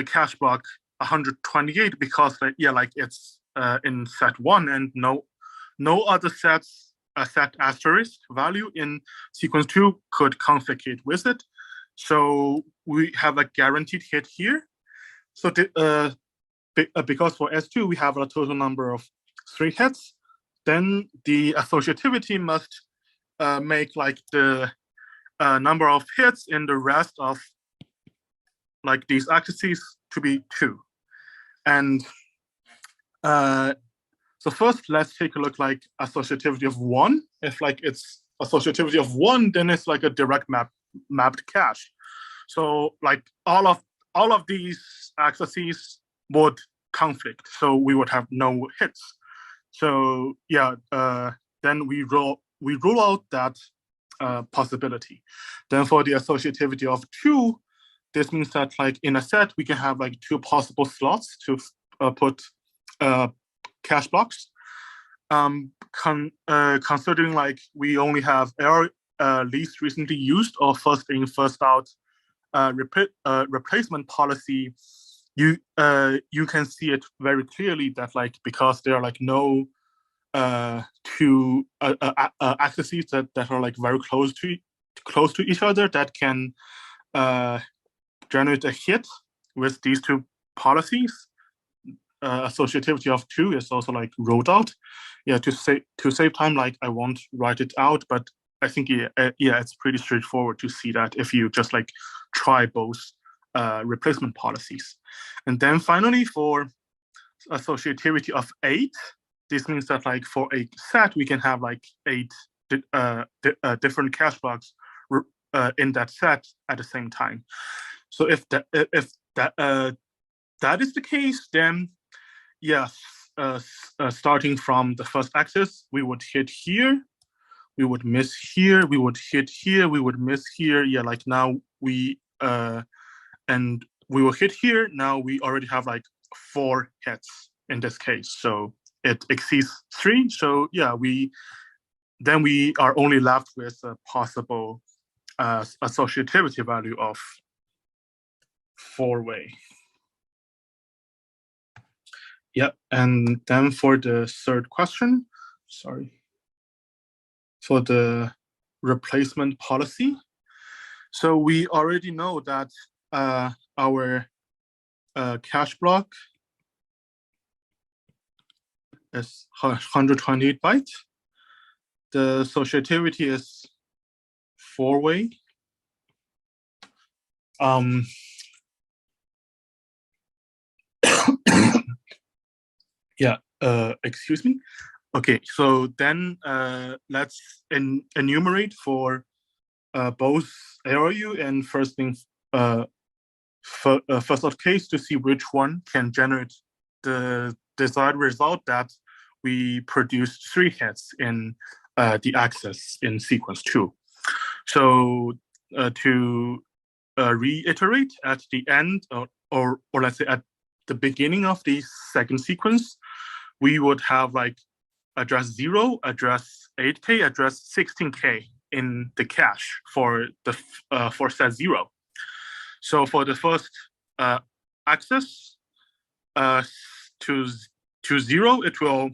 cache block 128 because like, like it's in set 1 and no other sets set asterisk value in sequence 2 could conflicate with it. So we have a guaranteed hit here. So because for S2 we have a total number of 3 hits, then the associativity must make like the number of hits in the rest of like these axes to be 2. And so first let's take a look like associativity of 1. If like it's associativity of 1, then it's like a direct mapped cache. So like all of these axes would conflict, so we would have no hits. So yeah, then we rule out that possibility. Then for the associativity of 2, this means that like in a set we can have like 2 possible slots to put cache blocks. Considering like we only have our least recently used or first in first out replacement policy, you can see it very clearly that like because there are like no 2 axes that are like very close to each other that can generate a hit with these 2 policies, associativity of 2 is also like ruled out. Yeah, to save time, like I won't write it out, but I think it's pretty straightforward to see that if you just like try both replacement policies. And then finally for associativity of 8, this means that like for a set we can have like 8 different cache blocks in that set at the same time. So if that is the case, then yes, starting from the first axis, we would hit here, we would miss here, we would hit here, we would miss here. Yeah, like now we and we will hit here. Now we already have like 4 hits in this case. So it exceeds 3. So yeah, we are only left with a possible associativity value of 4-way. Yeah, and then for the third question, sorry, for the replacement policy. So we already know that our cache block is 128 bytes. The associativity is 4-way. Yeah, excuse me. Okay, so then let's enumerate for both ARU and first of case to see which one can generate the desired result that we produce 3 hits in the access in sequence 2. So to reiterate, at the end or let's say at the beginning of the second sequence, we would have like address 0, address 8K, address 16K in the cache for the for set 0. So for the first access to 0, it will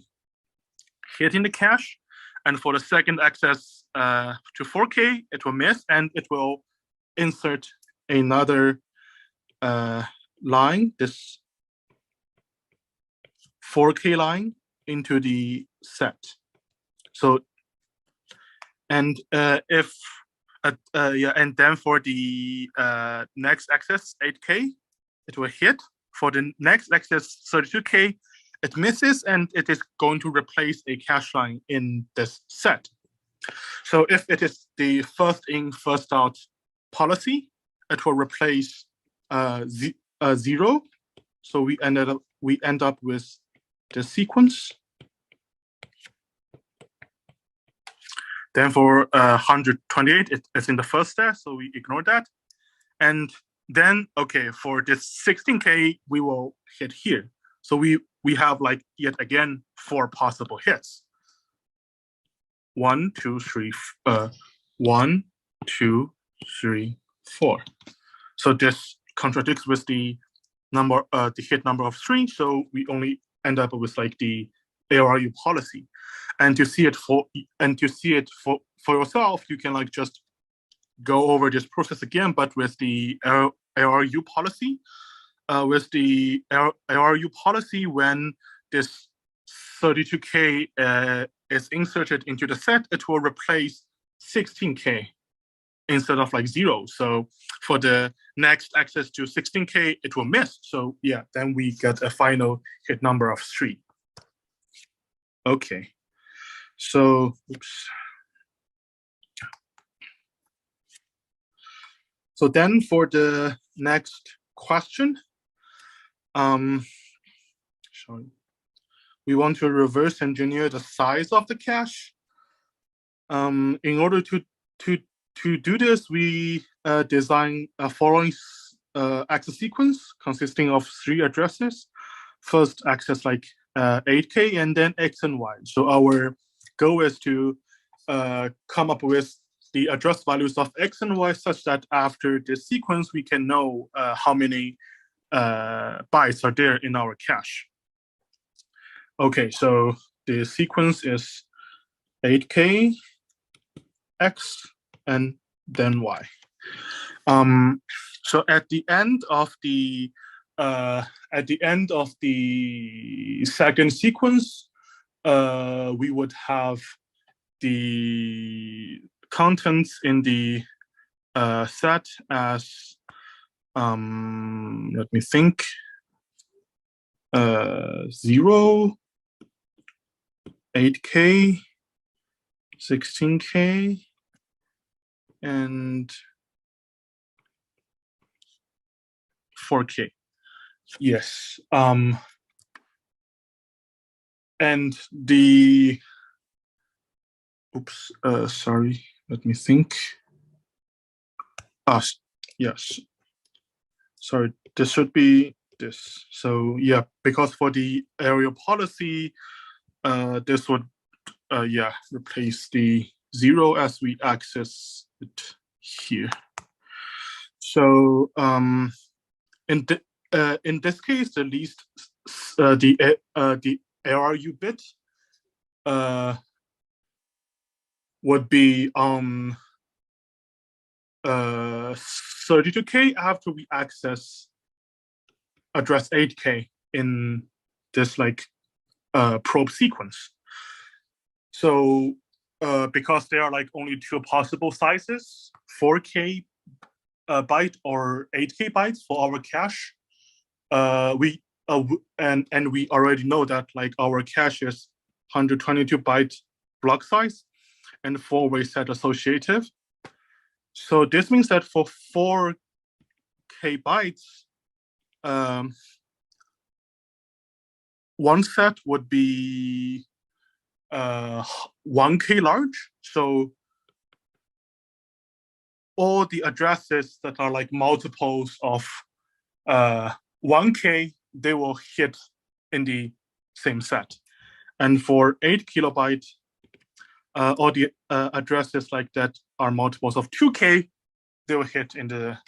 hit in the cache, and for the second access to 4K, it will miss, and it will insert another line, this 4K line, into the set. So, and if yeah, and then for the next access 8K, it will hit. For the next access 32K, it misses, and it is going to replace a cache line in this set. So if it is the first in, first out policy, it will replace 0. So we end up with the sequence. Then for 128, it's in the first step, so we ignore that. And then, okay, for this 16K, we will hit here. So we have like yet again 4 possible hits. 1, 2, 3, 1, 2, 3, 4. So this contradicts with the number, the hit number of 3. So we only end up with like the ARU policy. And to see it for yourself, you can like just go over this process again, but with the ARU policy. With the ARU policy, when this 32K is inserted into the set, it will replace 16K instead of like 0. So for the next access to 16K, it will miss. So yeah, then we get a final hit number of 3. Okay, so oops. So then for the next question, sorry, we want to reverse engineer the size of the cache. In order to do this, we design a following access sequence consisting of 3 addresses. First access like 8K, and then X and Y. So our goal is to come up with the address values of X and Y such that after this sequence, we can know how many bytes are there in our cache. Okay, so the sequence is 8K, X, and then Y. So at the end of the second sequence, we would have the contents in the set as let me think, 0, 8K, 16K, and 4K. Yes. And the, oops, sorry, let me think. Yes. sorry, this should be this. So yeah, because for the area policy, this would yeah, replace the 0 as we access it here. So in this case, the least the ARU bit would be 32K after we access address 8K in this like probe sequence. So because there are like only two possible sizes, 4K byte or 8K bytes for our cache, we already know that like our cache is 122 byte block size and 4-way set associative. So this means that for 4K bytes, one set would be 1K large. So all the addresses that are like multiples of 1K, they will hit in the same set. And for 8 kilobyte, all the addresses like that are multiples of 2K, they will hit in the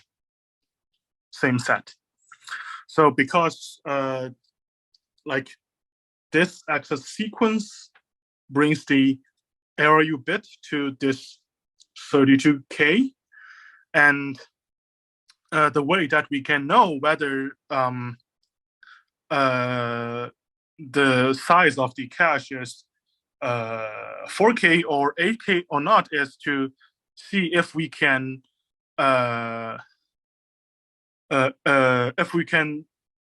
same set. So because like this access sequence brings the ARU bit to this 32K, and the way that we can know whether the size of the cache is 4K or 8K or not is to see if we can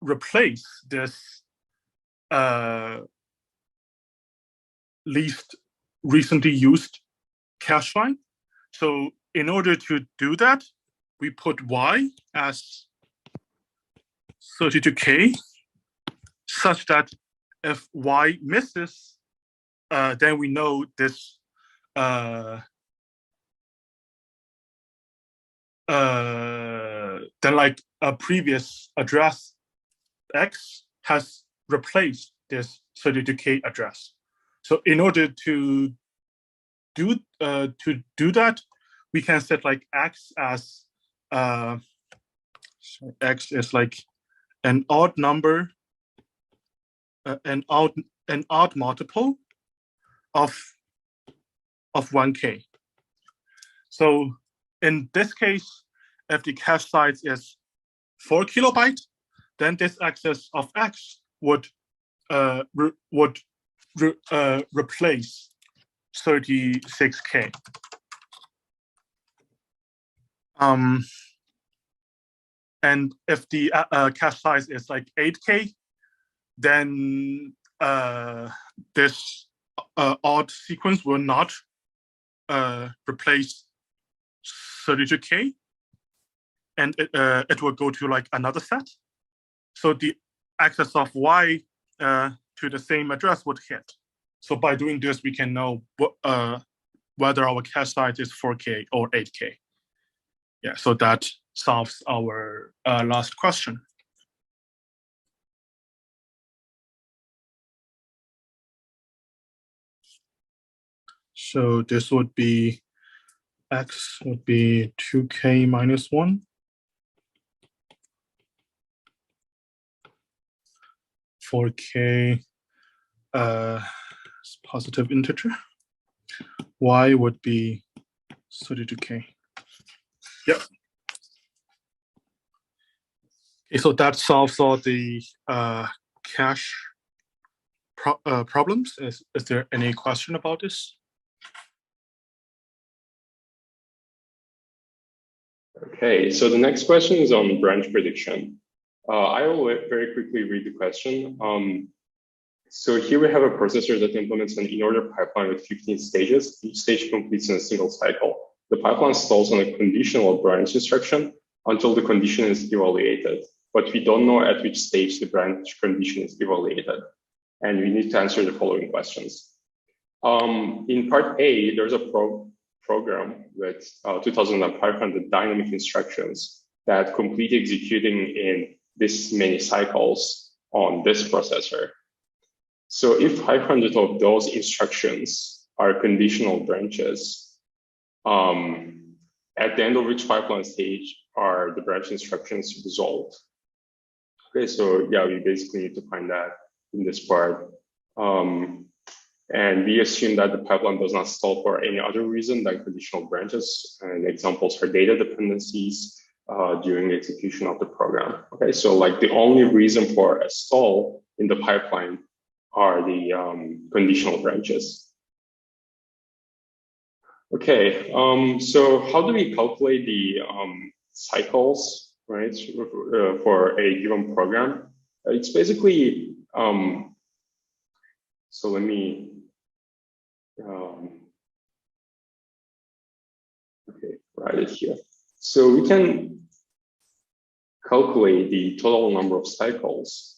replace this least recently used cache line. So in order to do that, we put Y as 32K, such that if Y misses, then we know this then like a previous address X has replaced this 32K address. So in order to do that, we can set like X as X is like an odd number, an odd multiple of 1K. So in this case, if the cache size is 4 kilobyte, then this access of X would replace 36K. And if the cache size is like 8K, then this odd sequence will not replace 32K, and it will go to like another set. So the access of Y to the same address would hit. So by doing this, we can know whether our cache size is 4K or 8K. Yeah, so that solves our last question. So this would be, X would be 2K minus 1. 4K positive integer. Y would be 32K. Yep. Okay, so that solves all the cache problems. Is there any question about this? Okay, so the next question is on branch prediction. I will very quickly read the question. So here we have a processor that implements an in-order pipeline with 15 stages. Each stage completes in a single cycle. The pipeline stalls on a conditional branch instruction until the condition is evaluated, but we don't know at which stage the branch condition is evaluated. And we need to answer the following questions. In part A, there's a program with 2,500 dynamic instructions that complete executing in this many cycles on this processor. So if 500 of those instructions are conditional branches, at the end of which pipeline stage are the branch instructions resolved? Okay, so yeah, we basically need to find that in this part. And we assume that the pipeline does not stall for any other reason than conditional branches. And examples are data dependencies during the execution of the program. Okay, so like the only reason for a stall in the pipeline are the conditional branches. Okay, so how do we calculate the cycles, right, for a given program? It's basically, so let me, okay, write it here. So we can calculate the total number of cycles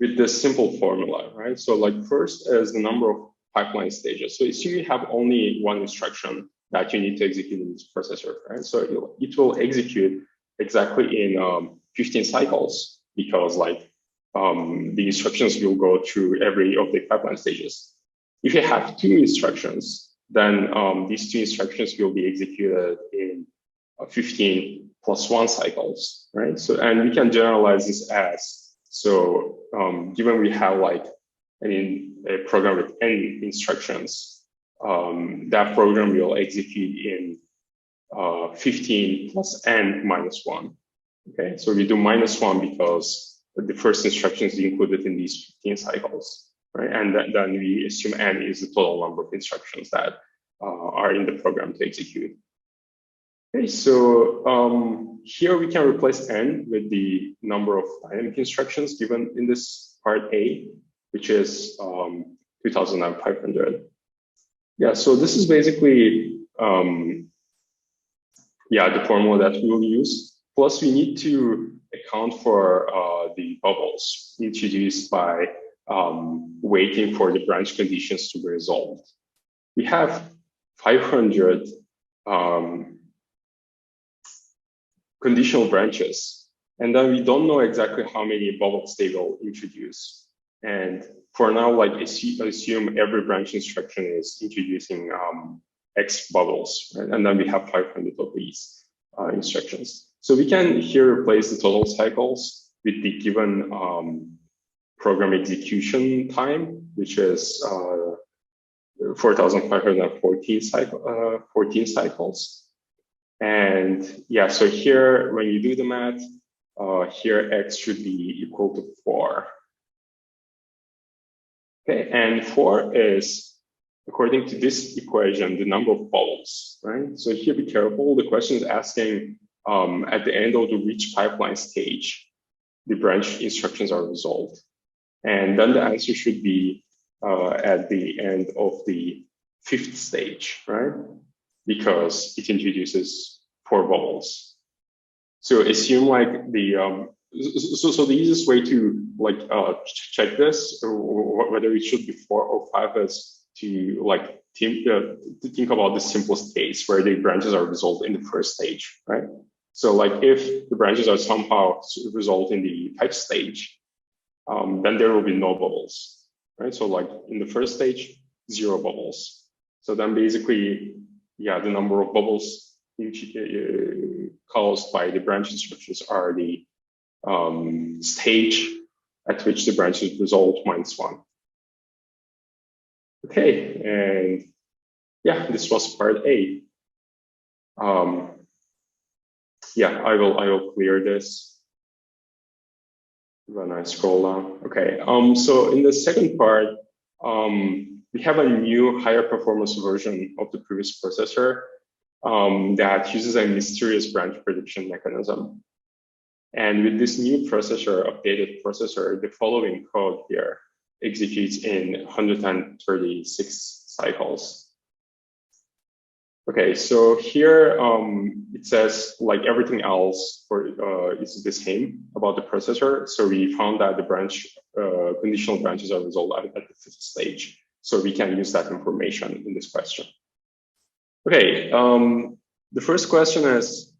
with this simple formula, right? So like first is the number of pipeline stages. So assume you have only one instruction that you need to execute in this processor, right? So it will execute exactly in 15 cycles because like the instructions will go through every of the pipeline stages. If you have two instructions, then these two instructions will be executed in 15 plus 1 cycles, right? So, and we can generalize this as, so given we have like, a program with n instructions, that program will execute in 15 plus n minus 1. Okay, so we do -1 because the first instruction is included in these 15 cycles, right? And then we assume n is the total number of instructions that are in the program to execute. Okay, so here we can replace n with the number of dynamic instructions given in this part A, which is 2,500. Yeah, so this is basically the formula that we will use. Plus, we need to account for the bubbles introduced by waiting for the branch conditions to be resolved. We have 500 conditional branches, and then we don't know exactly how many bubbles they will introduce. And for now, like assume every branch instruction is introducing X bubbles, right? And then we have 500 of these instructions. So we can here replace the total cycles with the given program execution time, which is 4,514 cycles. And yeah, so here, when you do the math, here X should be equal to 4. Okay, and 4 is, according to this equation, the number of bubbles, right? So here, be careful. The question is asking at the end of the which pipeline stage the branch instructions are resolved. And then the answer should be at the end of the 5th stage, right? Because it introduces 4 bubbles. So assume like the so the easiest way to like check this, or whether it should be 4 or 5, is to like think about the simplest case where the branches are resolved in the 1st stage, right? So like if the branches are somehow resolved in the 5th stage, then there will be no bubbles, right? So like in the 1st stage, 0 bubbles. So then basically, yeah, the number of bubbles caused by the branch instructions are the stage at which the branch is resolved -1. Okay, and yeah, this was part A. Yeah, I will clear this when I scroll down. Okay, so in the second part, we have a new higher performance version of the previous processor that uses a mysterious branch prediction mechanism. And with this new processor, updated processor, the following code here executes in 136 cycles. Okay, so here it says like everything else is the same about the processor. So we found that the conditional branches are resolved at the 5th stage. So we can use that information in this question. Okay, the first question is,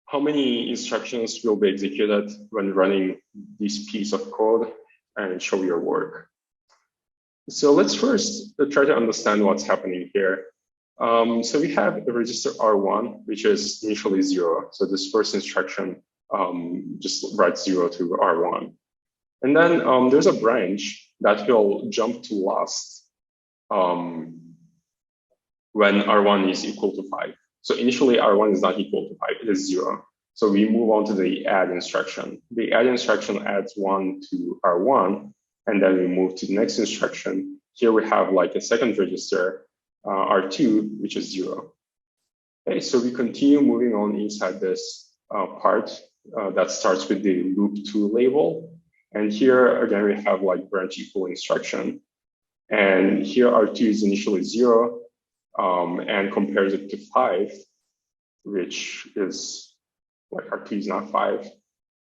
how many instructions will be executed when running this piece of code and show your work? So let's first try to understand what's happening here. So we have a register R1, which is initially 0. So this first instruction just writes 0 to R1. And then there's a branch that will jump to last when R1 is equal to 5. So initially R1 is not equal to 5, it is 0. So we move on to the add instruction. The add instruction adds 1 to R1, and then we move to the next instruction. Here we have like a second register, R2, which is 0. Okay, so we continue moving on inside this part that starts with the loop2 label. And here again, we have like branch equal instruction. And here R2 is initially 0 and compares it to 5, which is like R2 is not 5.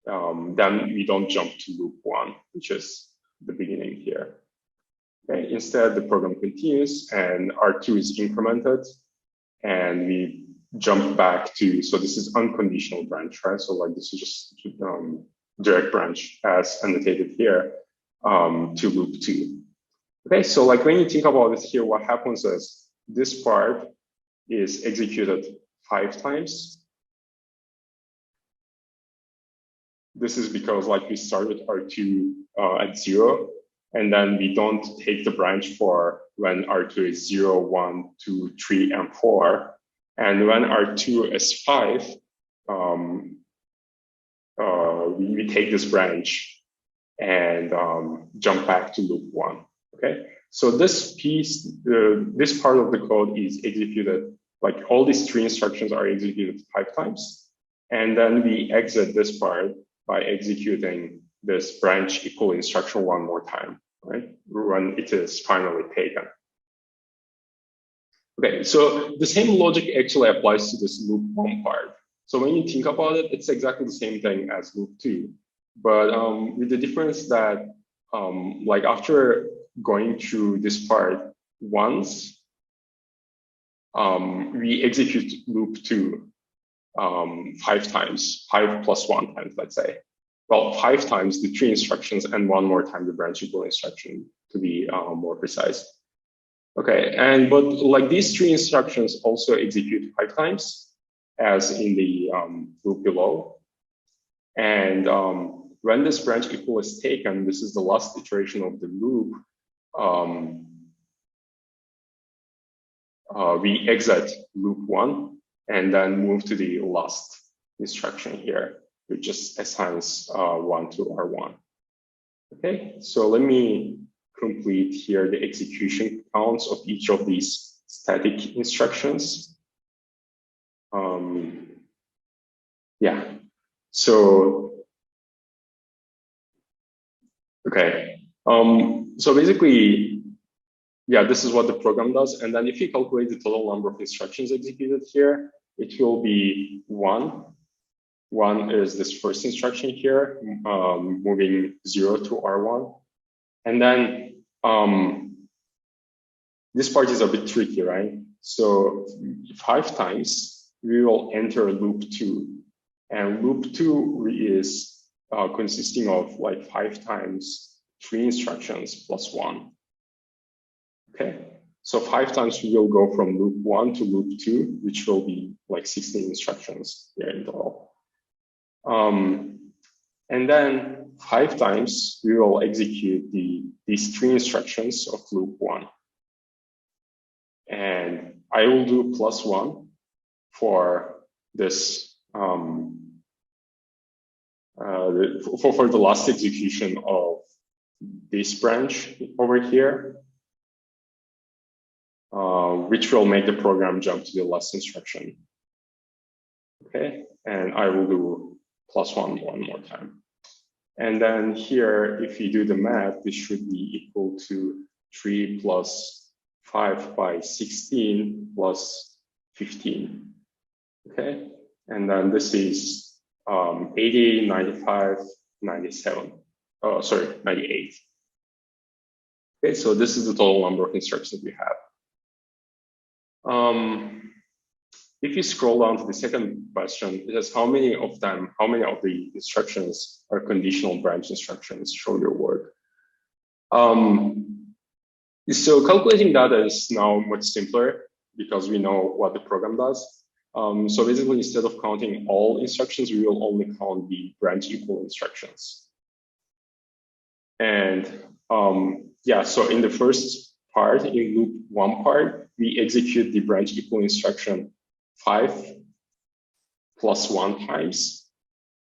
Then we don't jump to loop 1, which is the beginning here. Okay, instead, the program continues and R2 is incremented and we jump back to, so this is unconditional branch, right? So like this is just direct branch as annotated here to loop 2. Okay, so like when you think about it here, what happens is this part is executed 5 times. This is because like we start with R2 at 0, and then we don't take the branch for when R2 is 0, 1, 2, 3, and 4. And when R2 is 5, we take this branch and jump back to loop 1. Okay, so this piece, this part of the code is executed, like all these 3 instructions are executed 5 times. And then we exit this part by executing this branch equal instruction 1 more time, right? When it is finally taken. Okay, so the same logic actually applies to this loop 1 part. So when you think about it, it's exactly the same thing as loop 2, but with the difference that like after going through this part once, we execute loop 2 5 times, 5 plus 1 times, let's say. Well, 5 times the 3 instructions and 1 more time the branch equal instruction, to be more precise. Okay, but like these 3 instructions also execute 5 times, as in the loop below. And when this branch equal is taken, this is the last iteration of the loop. We exit loop 1 and then move to the last instruction here, which just assigns 1 to R1. Okay, so let me complete here the execution counts of each of these static instructions. Yeah, so, okay. So basically, yeah, this is what the program does. And then if you calculate the total number of instructions executed here, it will be 1. 1 is this first instruction here, moving 0 to R1. And then this part is a bit tricky, right? So 5 times, we will enter loop 2. And loop 2 is consisting of like 5 times 3 instructions plus 1. Okay, so 5 times we will go from loop 1 to loop 2, which will be like 16 instructions here in total. And then 5 times we will execute these 3 instructions of loop 1. And I will do plus 1 for this for the last execution of this branch over here, which will make the program jump to the last instruction. Okay, and I will do plus 1 more time. And then here, if you do the math, this should be equal to 3 plus 5 by 16 plus 15. Okay, and then this is 80, 95, 97. Oh, sorry, 98. Okay, so this is the total number of instructions we have. If you scroll down to the second question, it says how many of the instructions are conditional branch instructions? Show your work. So calculating data is now much simpler because we know what the program does. So basically, instead of counting all instructions, we will only count the branch equal instructions. And yeah, so in the first part, in loop 1 part, we execute the branch equal instruction 5 plus 1 times,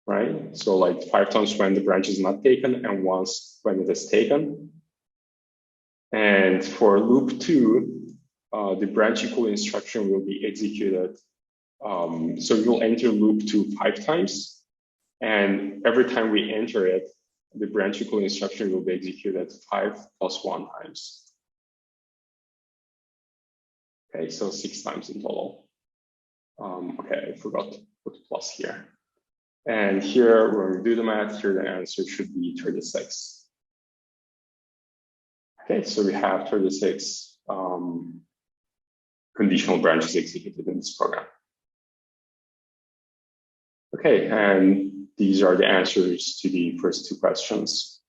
right? So like 5 times when the branch is not taken and once when it is taken. And for loop 2, the branch equal instruction will be executed. So we will enter loop 2 5 times. And every time we enter it, the branch equal instruction will be executed 5 plus 1 times. Okay, so 6 times in total. Okay, I forgot to put plus here. And here, when we do the math, here the answer should be 36. Okay, so we have 36 conditional branches executed in this program. Okay, and these are the answers to the first 2 questions.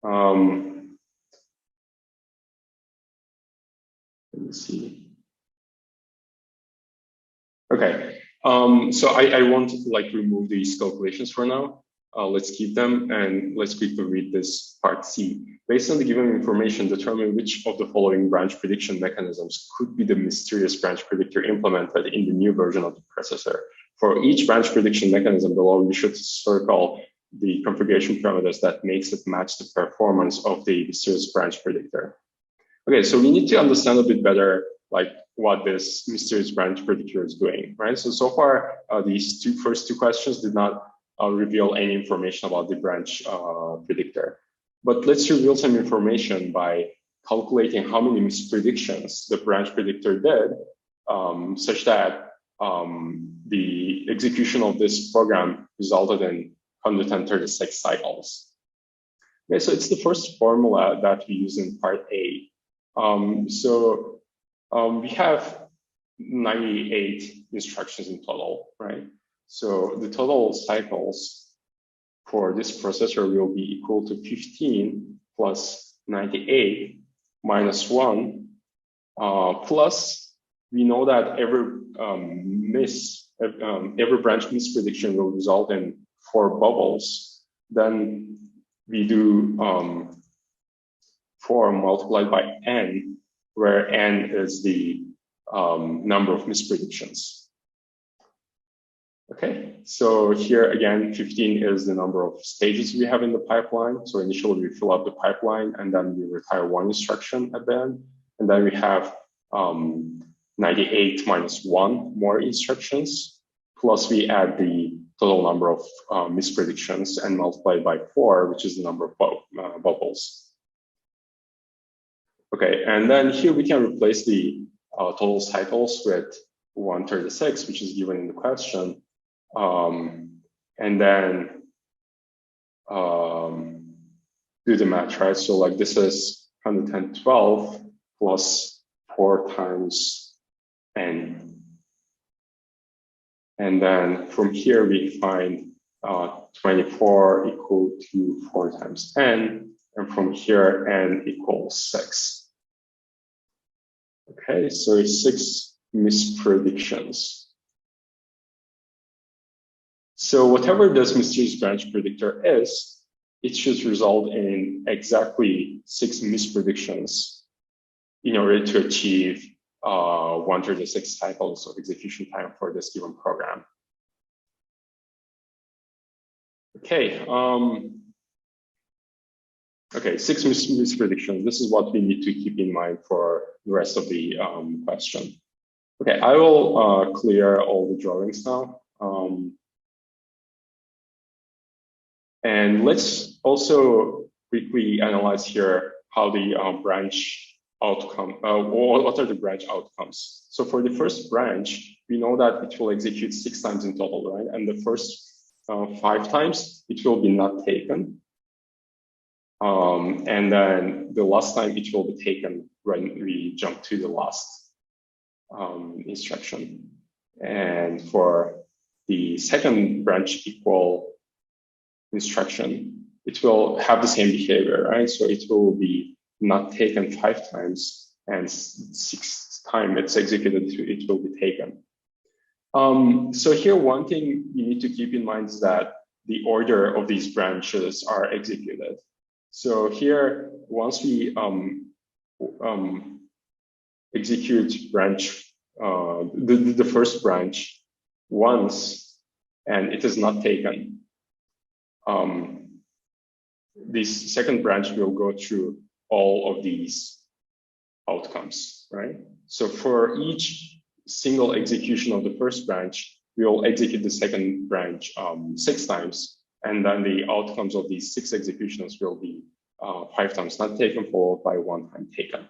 Let me see. Okay, so I won't like remove these calculations for now. Let's keep them and let's quickly read this part C. Based on the given information, determine which of the following branch prediction mechanisms could be the mysterious branch predictor implemented in the new version of the processor. For each branch prediction mechanism below, you should circle the configuration parameters that makes it match the performance of the mysterious branch predictor. Okay, so we need to understand a bit better like what this mysterious branch predictor is doing, right? So far, these first two questions did not reveal any information about the branch predictor. But let's reveal some information by calculating how many mispredictions the branch predictor did, such that the execution of this program resulted in 136 cycles. Okay, so it's the first formula that we use in part A. We have 98 instructions in total, right? So the total cycles for this processor will be equal to 15 plus 98 minus 1, plus we know that every branch misprediction will result in 4 bubbles. Then we do 4 multiplied by n, where n is the number of mispredictions. Okay, so here again, 15 is the number of stages we have in the pipeline. So initially we fill up the pipeline and then we retire 1 instruction at the end. And then we have 98 minus 1 more instructions, plus we add the total number of mispredictions and multiply by 4, which is the number of bubbles. Okay, and then here we can replace the total cycles with 136, which is given in the question. And then do the math, right? So like this is 112 plus 4 times n. And then from here we find 24 equal to 4 times n. And from here n equals 6. Okay, so it's 6 mispredictions. So whatever this mysterious branch predictor is, it should result in exactly 6 mispredictions in order to achieve 136 cycles of execution time for this given program. Okay, okay, 6 mispredictions. This is what we need to keep in mind for the rest of the question. Okay, I will clear all the drawings now. And let's also quickly analyze here how the branch outcome, what are the branch outcomes. So for the first branch, we know that it will execute 6 times in total, right? And the first 5 times, it will be not taken. And then the last time it will be taken when we jump to the last instruction. And for the second branch equal instruction, it will have the same behavior, right? So it will be not taken 5 times, and 6th time it's executed, it will be taken. So here, one thing you need to keep in mind is that the order of these branches are executed. So here, once we execute branch, the first branch once, and it is not taken, this second branch will go through all of these outcomes, right? So for each single execution of the first branch, we will execute the second branch 6 times, and then the outcomes of these 6 executions will be 5 times not taken, followed by 1 time taken.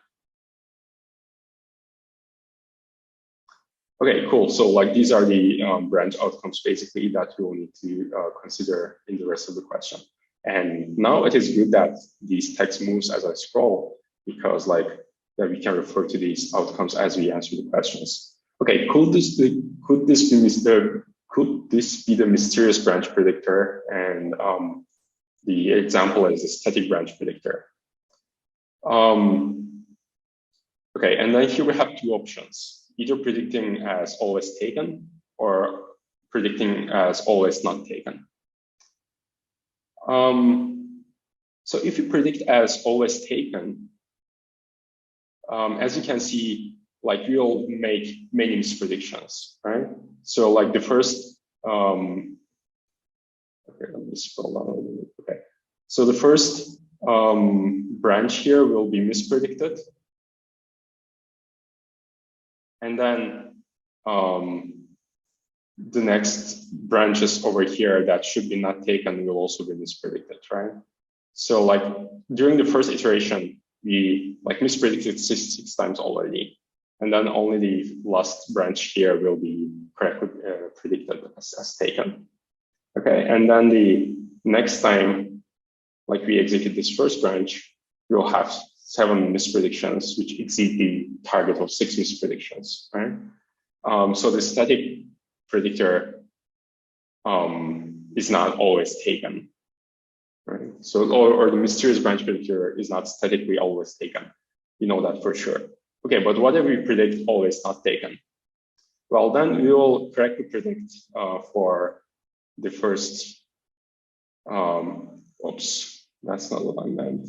Okay, cool. So like these are the branch outcomes basically that we will need to consider in the rest of the question. And now it is good that these text moves as I scroll, because like we can refer to these outcomes as we answer the questions. Okay, could this be the mysterious branch predictor? And the example is a static branch predictor. Okay, and then here we have 2 options. Either predicting as always taken or predicting as always not taken. So if you predict as always taken, as you can see, like we'll make many mispredictions, right? So like the first, okay, let me scroll down a little bit. Okay, so the first branch here will be mispredicted. And then the next branches over here that should be not taken will also be mispredicted, right? So like during the first iteration, we like mispredicted 6 times already. And then only the last branch here will be correctly predicted as taken. Okay, and then the next time, like we execute this first branch, we'll have 7 mispredictions, which exceed the target of 6 mispredictions, right? So the static predictor is not always taken, right? So, or the mysterious branch predictor is not statically always taken. You know that for sure. Okay, but what if we predict always not taken? Well, then we will correctly predict for the first, oops, that's not what I meant.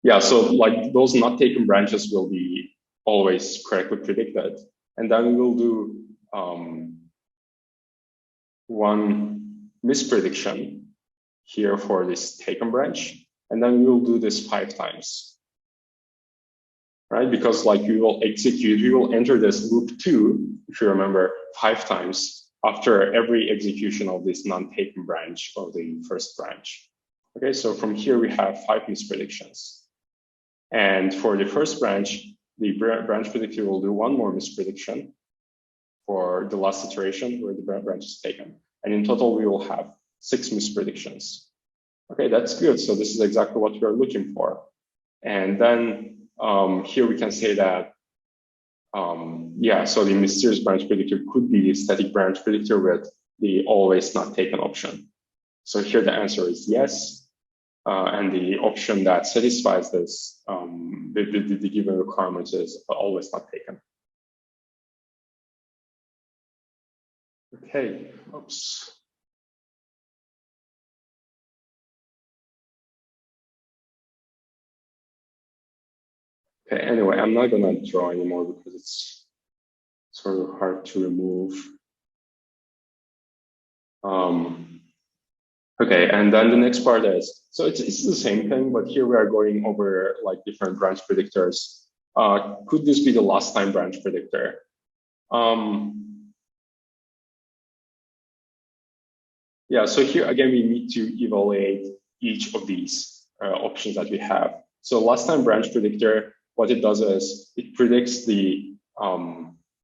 Yeah, so like those not taken branches will be always correctly predicted. And then we will do 1 misprediction here for this taken branch. And then we will do this 5 times, right? Because like we will enter this loop 2, if you remember, 5 times after every execution of this non-taken branch of the first branch. Okay, so from here we have 5 mispredictions. And for the first branch, the branch predictor will do 1 more misprediction for the last iteration where the branch is taken. And in total, we will have 6 mispredictions. Okay, that's good. So this is exactly what we're looking for. And then here we can say that, yeah, so the mysterious branch predictor could be the static branch predictor with the always not taken option. So here the answer is yes. And the option that satisfies this, the given requirements is always not taken. Okay, oops. Okay, anyway, I'm not gonna draw anymore because it's sort of hard to remove. Okay, and then the next part is, so it's the same thing, but here we are going over like different branch predictors. Could this be the last time branch predictor? Yeah, so here again, we need to evaluate each of these options that we have. So last time branch predictor, what it does is it predicts the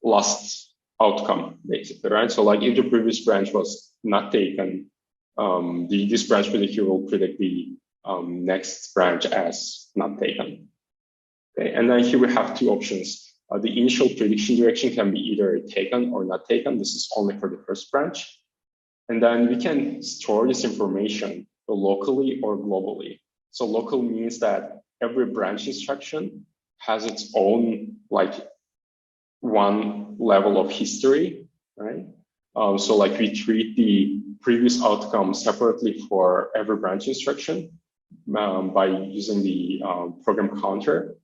last outcome, basically, right? So like if the previous branch was not taken, this branch predictor will predict the next branch as not taken. Okay, and then here we have two options. The initial prediction direction can be either taken or not taken. This is only for the first branch. And then we can store this information locally or globally. So local means that every branch instruction has its own like one level of history, right? So like we treat the previous outcome separately for every branch instruction by using the program counter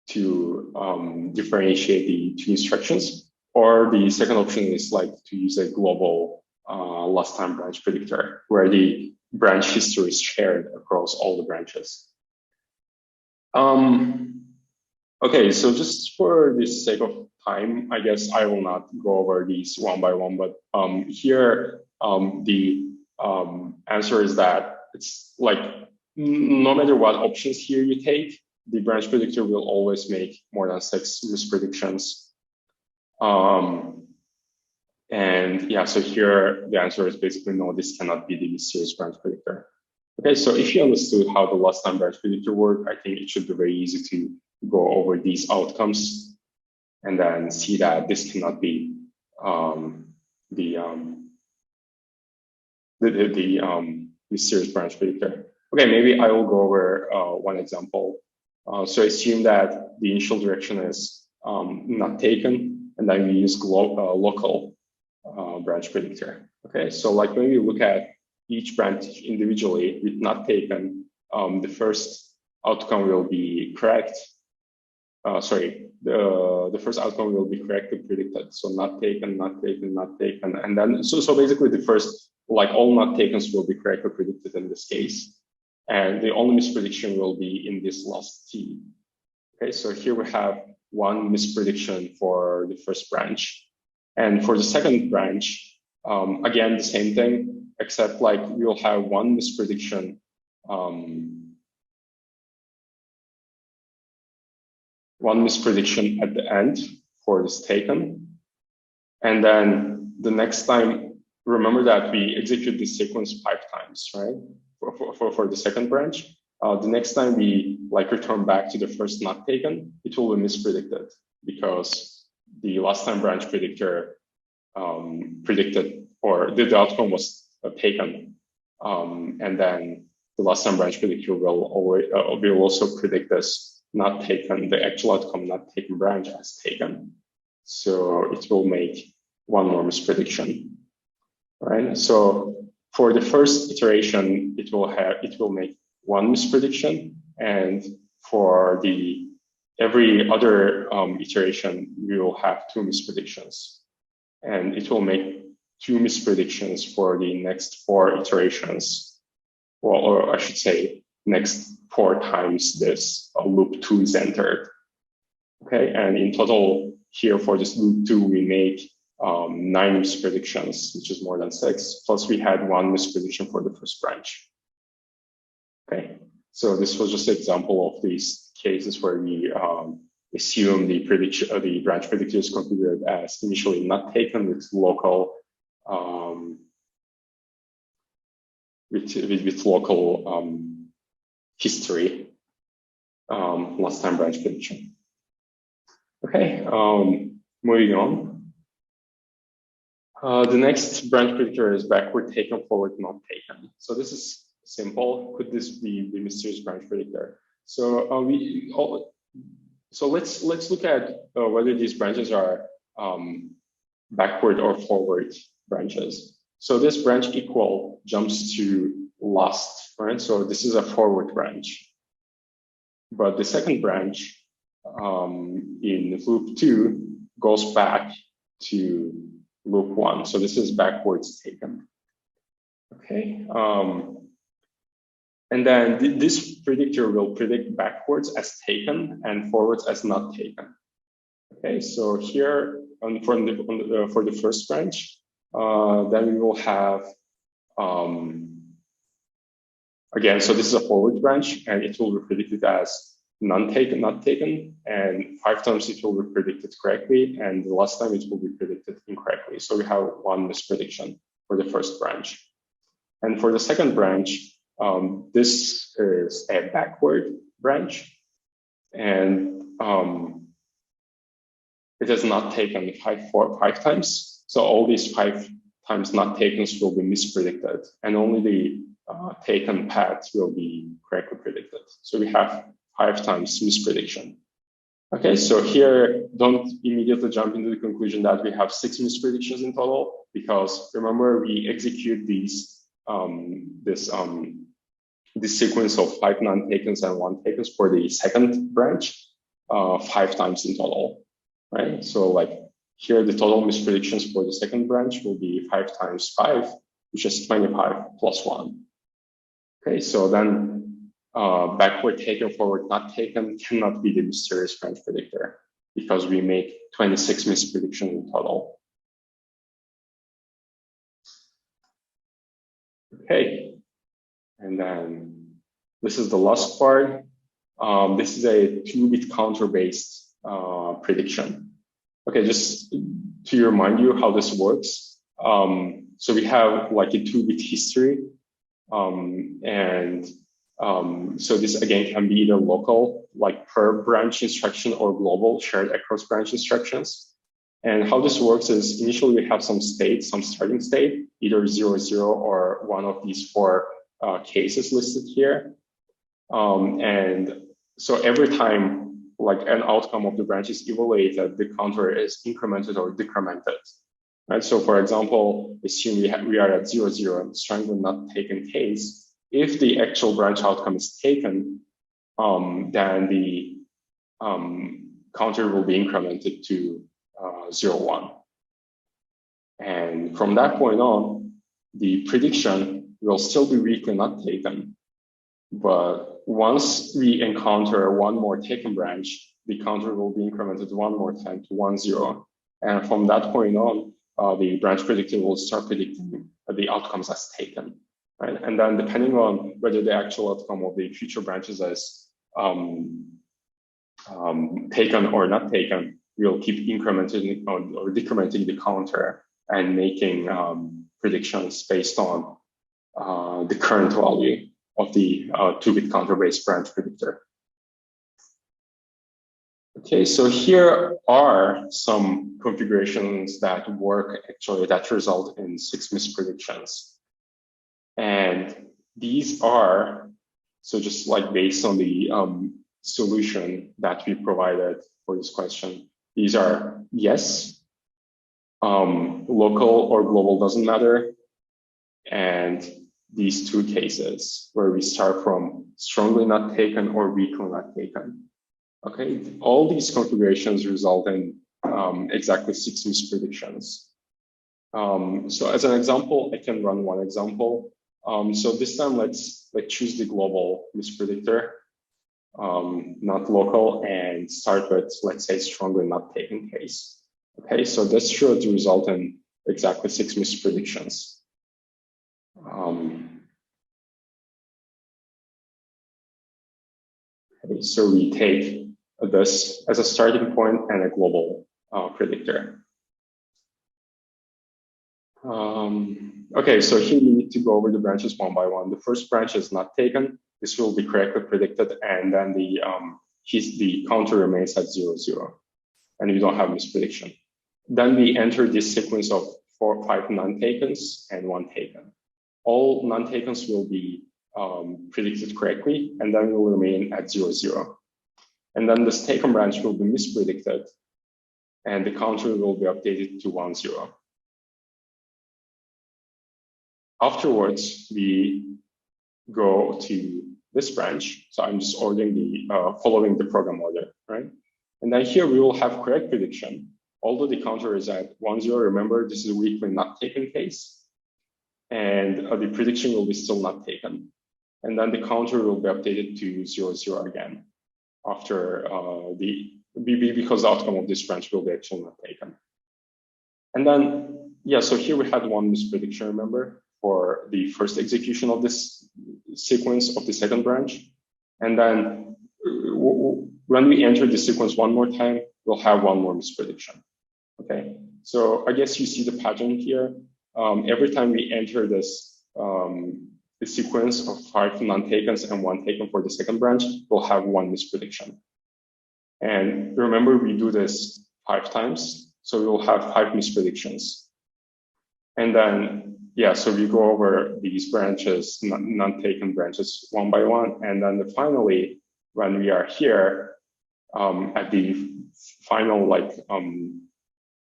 to differentiate the two instructions. Or the second option is like to use a global last time branch predictor where the branch history is shared across all the branches. Okay, so just for the sake of time, I guess I will not go over these one by one, but here the answer is that it's like no matter what options here you take, the branch predictor will always make more than 6 mispredictions. And yeah, so here the answer is basically no, this cannot be the mysterious branch predictor. Okay, so if you understood how the last time branch predictor worked, I think it should be very easy to go over these outcomes and then see that this cannot be the mysterious branch predictor. Okay, maybe I will go over one example. So assume that the initial direction is not taken, and then we use local branch predictor. Okay, so like when we look at each branch individually with not taken, the first outcome will be correct. Sorry, the first outcome will be correctly predicted. So not taken, not taken, not taken, and then so basically the first, like all not takens will be correctly predicted in this case, and the only misprediction will be in this last T. Okay, so here we have one misprediction for the first branch, and for the second branch, again the same thing, except like we'll have one misprediction. One misprediction at the end for this taken. And then the next time, remember that we execute this sequence 5 times, right? For the second branch. The next time we like return back to the first not taken, it will be mispredicted because the last time branch predictor predicted, or the outcome was taken. And then the last time branch predictor will also predict this not taken, the actual outcome not taken branch as taken. So it will make one more misprediction, right? So for the first iteration, it will make one misprediction, and for the every other iteration, we will have 2 mispredictions, and it will make 2 mispredictions for the next 4 iterations, or I should say, next 4 times this loop 2 is entered. Okay, and in total here for this loop 2, we make 9 mispredictions, which is more than 6. Plus we had 1 misprediction for the first branch. Okay, so this was just an example of these cases where we assume the prediction, the branch predictor is configured as initially not taken with local with local history, last time branch prediction. Okay, moving on. The next branch predictor is backward taken, forward not taken. So this is simple. Could this be the mysterious branch predictor? So let's look at whether these branches are backward or forward branches. So this branch equal jumps to last, right? So this is a forward branch. But the second branch in loop 2 goes back to loop 1. So this is backwards taken. Okay. And then this predictor will predict backwards as taken and forwards as not taken. Okay. So here for the first branch, then we will have again, so this is a forward branch, and it will be predicted as none taken, not taken, and 5 times it will be predicted correctly, and the last time it will be predicted incorrectly. So we have 1 misprediction for the first branch. And for the second branch, this is a backward branch, and it is not taken five times. So all these 5 times not taken will be mispredicted, and only the taken path will be correctly predicted. So we have 5 times misprediction. Okay, so here, don't immediately jump into the conclusion that we have 6 mispredictions in total, because remember we execute these this sequence of 5 non-takens and 1 takens for the second branch 5 times in total, right? So like here, the total mispredictions for the second branch will be 5 times 5, which is 25 plus 1. Okay, so then backward taken, forward not taken cannot be the mysterious branch predictor, because we make 26 mispredictions in total. Okay, and then this is the last part. This is a 2-bit counter-based prediction. Okay, just to remind you how this works. So we have like a 2-bit history, so this again can be either local, like per branch instruction, or global, shared across branch instructions. And how this works is initially we have some state, some starting state, either 0, 0, or one of these 4 cases listed here. And so every time like an outcome of the branch is evaluated, the counter is incremented or decremented. Right? So for example, assume we are at 0, 0, strongly not taken case. If the actual branch outcome is taken, then the counter will be incremented to 0, 1. And from that point on, the prediction will still be weakly not taken. But once we encounter one more taken branch, the counter will be incremented one more time to 1, 0. And from that point on, the branch predictor will start predicting the outcomes as taken. Right? And then depending on whether the actual outcome of the future branches is taken or not taken, we'll keep incrementing or decrementing the counter and making predictions based on the current value of the 2-bit counter-based branch predictor. Okay, so here are some configurations that work actually that result in 6 mispredictions. And these are, so just like based on the solution that we provided for this question, these are yes, local or global doesn't matter, and these 2 cases where we start from strongly not taken or weakly not taken. Okay, all these configurations result in exactly 6 mispredictions. So as an example, I can run one example. So this time, let's choose the global mispredictor, not local, and start with, let's say, strongly not taken case. Okay, so this should result in exactly 6 mispredictions. Okay, so we take this as a starting point and a global predictor. Okay, so here we need to go over the branches one by one. The first branch is not taken. This will be correctly predicted, and then the counter remains at 0, 0, and we don't have misprediction. Then we enter this sequence of 4 or 5 non-takens and 1 taken. All non-takens will be predicted correctly, and then will remain at 0, 0. And then this taken branch will be mispredicted, and the counter will be updated to 1, 0. Afterwards, we go to this branch. So I'm just ordering following the program order, right? And then here we will have correct prediction. Although the counter is at 1, 0, remember this is a weakly not taken case, and the prediction will be still not taken. And then the counter will be updated to 0, 0 again after because the outcome of this branch will be actually not taken. And then, yeah, so here we had one misprediction, remember, for the first execution of this sequence of the second branch. And then when we enter the sequence one more time, we'll have one more misprediction. Okay, so I guess you see the pattern here. Every time we enter this the sequence of 5 non-takens and 1 taken for the second branch, we'll have one misprediction. And remember, we do this 5 times, so we will have 5 mispredictions. And then, yeah, so we go over these branches, non-taken branches one by one. And then finally, when we are here at the final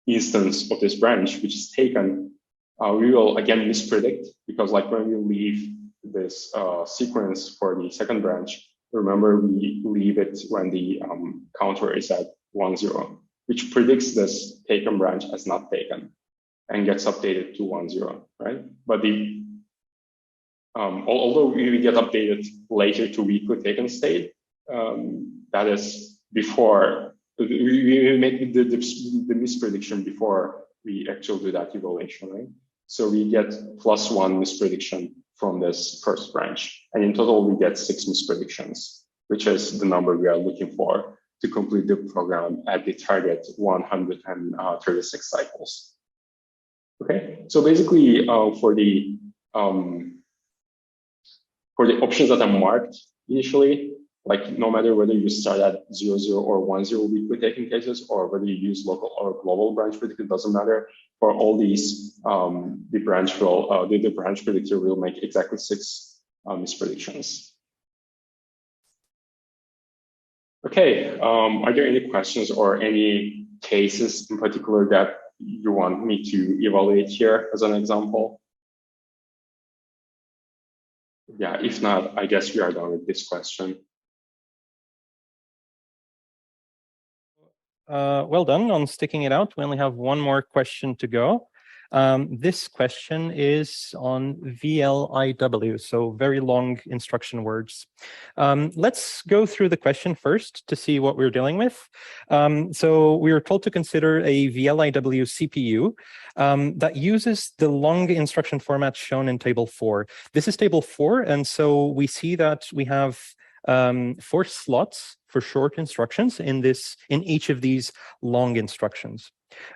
instance of this branch, which is taken, we will again mispredict, because like when we leave this sequence for the second branch, remember we leave it when the counter is at 1, 0, which predicts this taken branch as not taken and gets updated to 1, 0, right? But the although we get updated later to weekly taken state, that is before we make the misprediction before we actually do that evaluation, right? So we get +1 misprediction from this first branch, and in total we get 6 mispredictions, which is the number we are looking for to complete the program at the target 136 cycles. Okay, so basically for the options that are marked initially, like no matter whether you start at 0, 0 or 1, 0 weekly taken cases, or whether you use local or global branch predictor, it doesn't matter. For all these, the branch predictor will make exactly 6 mispredictions. Okay, are there any questions or any cases in particular that you want me to evaluate here as an example? Yeah, if not, I guess we are done with this question. Well done on sticking it out. We only have one more question to go. This question is on VLIW, so very long instruction words. Let's go through the question first to see what we're dealing with. So we are told to consider a VLIW CPU that uses the long instruction format shown in table 4. This is table 4, and so we see that we have 4 slots for short instructions in each of these long instructions.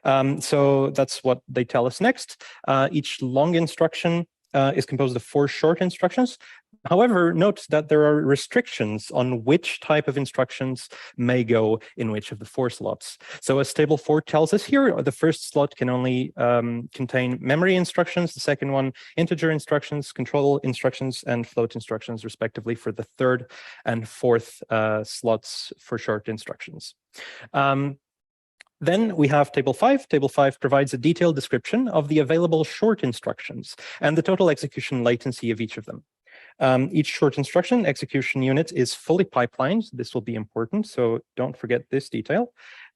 So that's what they tell us next. Each long instruction is composed of 4 short instructions. However, note that there are restrictions on which type of instructions may go in which of the 4 slots. So as table 4 tells us here, the first slot can only contain memory instructions, the second one integer instructions, control instructions, and float instructions, respectively, for the third and fourth slots for short instructions. Then we have table 5. Table 5 provides a detailed description of the available short instructions and the total execution latency of each of them. Each short instruction execution unit is fully pipelined. This will be important, so don't forget this detail.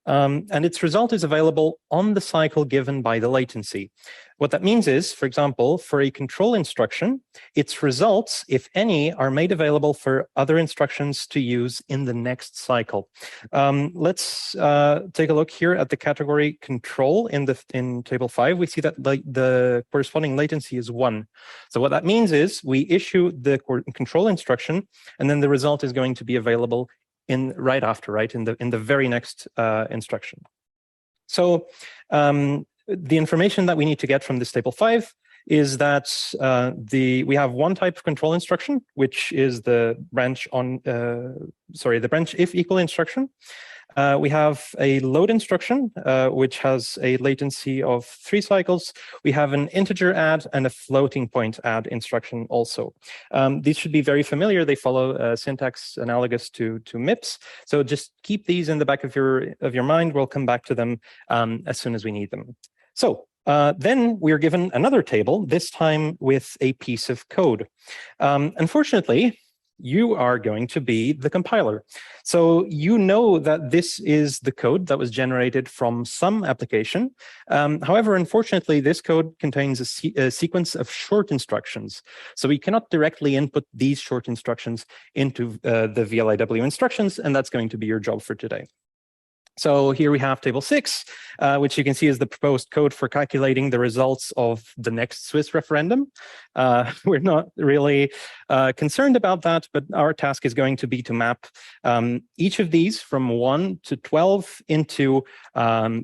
And its result is available on the cycle given by the latency. What that means is, for example, for a control instruction, its results, if any, are made available for other instructions to use in the next cycle. Let's take a look here at the category control in table 5. We see that the corresponding latency is 1. So what that means is we issue the control instruction, and then the result is going to be available right after, in the very next instruction. So the information that we need to get from this table 5 is that we have one type of control instruction, which is the branch the branch if equal instruction. We have a load instruction, which has a latency of 3 cycles. We have an integer add and a floating point add instruction also. These should be very familiar. They follow syntax analogous to MIPS. So just keep these in the back of your mind. We'll come back to them as soon as we need them. So then we are given another table, this time with a piece of code. Unfortunately, you are going to be the compiler. So you know that this is the code that was generated from some application. However, unfortunately, this code contains a sequence of short instructions. So we cannot directly input these short instructions into the VLIW instructions, and that's going to be your job for today. So here we have table 6, which you can see is the proposed code for calculating the results of the next Swiss referendum. We're not really concerned about that, but our task is going to be to map each of these from 1 to 12 into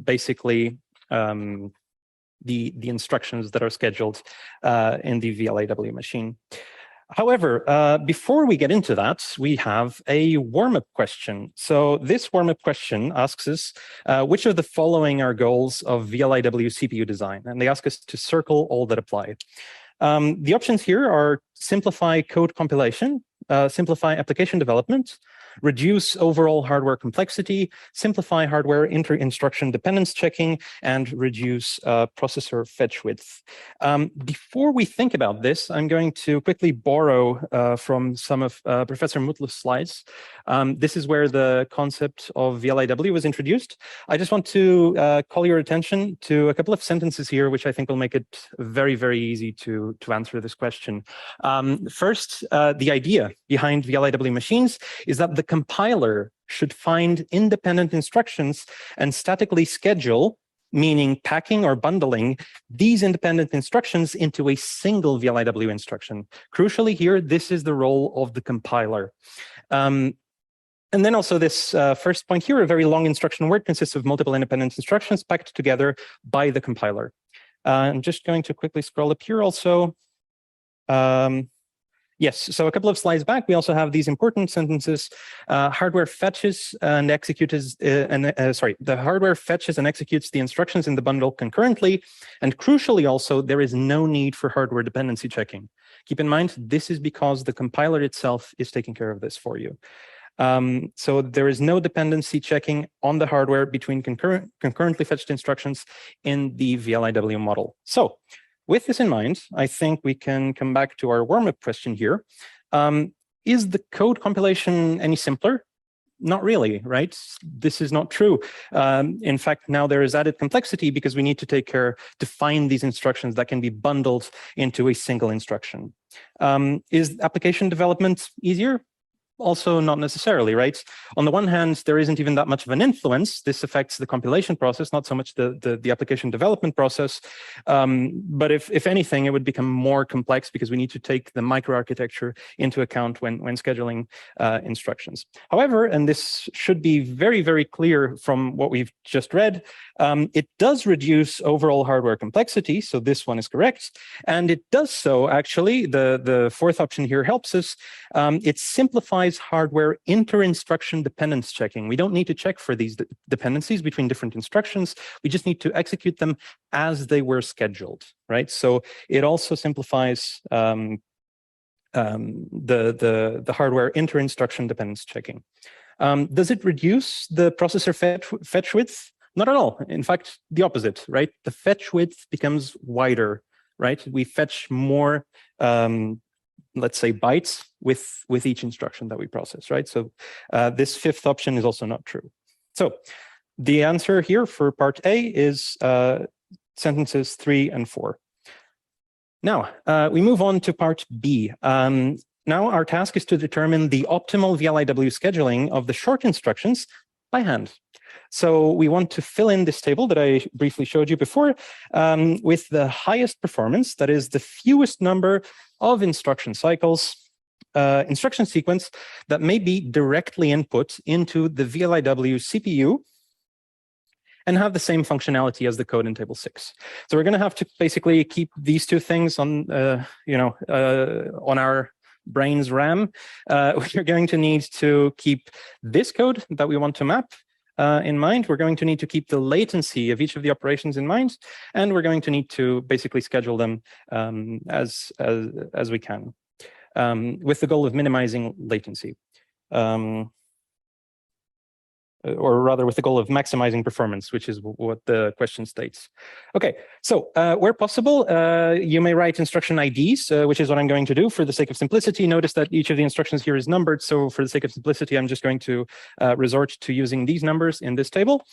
basically the instructions that are scheduled in the VLIW machine. However, before we get into that, we have a warm-up question. So this warm-up question asks us, which of the following are goals of VLIW CPU design? And they ask us to circle all that apply. The options here are simplify code compilation, simplify application development, reduce overall hardware complexity, simplify hardware inter-instruction dependence checking, and reduce processor fetch width. Before we think about this, I'm going to quickly borrow from some of Professor Mutlu's slides. This is where the concept of VLIW was introduced. I just want to call your attention to a couple of sentences here, which I think will make it very, very easy to answer this question. First, the idea behind VLIW machines is that the compiler should find independent instructions and statically schedule, meaning packing or bundling, these independent instructions into a single VLIW instruction. Crucially here, this is the role of the compiler. And then also this first point here, a very long instruction word consists of multiple independent instructions packed together by the compiler. I'm just going to quickly scroll up here also. Yes, so a couple of slides back, we also have these important sentences. Hardware fetches and executes, the hardware fetches and executes the instructions in the bundle concurrently. And crucially also, there is no need for hardware dependency checking. Keep in mind, this is because the compiler itself is taking care of this for you. So there is no dependency checking on the hardware between concurrently fetched instructions in the VLIW model. So with this in mind, I think we can come back to our warm-up question here. Is the code compilation any simpler? Not really, right? This is not true. In fact, now there is added complexity because we need to take care to find these instructions that can be bundled into a single instruction. Is application development easier? Also not necessarily, right? On the one hand, there isn't even that much of an influence. This affects the compilation process, not so much the application development process. But if anything, it would become more complex because we need to take the microarchitecture into account when scheduling instructions. However, and this should be very, very clear from what we've just read, it does reduce overall hardware complexity. So this one is correct. And it does so, actually, the fourth option here helps us. It simplifies hardware inter-instruction dependence checking. We don't need to check for these dependencies between different instructions. We just need to execute them as they were scheduled, right? So it also simplifies the hardware inter-instruction dependence checking. Does it reduce the processor fetch width? Not at all. In fact, the opposite, right? The fetch width becomes wider, right? We fetch more let's say bytes with each instruction that we process, right? So this fifth option is also not true. So the answer here for part A is sentences 3 and 4. Now we move on to part B. Now our task is to determine the optimal VLIW scheduling of the short instructions by hand. So we want to fill in this table that I briefly showed you before with the highest performance, that is the fewest number of instruction cycles, instruction sequence that may be directly input into the VLIW CPU and have the same functionality as the code in table 6. So we're going to have to basically keep these two things on, on our brain's RAM. We're going to need to keep this code that we want to map in mind. We're going to need to keep the latency of each of the operations in mind, and we're going to need to basically schedule them as we can, with the goal of minimizing latency, or rather with the goal of maximizing performance, which is what the question states. Okay, so where possible, you may write instruction IDs, which is what I'm going to do for the sake of simplicity. Notice that each of the instructions here is numbered, so for the sake of simplicity, I'm just going to resort to using these numbers in this table.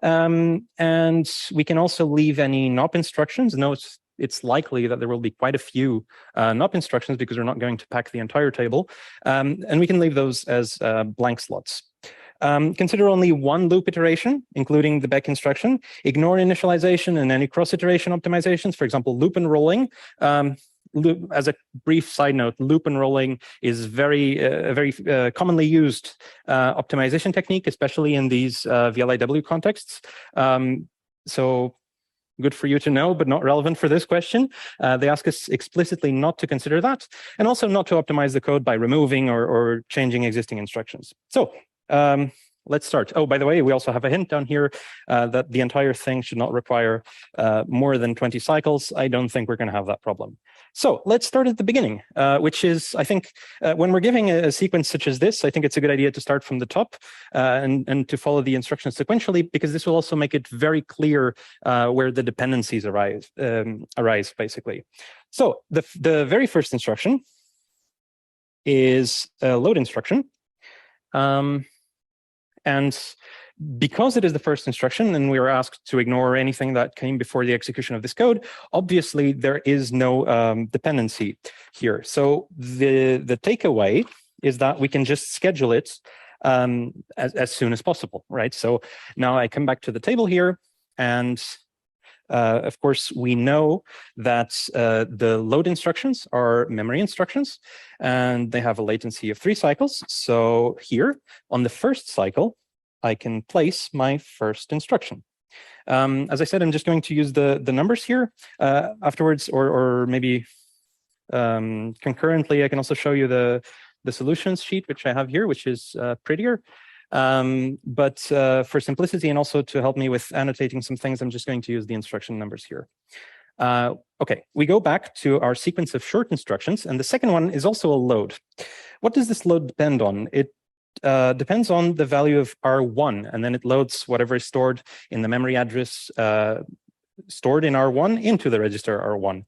And we can also leave any NOP instructions. Note it's likely that there will be quite a few NOP instructions because we're not going to pack the entire table. And we can leave those as blank slots. Consider only one loop iteration, including the back instruction. Ignore initialization and any cross-iteration optimizations, for example, loop and rolling. As a brief side note, loop and rolling is very commonly used optimization technique, especially in these VLIW contexts. So good for you to know, but not relevant for this question. They ask us explicitly not to consider that, and also not to optimize the code by removing or changing existing instructions. So let's start. Oh, by the way, we also have a hint down here that the entire thing should not require more than 20 cycles. I don't think we're going to have that problem. So let's start at the beginning, which is, I think, when we're giving a sequence such as this, I think it's a good idea to start from the top and to follow the instructions sequentially, because this will also make it very clear where the dependencies arise, basically. So the very first instruction is a load instruction. And because it is the first instruction and we are asked to ignore anything that came before the execution of this code, obviously there is no dependency here. So the takeaway is that we can just schedule it as soon as possible, right? So now I come back to the table here, and of course, we know that the load instructions are memory instructions, and they have a latency of 3 cycles. So here, on the first cycle, I can place my first instruction. As I said, I'm just going to use the numbers here. Afterwards, or maybe concurrently, I can also show you the solutions sheet, which I have here, which is prettier. But for simplicity and also to help me with annotating some things, I'm just going to use the instruction numbers here. Okay, we go back to our sequence of short instructions, and the second one is also a load. What does this load depend on? It depends on the value of R1, and then it loads whatever is stored in the memory address stored in R1 into the register R1.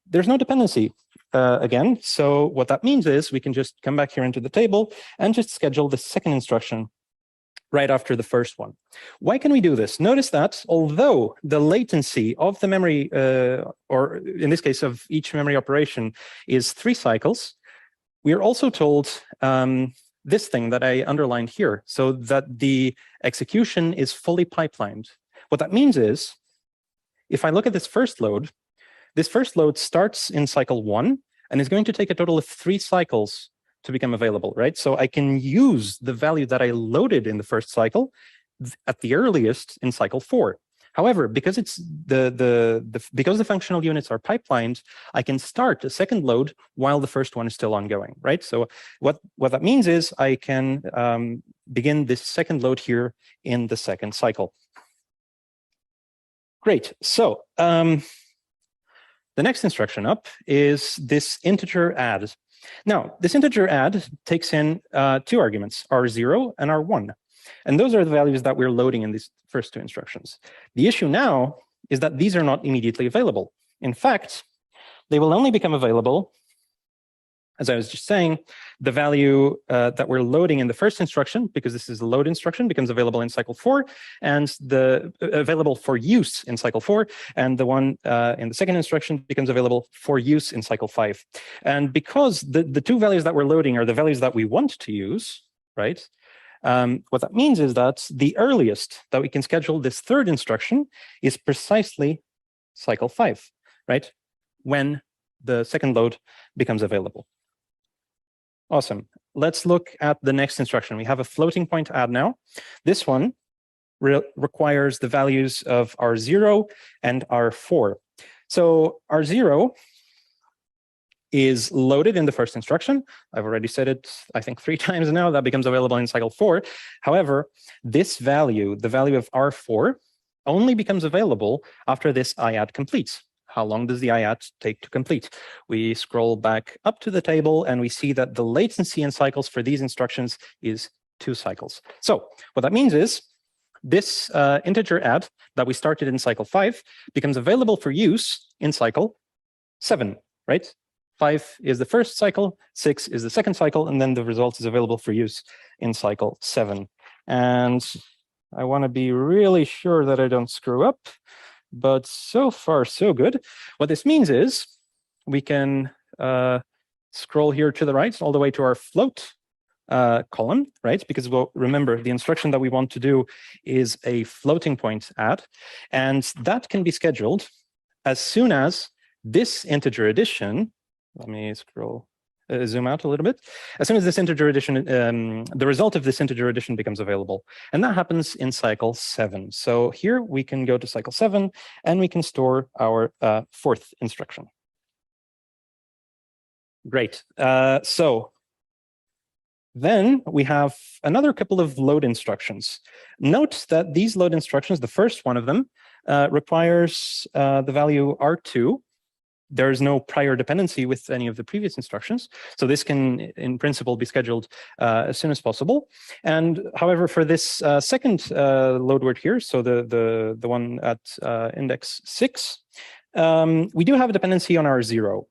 There's no dependency. Again, so what that means is we can just come back here into the table and just schedule the second instruction right after the first one. Why can we do this? Notice that although the latency of the memory, or in this case of each memory operation, is 3 cycles, we are also told this thing that I underlined here, so that the execution is fully pipelined. What that means is, if I look at this first load starts in cycle 1 and is going to take a total of 3 cycles to become available, right? So I can use the value that I loaded in the first cycle at the earliest in cycle 4. However, because it's because the functional units are pipelined, I can start a second load while the first one is still ongoing, right? So what that means is I can begin this second load here in the second cycle. Great. So the next instruction up is this integer add. Now, this integer add takes in 2 arguments, R0 and R1. And those are the values that we're loading in these first 2 instructions. The issue now is that these are not immediately available. In fact, they will only become available, as I was just saying, the value that we're loading in the first instruction, because this is a load instruction, becomes available in cycle 4, and the available for use in cycle 4, and the one in the second instruction becomes available for use in cycle 5. And because the 2 values that we're loading are the values that we want to use, right? What that means is that the earliest that we can schedule this third instruction is precisely cycle 5, right? When the second load becomes available. Awesome. Let's look at the next instruction. We have a floating point add now. This one requires the values of R0 and R4. So R0 is loaded in the first instruction. I've already said it, I think 3 times now. That becomes available in cycle 4. However, this value, the value of R4, only becomes available after this IAD completes. How long does the IAD take to complete? We scroll back up to the table and we see that the latency in cycles for these instructions is 2 cycles. So what that means is this integer add that we started in cycle 5 becomes available for use in cycle 7, right? 5 is the first cycle, 6 is the second cycle, and then the result is available for use in cycle 7. And I want to be really sure that I don't screw up, but so far, so good. What this means is we can scroll here to the right all the way to our float column, right? Because well, remember, the instruction that we want to do is a floating point add, and that can be scheduled as soon as this integer addition. Let me scroll zoom out a little bit. As soon as this integer addition, the result of this integer addition becomes available. And that happens in cycle 7. So here we can go to cycle 7 and we can store our fourth instruction. Great. So then we have another couple of load instructions. Note that these load instructions, the first one of them, requires the value R2. There's no prior dependency with any of the previous instructions. So this can, in principle, be scheduled as soon as possible. And however, for this second load word here, so the one at index 6, we do have a dependency on R0.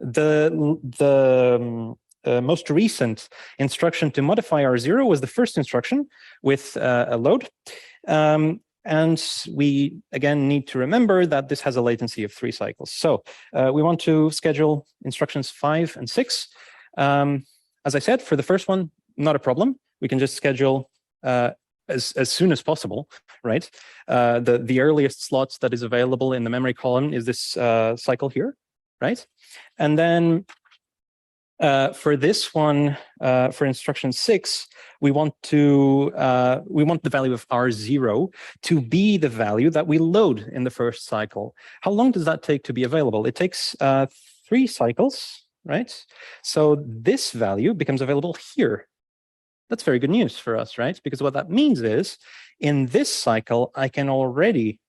The most recent instruction to modify R0 was the first instruction with a load. And we, again, need to remember that this has a latency of 3 cycles. So we want to schedule instructions 5 and 6. As I said, for the first one, not a problem. We can just schedule as soon as possible, right? The earliest slots that is available in the memory column is this cycle here, right? And then for this one, for instruction 6, we want the value of R0 to be the value that we load in the first cycle. How long does that take to be available? It takes 3 cycles, right? So this value becomes available here. That's very good news for us, right? Because what that means is, in this cycle, I can already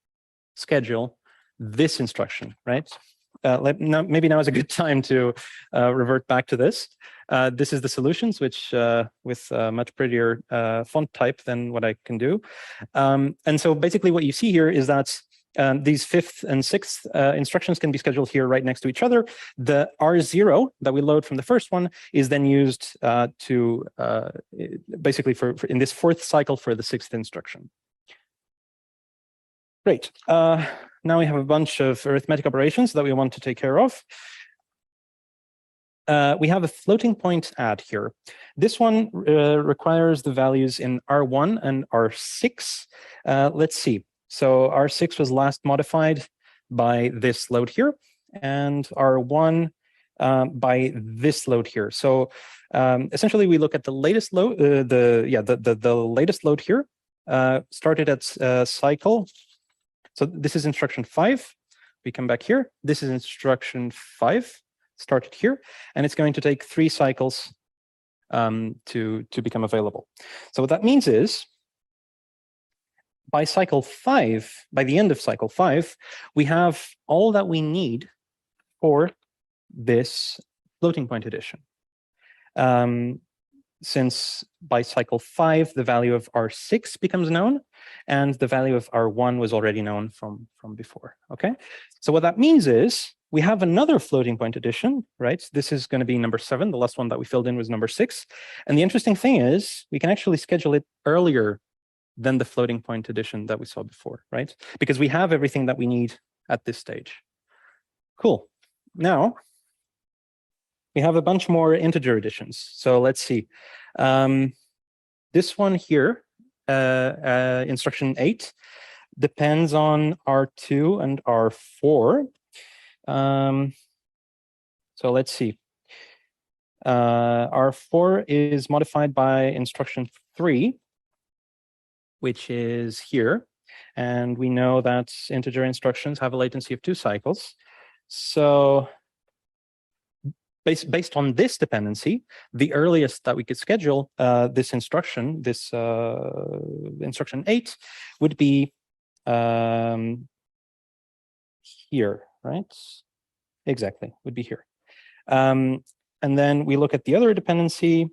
schedule this instruction, right? Maybe now is a good time to revert back to this. This is the solutions, which with much prettier font type than what I can do. And so basically what you see here is that these 5th and 6th instructions can be scheduled here right next to each other. The R0 that we load from the first one is then used to basically for in this 4th cycle for the 6th instruction. Great. Now we have a bunch of arithmetic operations that we want to take care of. We have a floating point add here. This one requires the values in R1 and R6. Let's see. So R6 was last modified by this load here, and R1 by this load here. So essentially, we look at the latest load. The latest load here started at cycle. So this is instruction 5. We come back here. This is instruction 5, started here, and it's going to take 3 cycles to become available. So what that means is, by cycle 5, by the end of cycle 5, we have all that we need for this floating point addition. Since by cycle 5, the value of R6 becomes known, and the value of R1 was already known from before, okay? So what that means is, we have another floating point addition, right? This is going to be number 7. The last one that we filled in was number 6. And the interesting thing is, we can actually schedule it earlier than the floating point addition that we saw before, right? Because we have everything that we need at this stage. Cool. Now, we have a bunch more integer additions. So let's see. This one here, instruction 8, depends on R2 and R4. So let's see. R4 is modified by instruction 3, which is here. And we know that integer instructions have a latency of 2 cycles. So based on this dependency, the earliest that we could schedule this instruction, this instruction 8, would be here, right? Exactly, would be here. And then we look at the other dependency,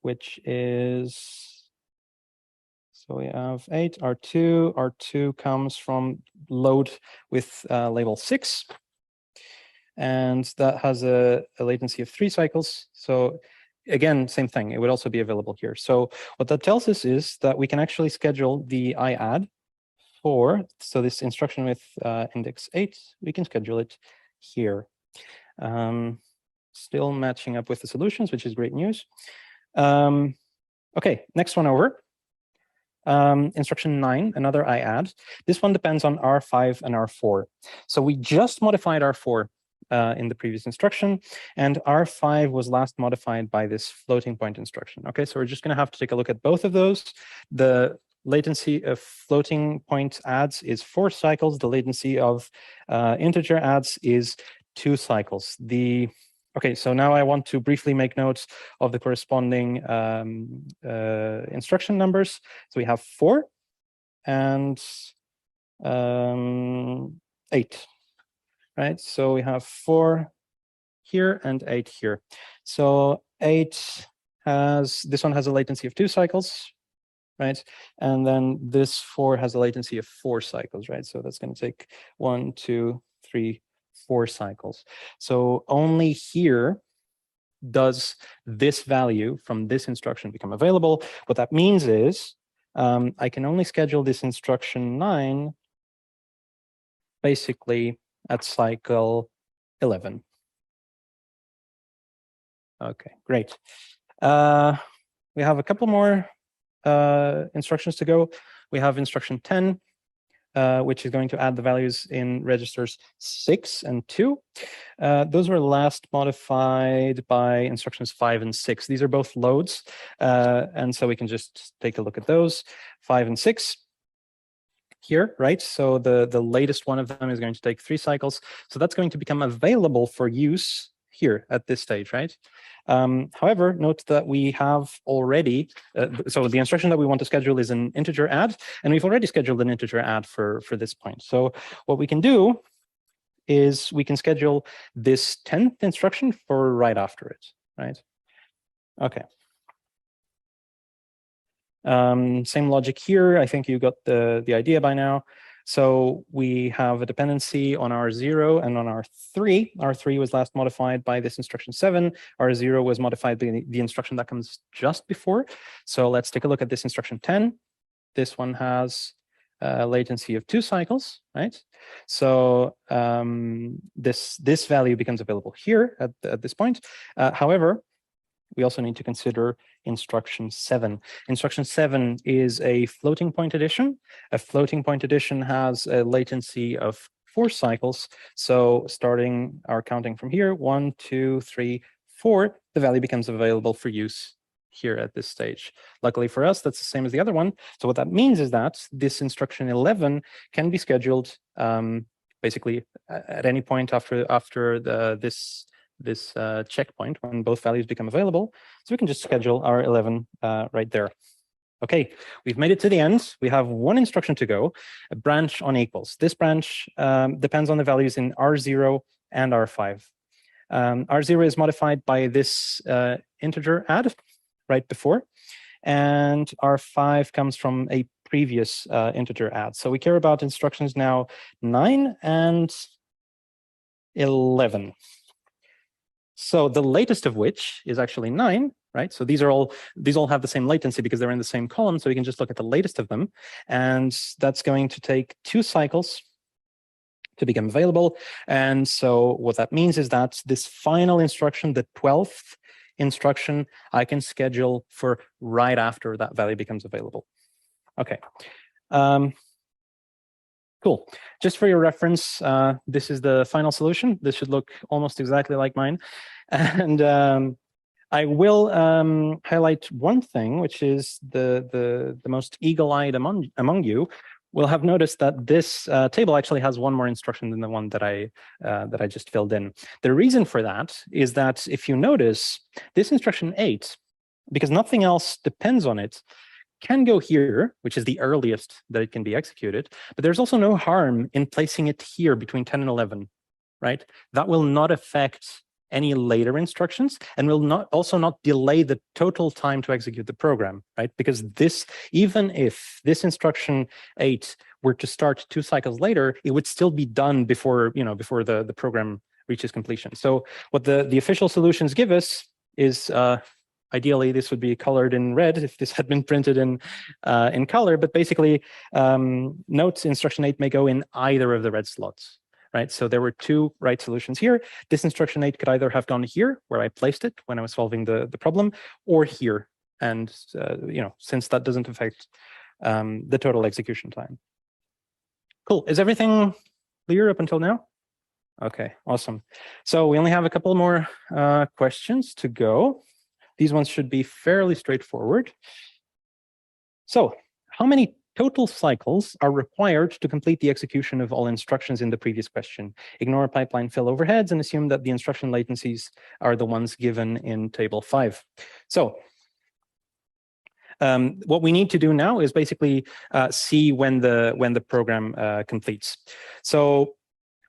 which is, so we have 8, R2. R2 comes from load with label 6. And that has a latency of 3 cycles. So again, same thing. It would also be available here. So what that tells us is that we can actually schedule the IAD for, so this instruction with index 8, we can schedule it here. Still matching up with the solutions, which is great news. Okay, next one over. Instruction 9, another IAD. This one depends on R5 and R4. So we just modified R4 in the previous instruction, and R5 was last modified by this floating point instruction. Okay, so we're just going to have to take a look at both of those. The latency of floating point adds is 4 cycles. The latency of integer adds is 2 cycles. Okay, so now I want to briefly make notes of the corresponding instruction numbers. So we have 4 and 8, right? So we have 4 here and 8 here. So 8 this one has a latency of 2 cycles, right? And then this 4 has a latency of 4 cycles, right? So that's going to take 1, 2, 3, 4 cycles. So only here does this value from this instruction become available. What that means is I can only schedule this instruction 9 basically at cycle 11. Okay, great. We have a couple more instructions to go. We have instruction 10, which is going to add the values in registers 6 and 2. Those were last modified by instructions 5 and 6. These are both loads, and so we can just take a look at those. 5 and 6 here, right? So the latest one of them is going to take 3 cycles. So that's going to become available for use here at this stage, right? However, note that we have already, so the instruction that we want to schedule is an integer add, and we've already scheduled an integer add for this point. So what we can do is we can schedule this 10th instruction for right after it, right? Okay. Same logic here. I think you got the idea by now. So we have a dependency on R0 and on R3. R3 was last modified by this instruction 7. R0 was modified by the instruction that comes just before. So let's take a look at this instruction 10. This one has a latency of 2 cycles, right? So this value becomes available here at this point. However, we also need to consider instruction 7. Instruction 7 is a floating point addition. A floating point addition has a latency of 4 cycles. So starting our counting from here, 1, 2, 3, 4, the value becomes available for use here at this stage. Luckily for us, that's the same as the other one. So what that means is that this instruction 11 can be scheduled basically at any point after this checkpoint when both values become available. So we can just schedule our 11 right there. Okay, we've made it to the end. We have one instruction to go, a branch on equals. This branch depends on the values in R0 and R5. R0 is modified by this integer add right before, and R5 comes from a previous integer add. So we care about instructions now 9 and 11. So the latest of which is actually 9, right? So these all have the same latency because they're in the same column. So we can just look at the latest of them, and that's going to take 2 cycles to become available. And so what that means is that this final instruction, the 12th instruction, I can schedule for right after that value becomes available. Okay. Cool. Just for your reference, this is the final solution. This should look almost exactly like mine. And I will highlight one thing, which is the most eagle-eyed among you will have noticed that this table actually has one more instruction than the one that I just filled in. The reason for that is that if you notice, this instruction 8, because nothing else depends on it, can go here, which is the earliest that it can be executed, but there's also no harm in placing it here between 10 and 11, right? That will not affect any later instructions and will also not delay the total time to execute the program, right? Because even if this instruction 8 were to start 2 cycles later, it would still be done before the program reaches completion. So what the official solutions give us is ideally, this would be colored in red if this had been printed in color. But basically, note instruction 8 may go in either of the red slots, right? So there were 2 right solutions here. This instruction 8 could either have gone here, where I placed it when I was solving the problem, or here. And since that doesn't affect the total execution time. Cool. Is everything clear up until now? Okay, awesome. So we only have a couple more questions to go. These ones should be fairly straightforward. So how many total cycles are required to complete the execution of all instructions in the previous question? Ignore pipeline fill overheads and assume that the instruction latencies are the ones given in table 5. So what we need to do now is basically see when the program completes. So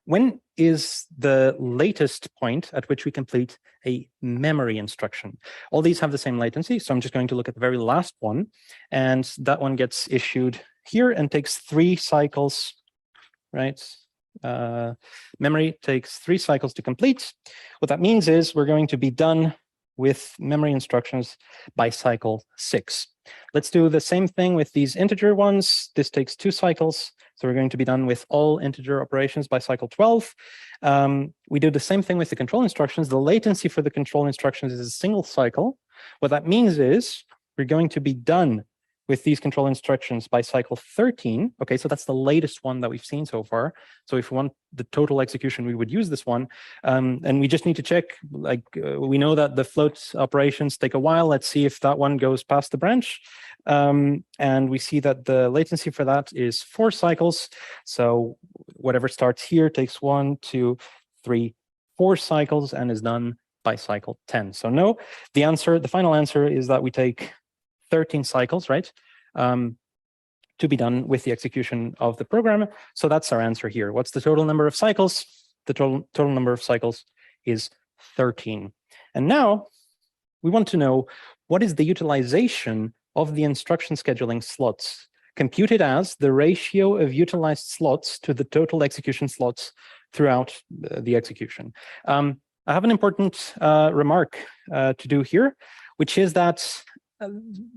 when is the latest point at which we complete a memory instruction? All these have the same latency, so I'm just going to look at the very last one, and that one gets issued here and takes 3 cycles, right? Memory takes 3 cycles to complete. What that means is we're going to be done with memory instructions by cycle 6. Let's do the same thing with these integer ones. This takes 2 cycles. So we're going to be done with all integer operations by cycle 12. We do the same thing with the control instructions. The latency for the control instructions is a single cycle. What that means is we're going to be done with these control instructions by cycle 13. Okay, so that's the latest one that we've seen so far. So if we want the total execution, we would use this one. And we just need to check, like we know that the float operations take a while. Let's see if that one goes past the branch. And we see that the latency for that is 4 cycles. So whatever starts here takes 1, 2, 3, 4 cycles and is done by cycle 10. So no, the final answer is that we take 13 cycles, right, to be done with the execution of the program. So that's our answer here. What's the total number of cycles? The total number of cycles is 13. And now we want to know what is the utilization of the instruction scheduling slots, computed as the ratio of utilized slots to the total execution slots throughout the execution. I have an important remark to do here, which is that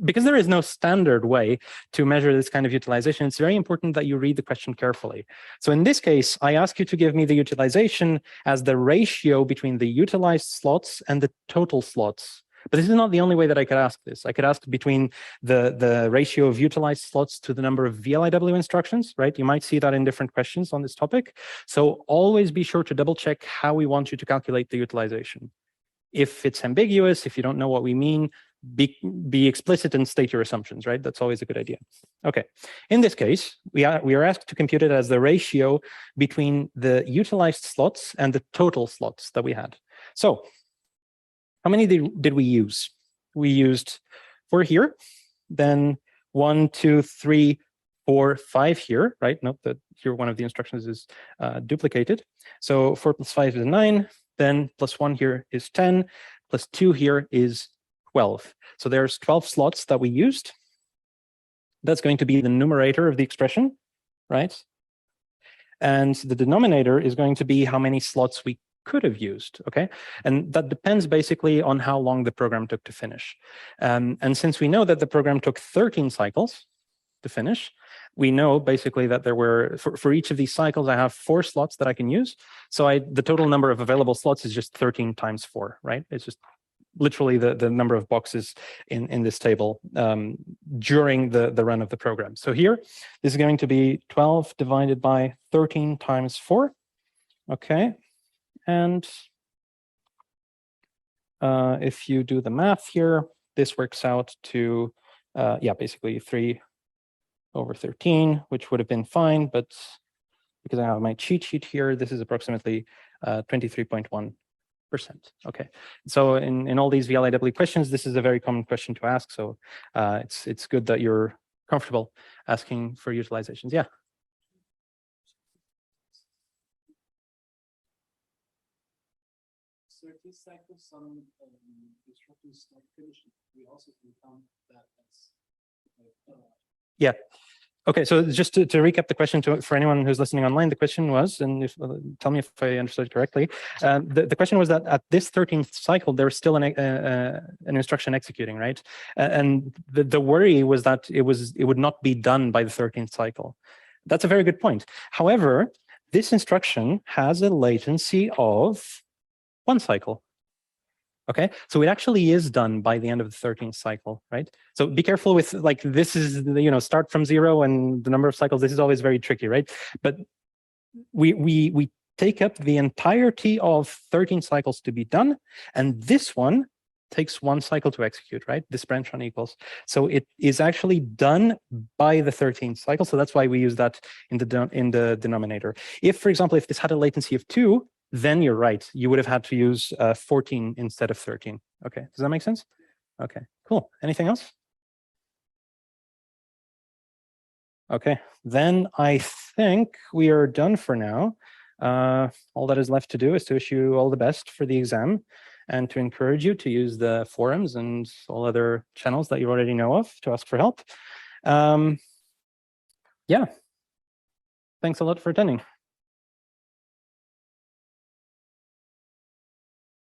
because there is no standard way to measure this kind of utilization, it's very important that you read the question carefully. So in this case, I ask you to give me the utilization as the ratio between the utilized slots and the total slots. But this is not the only way that I could ask this. I could ask between the ratio of utilized slots to the number of VLIW instructions, right? You might see that in different questions on this topic. So always be sure to double check how we want you to calculate the utilization. If it's ambiguous, if you don't know what we mean, be explicit and state your assumptions, right? That's always a good idea. Okay, in this case, we are asked to compute it as the ratio between the utilized slots and the total slots that we had. So how many did we use? We used 4 here, then 1, 2, 3, 4, 5 here, right? Note that here one of the instructions is duplicated. So 4 plus 5 is 9, then plus 1 here is 10, plus 2 here is 12. So there's 12 slots that we used. That's going to be the numerator of the expression, right? And the denominator is going to be how many slots we could have used, okay? And that depends basically on how long the program took to finish. And since we know that the program took 13 cycles to finish, we know basically that there were, for each of these cycles, I have 4 slots that I can use. So the total number of available slots is just 13 times 4, right? It's just literally the number of boxes in this table during the run of the program. So here, this is going to be 12 divided by 13 times 4. Okay, and if you do the math here, this works out to, yeah, basically 3 over 13, which would have been fine, but because I have my cheat sheet here, this is approximately 23.1%. Okay, so in all these VLIW questions, this is a very common question to ask. So it's good that you're comfortable asking for utilizations. Yeah. So if this cycle some instructions not finished, we also can count that as yeah. Okay, so just to recap the question for anyone who's listening online, the question was, and tell me if I understood correctly, the question was that at this 13th cycle, there's still an instruction executing, right? And the worry was that it would not be done by the 13th cycle. That's a very good point. However, this instruction has a latency of 1 cycle. Okay, so it actually is done by the end of the 13th cycle, right? So be careful with, like, this is, start from 0 and the number of cycles. This is always very tricky, right? But we take up the entirety of 13 cycles to be done, and this one takes 1 cycle to execute, right? This branch on equals. So it is actually done by the 13th cycle. So that's why we use that in the denominator. If, for example, if this had a latency of 2, then you're right. You would have had to use 14 instead of 13. Okay, does that make sense? Okay, cool. Anything else? Okay, then I think we are done for now. All that is left to do is to wish you all the best for the exam and to encourage you to use the forums and all other channels that you already know of to ask for help. Yeah, thanks a lot for attending.